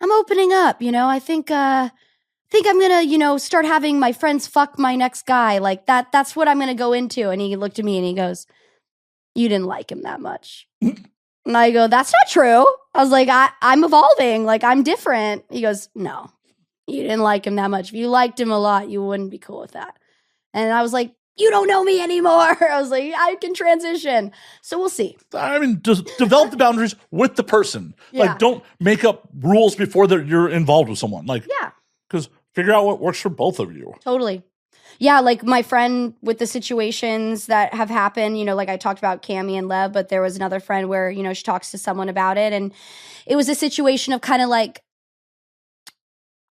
I'm opening up, I think I'm gonna, start having my friends fuck my next guy. That's what I'm gonna go into. And he looked at me and he goes, you didn't like him that much. And I go, that's not true. I was like, I'm evolving. I'm different. He goes, no, you didn't like him that much. If you liked him a lot, you wouldn't be cool with that. And I was like, you don't know me anymore. I was like, I can transition. So we'll see. I mean, just develop the boundaries with the person. Yeah. Don't make up rules before you're involved with someone. Yeah. Because figure out what works for both of you. Totally. Yeah, my friend with the situations that have happened, I talked about Cammie and Lev, but there was another friend where, she talks to someone about it. And it was a situation of kind of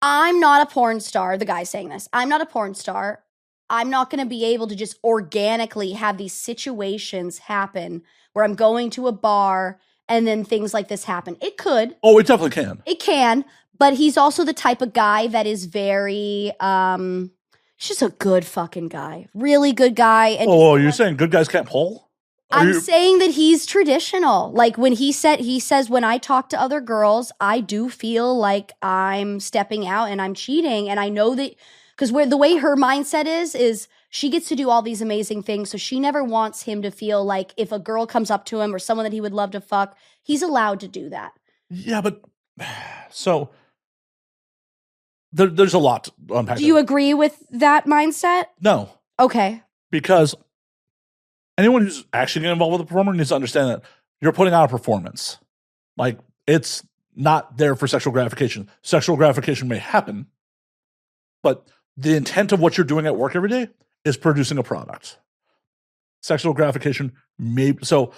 I'm not a porn star. The guy saying this, I'm not a porn star. I'm not going to be able to just organically have these situations happen where I'm going to a bar and then things like this happen. It could. Oh, it definitely can. It can. But he's also the type of guy that is very, he's just a good fucking guy. Really good guy. And you're saying good guys can't pull? I'm saying that he's traditional. Like when he says, when I talk to other girls, I do feel like I'm stepping out and I'm cheating. And I know that because the way her mindset is she gets to do all these amazing things. So she never wants him to feel like if a girl comes up to him or someone that he would love to fuck, he's allowed to do that. Yeah, but so there's a lot to unpack. Do you agree with that mindset? No. Okay. Because anyone who's actually getting involved with a performer needs to understand that you're putting out a performance. Like, it's not there for sexual gratification. Sexual gratification may happen, but the intent of what you're doing at work every day is producing a product. Sexual gratification may... So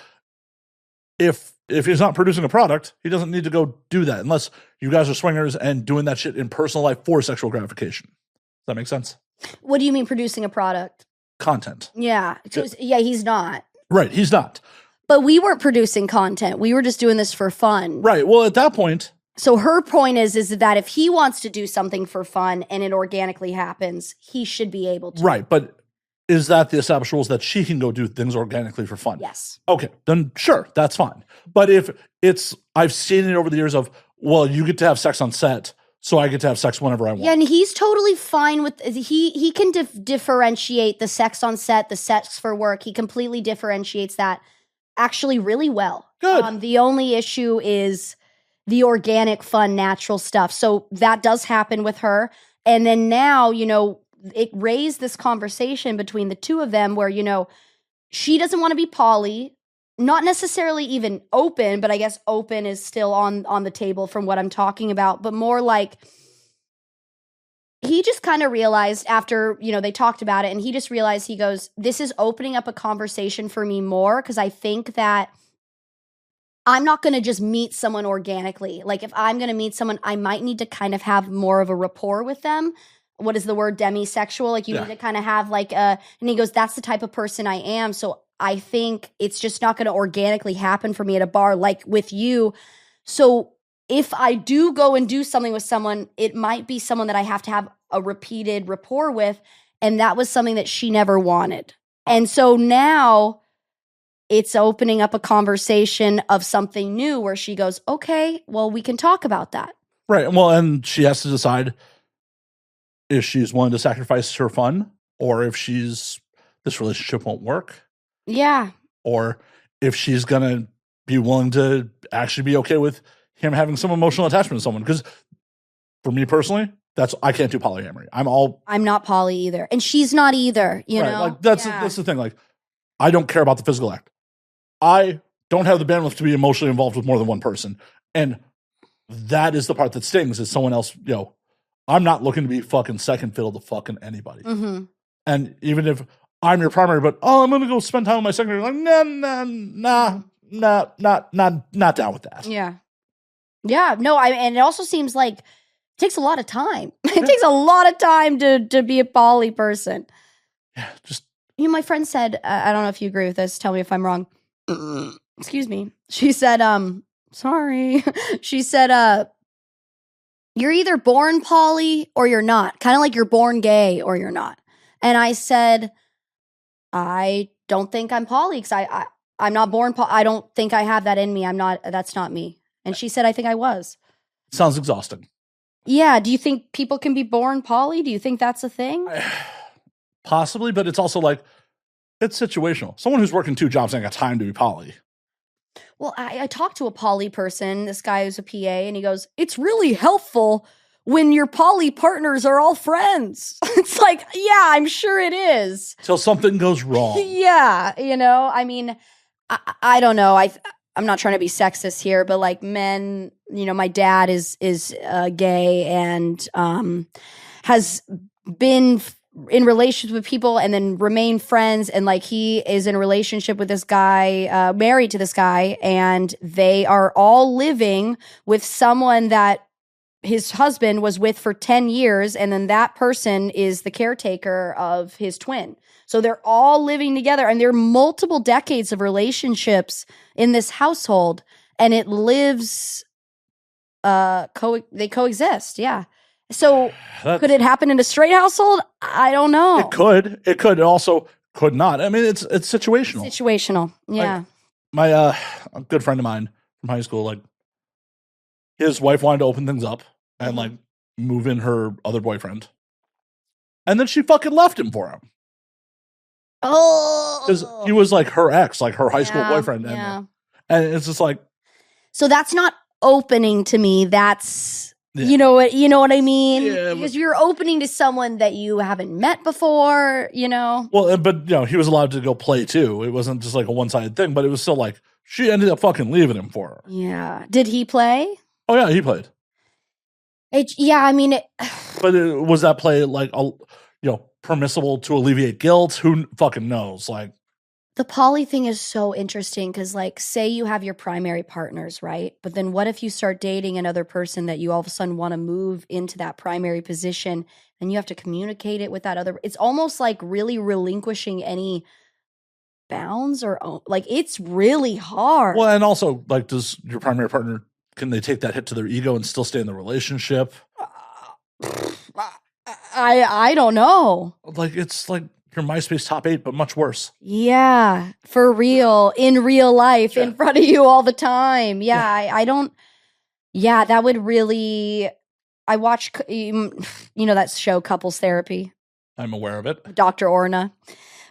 if he's not producing a product, he doesn't need to go do that unless you guys are swingers and doing that shit in personal life for sexual gratification. Does that make sense? What do you mean producing a product? Content. Yeah. Yeah, he's not. Right, he's not. But we weren't producing content. We were just doing this for fun. Right. Well, at that point... So her point is that if he wants to do something for fun and it organically happens, he should be able to. Right, but is that the established rules that she can go do things organically for fun? Yes. Okay, then sure, that's fine. But if it's... I've seen it over the years of, well, you get to have sex on set, so I get to have sex whenever I want. Yeah, and he's totally fine with... He can differentiate the sex on set, the sex for work. He completely differentiates that actually really well. Good. The only issue is the organic, fun, natural stuff. So that does happen with her. And then now, it raised this conversation between the two of them where, she doesn't want to be poly, not necessarily even open, but I guess open is still on the table from what I'm talking about, but more like he just kind of realized after, they talked about it and he just realized, he goes, this is opening up a conversation for me more because I think that I'm not going to just meet someone organically. Like if I'm going to meet someone, I might need to kind of have more of a rapport with them. What is the word? Demisexual. Like you need to kind of have like and he goes, that's the type of person I am. So I think it's just not going to organically happen for me at a bar like with you. So if I do go and do something with someone, it might be someone that I have to have a repeated rapport with. And that was something that she never wanted. And so now it's opening up a conversation of something new where she goes, okay, well, we can talk about that. Right. Well, and she has to decide if she's willing to sacrifice her fun or if this relationship won't work. Yeah. Or if she's going to be willing to actually be okay with him having some emotional attachment to someone. Because for me personally, I can't do polyamory. I'm not poly either. And she's not either, you know? Like that's the thing. Like, I don't care about the physical act. I don't have the bandwidth to be emotionally involved with more than one person. And that is the part that stings, is someone else, I'm not looking to be fucking second fiddle to fucking anybody. Mm-hmm. And even if I'm your primary, but I'm going to go spend time with my secondary, like, nah, not down with that. Yeah. Yeah. No, and it also seems like it takes a lot of time. It takes a lot of time to be a poly person. Yeah. Just, my friend said, I don't know if you agree with this. Tell me if I'm wrong. Excuse me. She said, sorry. She said, you're either born poly or you're not. Kind of like you're born gay or you're not. And I said, I don't think I'm poly because I'm not born poly. I don't think I have that in me. That's not me. And she said, I think I was. Sounds exhausting. Yeah. Do you think people can be born poly? Do you think that's a thing? Possibly, but it's also like, it's situational. Someone who's working 2 jobs ain't got time to be poly. Well, I talked to a poly person, this guy who's a PA, and he goes, it's really helpful when your poly partners are all friends. It's like, yeah, I'm sure it is. Till something goes wrong. Yeah, I mean, I don't know. I'm not trying to be sexist here, but like men, my dad is gay and has been in relationships with people and then remain friends, and like he is in a relationship with this guy, married to this guy, and they are all living with someone that his husband was with for 10 years, and then that person is the caretaker of his twin. So they're all living together, and there are multiple decades of relationships in this household, and it lives they coexist. Yeah. So could it happen in a straight household? I don't know. It could. It also could not. I mean, it's situational. Situational. Yeah. My a good friend of mine from high school, like his wife wanted to open things up and like move in her other boyfriend, and then she fucking left him for him because he was like her ex, like her high school boyfriend, and it's just like, so that's not opening to me. That's you know what I mean? Yeah, because you're opening to someone that you haven't met before, you know. Well, but he was allowed to go play too. It wasn't just like a one-sided thing, but it was still like she ended up fucking leaving him for her. Yeah. Did he play? Oh yeah, he played. I mean, but was that play like permissible to alleviate guilt? Who fucking knows? Like, the poly thing is so interesting because, like, say you have your primary partners, right? But then what if you start dating another person that you all of a sudden want to move into that primary position and you have to communicate it with that other? It's almost like really relinquishing any bounds or like it's really hard. Well, and also, like, does your primary partner, can they take that hit to their ego and still stay in the relationship? I don't know. Like, it's like your MySpace top 8, but much worse. Yeah, for real, in real life, in front of you all the time. Yeah, I don't. Yeah, that would really. I watch, that show Couples Therapy. I'm aware of it. Dr. Orna.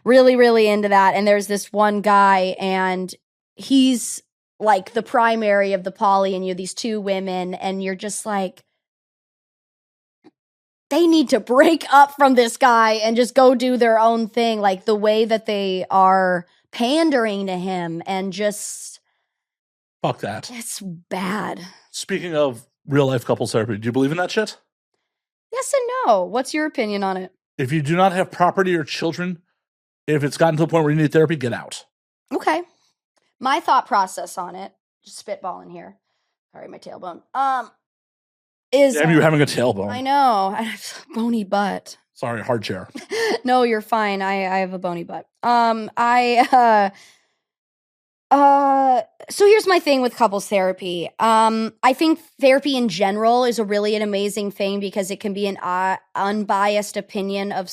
Really, really into that. And there's this one guy, and he's like the primary of the poly, and you're these two women, and you're just like, they need to break up from this guy and just go do their own thing. Like the way that they are pandering to him and just. Fuck that. It's bad. Speaking of real life couples therapy, do you believe in that shit? Yes and no. What's your opinion on it? If you do not have property or children, if it's gotten to the point where you need therapy, get out. Okay. My thought process on it, just spitballing here. Sorry, my tailbone. Is Damn, you're having a tailbone. I know. I have a bony butt. Sorry, hard chair. No, you're fine. I have a bony butt. So here's my thing with couples therapy. I think therapy in general is an amazing thing because it can be an unbiased opinion of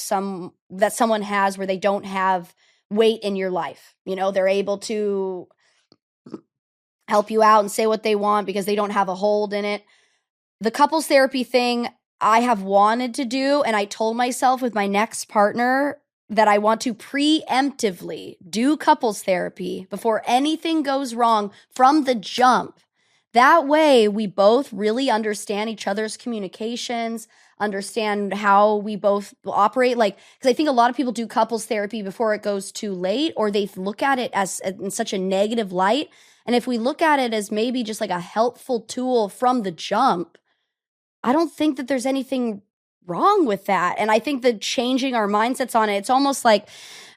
that someone has where they don't have weight in your life. They're able to help you out and say what they want because they don't have a hold in it. The couples therapy thing I have wanted to do, and I told myself with my next partner that I want to preemptively do couples therapy before anything goes wrong from the jump. That way, we both really understand each other's communications, understand how we both operate. Like, because I think a lot of people do couples therapy before it goes too late, or they look at it as in such a negative light. And if we look at it as maybe just like a helpful tool from the jump, I don't think that there's anything wrong with that. And I think that changing our mindsets on it, it's almost like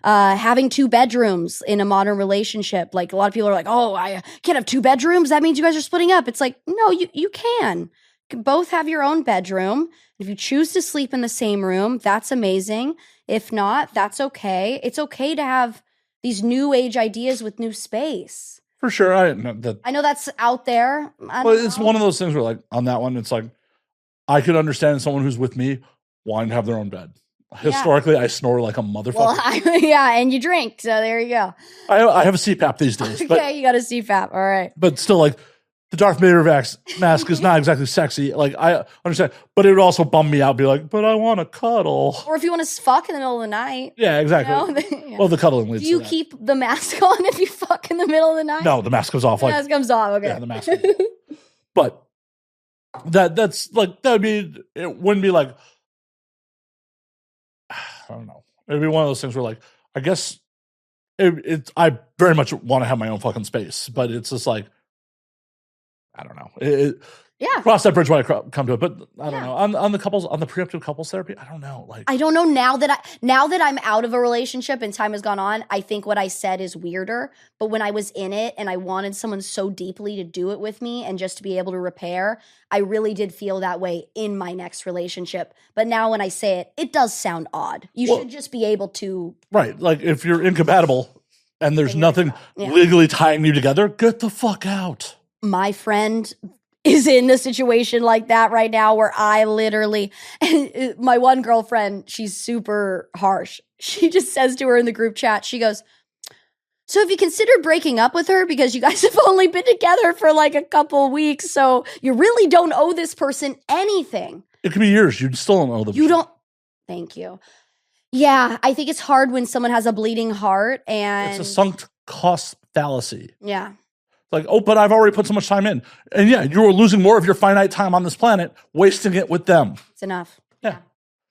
having 2 bedrooms in a modern relationship. Like a lot of people are like, oh, I can't have 2 bedrooms. That means you guys are splitting up. It's like, no, you can. You can both have your own bedroom. If you choose to sleep in the same room, that's amazing. If not, that's okay. It's okay to have these new age ideas with new space. For sure. I know that's out there. It's one of those things where, like, on that one, it's like, I could understand someone who's with me wanting to have their own bed. Historically, I snore like a motherfucker. Well, and you drink, so there you go. I have a CPAP these days. Okay, you got a CPAP, all right. But still, like, the Darth Vader mask is not exactly sexy. Like, I understand, but it would also bum me out, be like, but I want to cuddle. Or if you want to fuck in the middle of the night. Yeah, exactly. Well, the cuddling leads to that. Do you keep the mask on if you fuck in the middle of the night? No, the mask comes off. The mask comes off, okay. Yeah, the mask comes off. But that's like, it wouldn't be like, I don't know. It'd be one of those things where, like, I guess I very much want to have my own fucking space, but it's just like, I don't know. Cross that bridge when I come to it, but I don't know. On the preemptive couples therapy, I don't know. Like, I don't know now that I'm out of a relationship and time has gone on, I think what I said is weirder. But when I was in it and I wanted someone so deeply to do it with me and just to be able to repair, I really did feel that way in my next relationship. But now when I say it, it does sound odd. You should just be able to. Right. Like, if you're incompatible and there's nothing legally tying you together, get the fuck out. My friend is in a situation like that right now where I literally, my one girlfriend, she's super harsh. she just says to her in the group chat, she goes, so have you considered breaking up with her? Because you guys have only been together for like a couple weeks. So you really don't owe this person anything. It could be years. You still don't owe them. You don't. Thank you. Yeah, I think it's hard when someone has a bleeding heart and It's a sunk cost fallacy. Yeah. Like, oh, but I've already put so much time in. And yeah, you are losing more of your finite time on this planet, wasting it with them. It's enough. Yeah.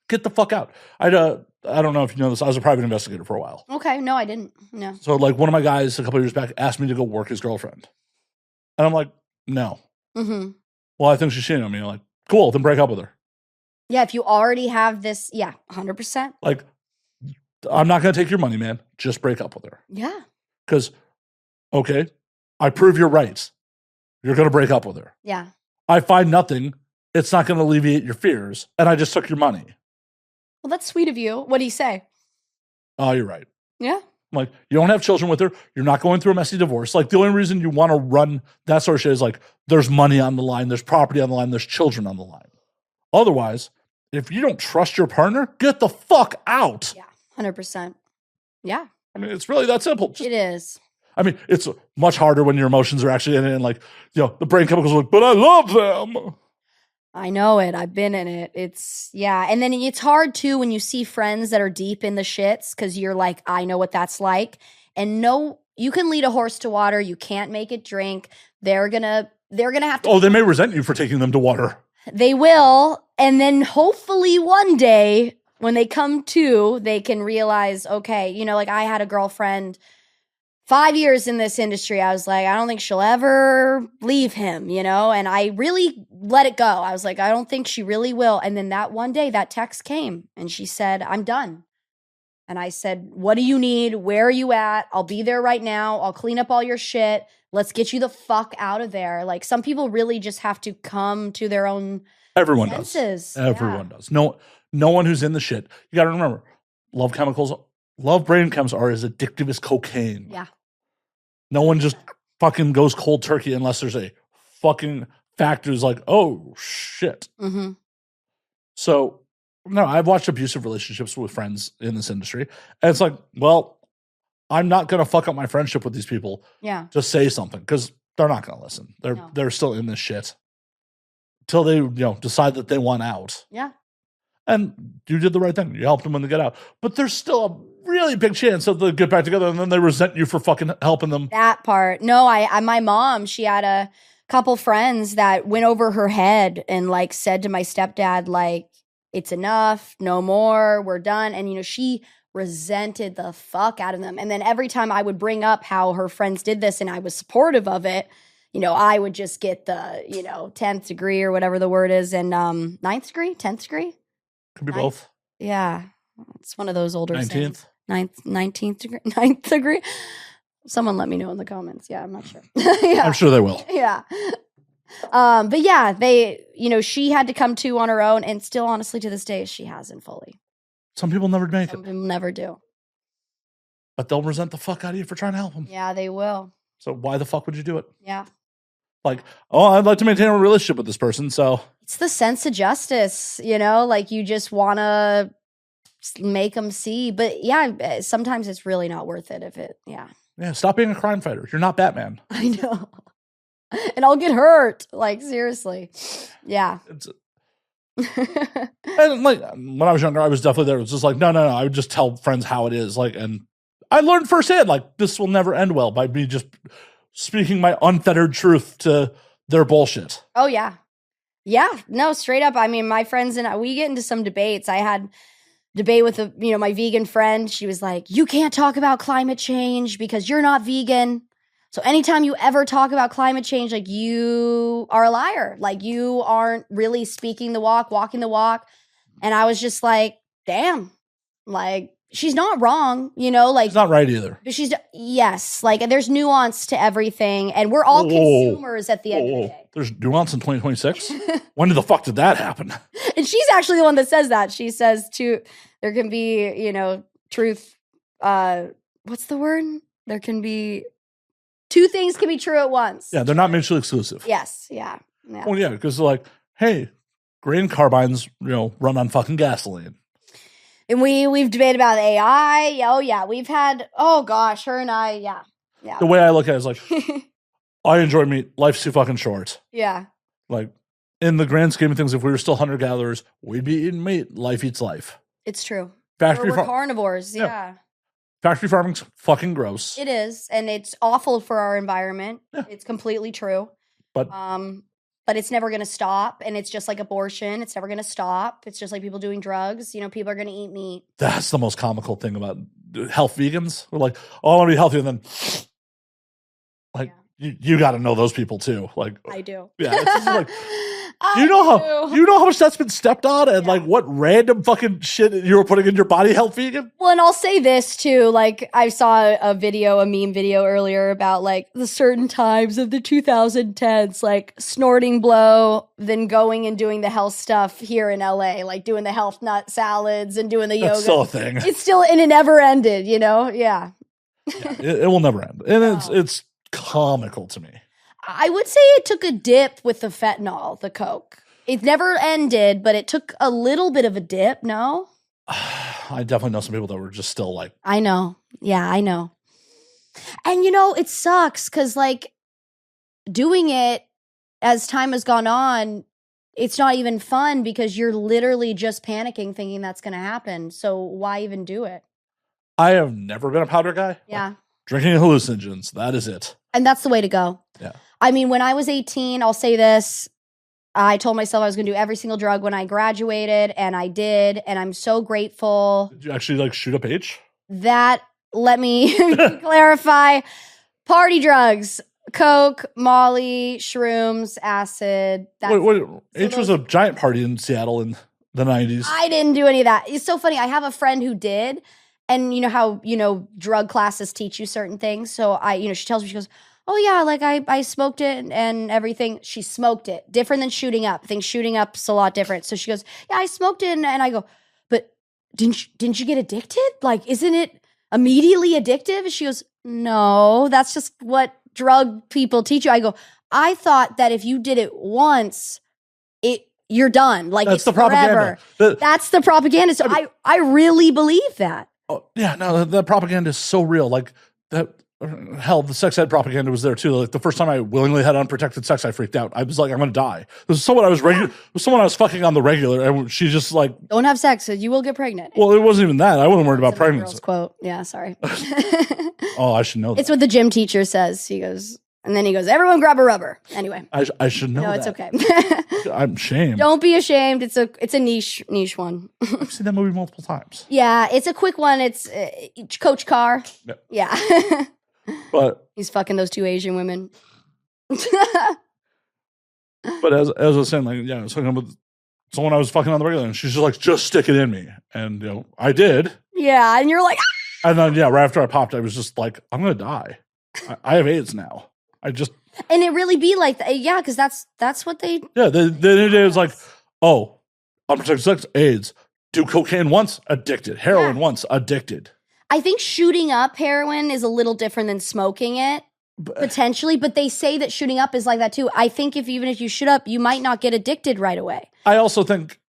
Get the fuck out. I don't know if you know this. I was a private investigator for a while. Okay. No, I didn't. No. So like one of my guys a couple of years back asked me to go work his girlfriend. And I'm like, no. Mm-hmm. Well, I think she's cheating on me. I'm like, cool, then break up with her. Yeah, if you already have this, 100%. Like, I'm not going to take your money, man. Just break up with her. Yeah. Because, okay, I prove you're right. You're going to break up with her. Yeah. I find nothing. It's not going to alleviate your fears. And I just took your money. Well, that's sweet of you. What do you say? Oh, you're right. Yeah. I'm like, you don't have children with her. You're not going through a messy divorce. Like, the only reason you want to run that sort of shit is like, there's money on the line, there's property on the line, there's children on the line. Otherwise, if you don't trust your partner, get the fuck out. Yeah. 100%. Yeah. I mean, it's really that simple. It is. I mean, it's much harder when your emotions are actually in it and like, the brain chemicals are like, but I love them. I know it. I've been in it. And then it's hard too when you see friends that are deep in the shits because you're like, I know what that's like. And no, you can lead a horse to water. You can't make it drink. They're gonna have to. Oh, they may resent you for taking them to water. They will. And then hopefully one day when they come to, they can realize, okay, like I had a girlfriend 5 years in this industry. I was like, I don't think she'll ever leave him, and I really let it go. I was like, I don't think she really will. And then that one day that text came and she said, I'm done. And I said, what do you need? Where are you at? I'll be there right now. I'll clean up all your shit. Let's get you the fuck out of there. Like some people really just have to come to their own Everyone senses. does. Everyone does. No one who's in the shit. You got to remember, love brain chems are as addictive as cocaine. Yeah. No one just fucking goes cold turkey unless there's a fucking factor who's like, oh, shit. Mm-hmm. So, no, I've watched abusive relationships with friends in this industry. And it's like, well, I'm not going to fuck up my friendship with these people. Yeah. Just say something because they're not going to listen. They're still in this shit till they, decide that they want out. Yeah. And you did the right thing. You helped them when they get out. But there's still a really big chance that they'll get back together and then they resent you for fucking helping them. That part. No, my mom, she had a couple friends that went over her head and like said to my stepdad, like, it's enough, no more, we're done. And, she resented the fuck out of them. And then every time I would bring up how her friends did this and I was supportive of it, I would just get the, 10th degree or whatever the word is. And 9th degree, 10th degree. Could be both. Yeah. It's one of those older 19th? 19th degree. 9th degree. Someone let me know in the comments. Yeah, I'm not sure. Yeah. I'm sure they will. Yeah. But yeah, they, she had to come to on her own and still honestly to this day, she hasn't fully. Some people never make Some it. people never do. But they'll resent the fuck out of you for trying to help them. Yeah, they will. So why the fuck would you do it? Yeah. Like, oh, I'd like to maintain a relationship with this person, so. It's the sense of justice, like you just want to make them see. But yeah, sometimes it's really not worth it if it, yeah. Yeah, stop being a crime fighter. You're not Batman. I know. And I'll get hurt. Like, seriously. Yeah. And like, when I was younger, I was definitely there. It was just like, no. I would just tell friends how it is. Like, and I learned firsthand, like, this will never end well by me just speaking my unfettered truth to their bullshit. Oh, yeah. Yeah. No, straight up. I mean, my friends and I, we get into some debates. I had debate with my vegan friend. She was like, you can't talk about climate change because you're not vegan. So anytime you ever talk about climate change, like you are a liar. Like you aren't really speaking the walk, walking the walk. And I was just like, damn, like she's not wrong, like. She's not right either. But yes, like there's nuance to everything. And we're all consumers at the end of the day. There's nuance in 2026? When the fuck did that happen? And she's actually the one that says that. She says there can be, truth. What's the word? There can be two things can be true at once. Yeah, they're not mutually exclusive. Yes, yeah. Well, yeah, because like, hey, grain carbines, run on fucking gasoline. And we've debated about AI. Oh yeah, we've had. Oh gosh, her and I. Yeah, yeah. The way I look at it is like, I enjoy meat. Life's too fucking short. Yeah, Like, in the grand scheme of things, if we were still hunter gatherers, we'd be eating meat. Life eats life. it's true. Factory We're carnivores. Yeah. Yeah. Factory farming's fucking gross. It is, and it's awful for our environment. Yeah. It's completely true. But But it's never going to stop, and it's just like abortion. It's never going to stop. It's just like people doing drugs. You know, people are going to eat meat. that's the most comical thing about health vegans. We're like, oh, I want to be healthy, and then like you got to know those people too. Like, I do. yeah, it's just like. You know how much that's been stepped on, and like what random fucking shit you were putting in your body, health vegan. Well, and I'll say this too. Like, I saw a meme video earlier about like the certain times of the 2010s, like snorting blow, then going and doing the health stuff here in LA, like doing the health nut salads and doing the yoga. That's still a thing. It's still, and it never ended. You know? Yeah. It will never end, and it's comical to me. I would say it took a dip with the fentanyl, the coke. It never ended, but it took a little bit of a dip, no? I definitely know some people that were just still like... I know. Yeah, I know. And, you know, it sucks because, like, doing it as time has gone on, it's not even fun because you're literally just panicking thinking that's going to happen. So why even do it? I have never been a powder guy. Yeah. Like, drinking hallucinogens, that is it. And that's the way to go. Yeah. I mean, when I was 18, I'll say this, I told myself I was going to do every single drug when I graduated, and I did, and I'm so grateful. Did you actually like shoot up H? That, let me clarify, party drugs, coke, molly, shrooms, acid. Wait, H was a giant party in Seattle in the 90s. I didn't do any of that. It's so funny. I have a friend who did, and you know how, you know, drug classes teach you certain things. So she tells me, she goes, oh yeah, like I smoked it and everything. She smoked it. Different than shooting up. I think shooting up's a lot different. So she goes, yeah, I smoked it. And I go, but didn't you get addicted? Like, isn't it immediately addictive? She goes, no, that's just what drug people teach you. I go, I thought that if you did it once, you're done. Like, that's it's the propaganda. Forever. That's the propaganda. So I really believe that. Oh, yeah, no, the propaganda is so real. Like that. Hell, the sex ed propaganda was there too. Like the first time I willingly had unprotected sex, I freaked out. I was like, I'm gonna die. This is someone I was fucking on the regular, and she just like, don't have sex, you will get pregnant. Well, it wasn't even that. I wasn't worried about pregnancy. Girl's quote. Yeah, sorry. Oh, I should know that. It's what the gym teacher says. He goes, and then he goes, everyone grab a rubber. Anyway, I should know. No, that. it's okay. I'm ashamed. Don't be ashamed. It's a niche one. I've seen that movie multiple times. Yeah, it's a quick one. It's Coach Carr. Yeah. But he's fucking those two Asian women. But as I was saying, like, yeah, I was talking about someone I was fucking on the regular, and she's just like, just stick it in me. And, you know, I did. Yeah, and you're like, ah! And then, yeah, right after I popped, I was just like, I'm going to die. I have AIDS now. And it really be like that. Yeah, because that's what they... Yeah, the other day it was like, oh, unprotected sex, AIDS. Do cocaine once, addicted. Heroin once, addicted. I think shooting up heroin is a little different than smoking it, potentially. But they say that shooting up is like that too. I think even if you shoot up, you might not get addicted right away. I also think...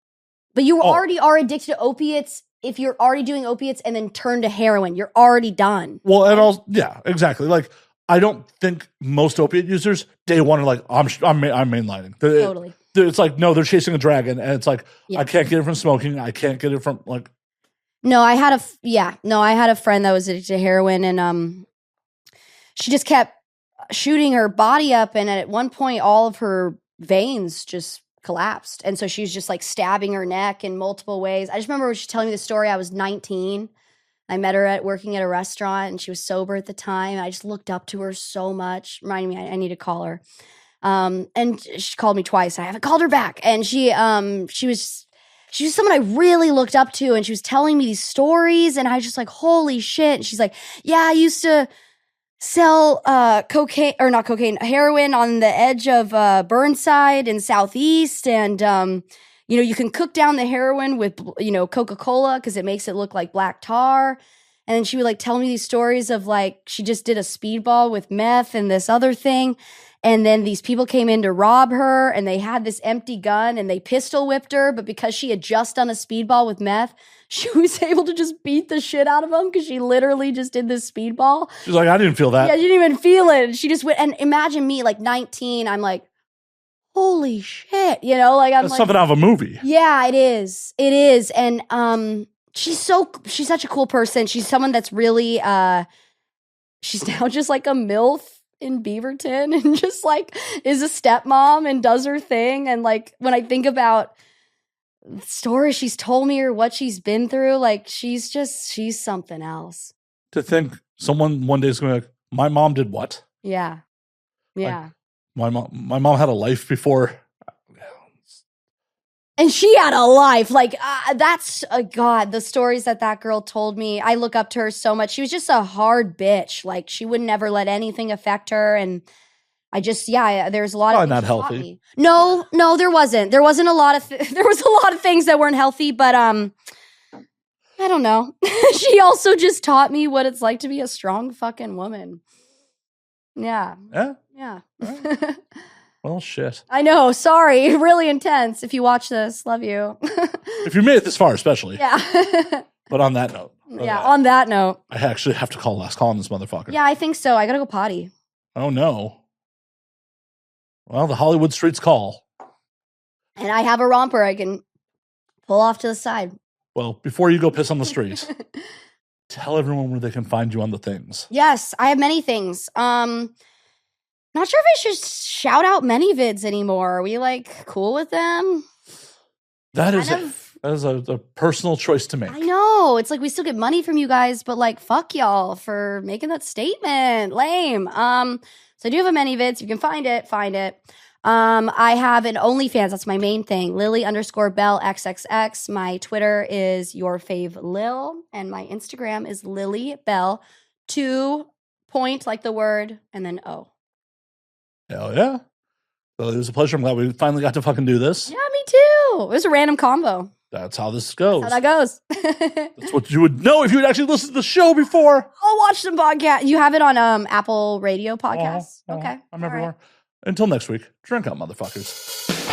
But you already are addicted to opiates. If you're already doing opiates and then turn to heroin, you're already done. Well, and also, yeah, exactly. Like, I don't think most opiate users, day one, are like, I'm mainlining. Totally. It's like, no, they're chasing a dragon. And it's like, I can't get it from smoking. I can't get it from, like... No, I had a friend that was addicted to heroin, and she just kept shooting her body up, and at one point all of her veins just collapsed, and so she was just like stabbing her neck in multiple ways. I just remember she telling me the story. I was 19. I met her working at a restaurant, and she was sober at the time. I just looked up to her so much. Reminding me, I need to call her. And she called me twice. I haven't called her back, and she was someone I really looked up to, and she was telling me these stories, and I was just like, holy shit. And she's like, yeah, I used to sell heroin on the edge of Burnside in Southeast, and you can cook down the heroin with Coca-Cola because it makes it look like black tar. And then she would like tell me these stories of like she just did a speedball with meth and this other thing. And then these people came in to rob her, and they had this empty gun, and they pistol whipped her. But because she had just done a speedball with meth, she was able to just beat the shit out of them because she literally just did this speedball. She's like, I didn't feel that. Yeah, she didn't even feel it. She just went, and imagine me, like 19, I'm like, holy shit, you know, like I'm That's like, something out of a movie. yeah, it is. It is. And she's such a cool person. She's someone that's really she's now just like a MILF in Beaverton and just like is a stepmom and does her thing. And like when I think about stories she's told me or what she's been through, like she's something else. To think someone one day is going to be like, my mom did what? Yeah. Yeah. Like, my mom had a life before. And she had a life. Like, that's, God, the stories that girl told me. I look up to her so much. She was just a hard bitch. Like, she would never let anything affect her. And I just, there's a lot Probably of not things she taught healthy. me. No, there wasn't. There wasn't a lot of, there was a lot of things that weren't healthy, but I don't know. She also just taught me what it's like to be a strong fucking woman. Yeah. Yeah? Yeah. Well, shit. I know. Sorry. Really intense. If you watch this, love you. If you made it this far, especially. Yeah. But on that note. Yeah. On that note. I actually have to call last call on this motherfucker. Yeah, I think so. I gotta go potty. Oh, no. Well, the Hollywood streets call. And I have a romper I can pull off to the side. Well, before you go piss on the street, tell everyone where they can find you on the things. Yes, I have many things. Not sure if I should shout out many vids anymore. Are we like cool with them? That is a personal choice to make. I know. It's like we still get money from you guys, but like fuck y'all for making that statement. Lame. So I do have a many vids. If you can find it, find it. I have an OnlyFans. That's my main thing. Lilly_Bell XXX. My Twitter is your fave Lil, and my Instagram is Lilly Bell. 2 point like the word and then O. Hell yeah. Well, it was a pleasure. I'm glad we finally got to fucking do this. Yeah, me too. It was a random combo. That's how this goes. That's how that goes. That's what you would know if you had actually listened to the show before. I'll watch some podcast. You have it on Apple Radio podcasts? Okay. I'm everywhere. Until next week, drink up, motherfuckers.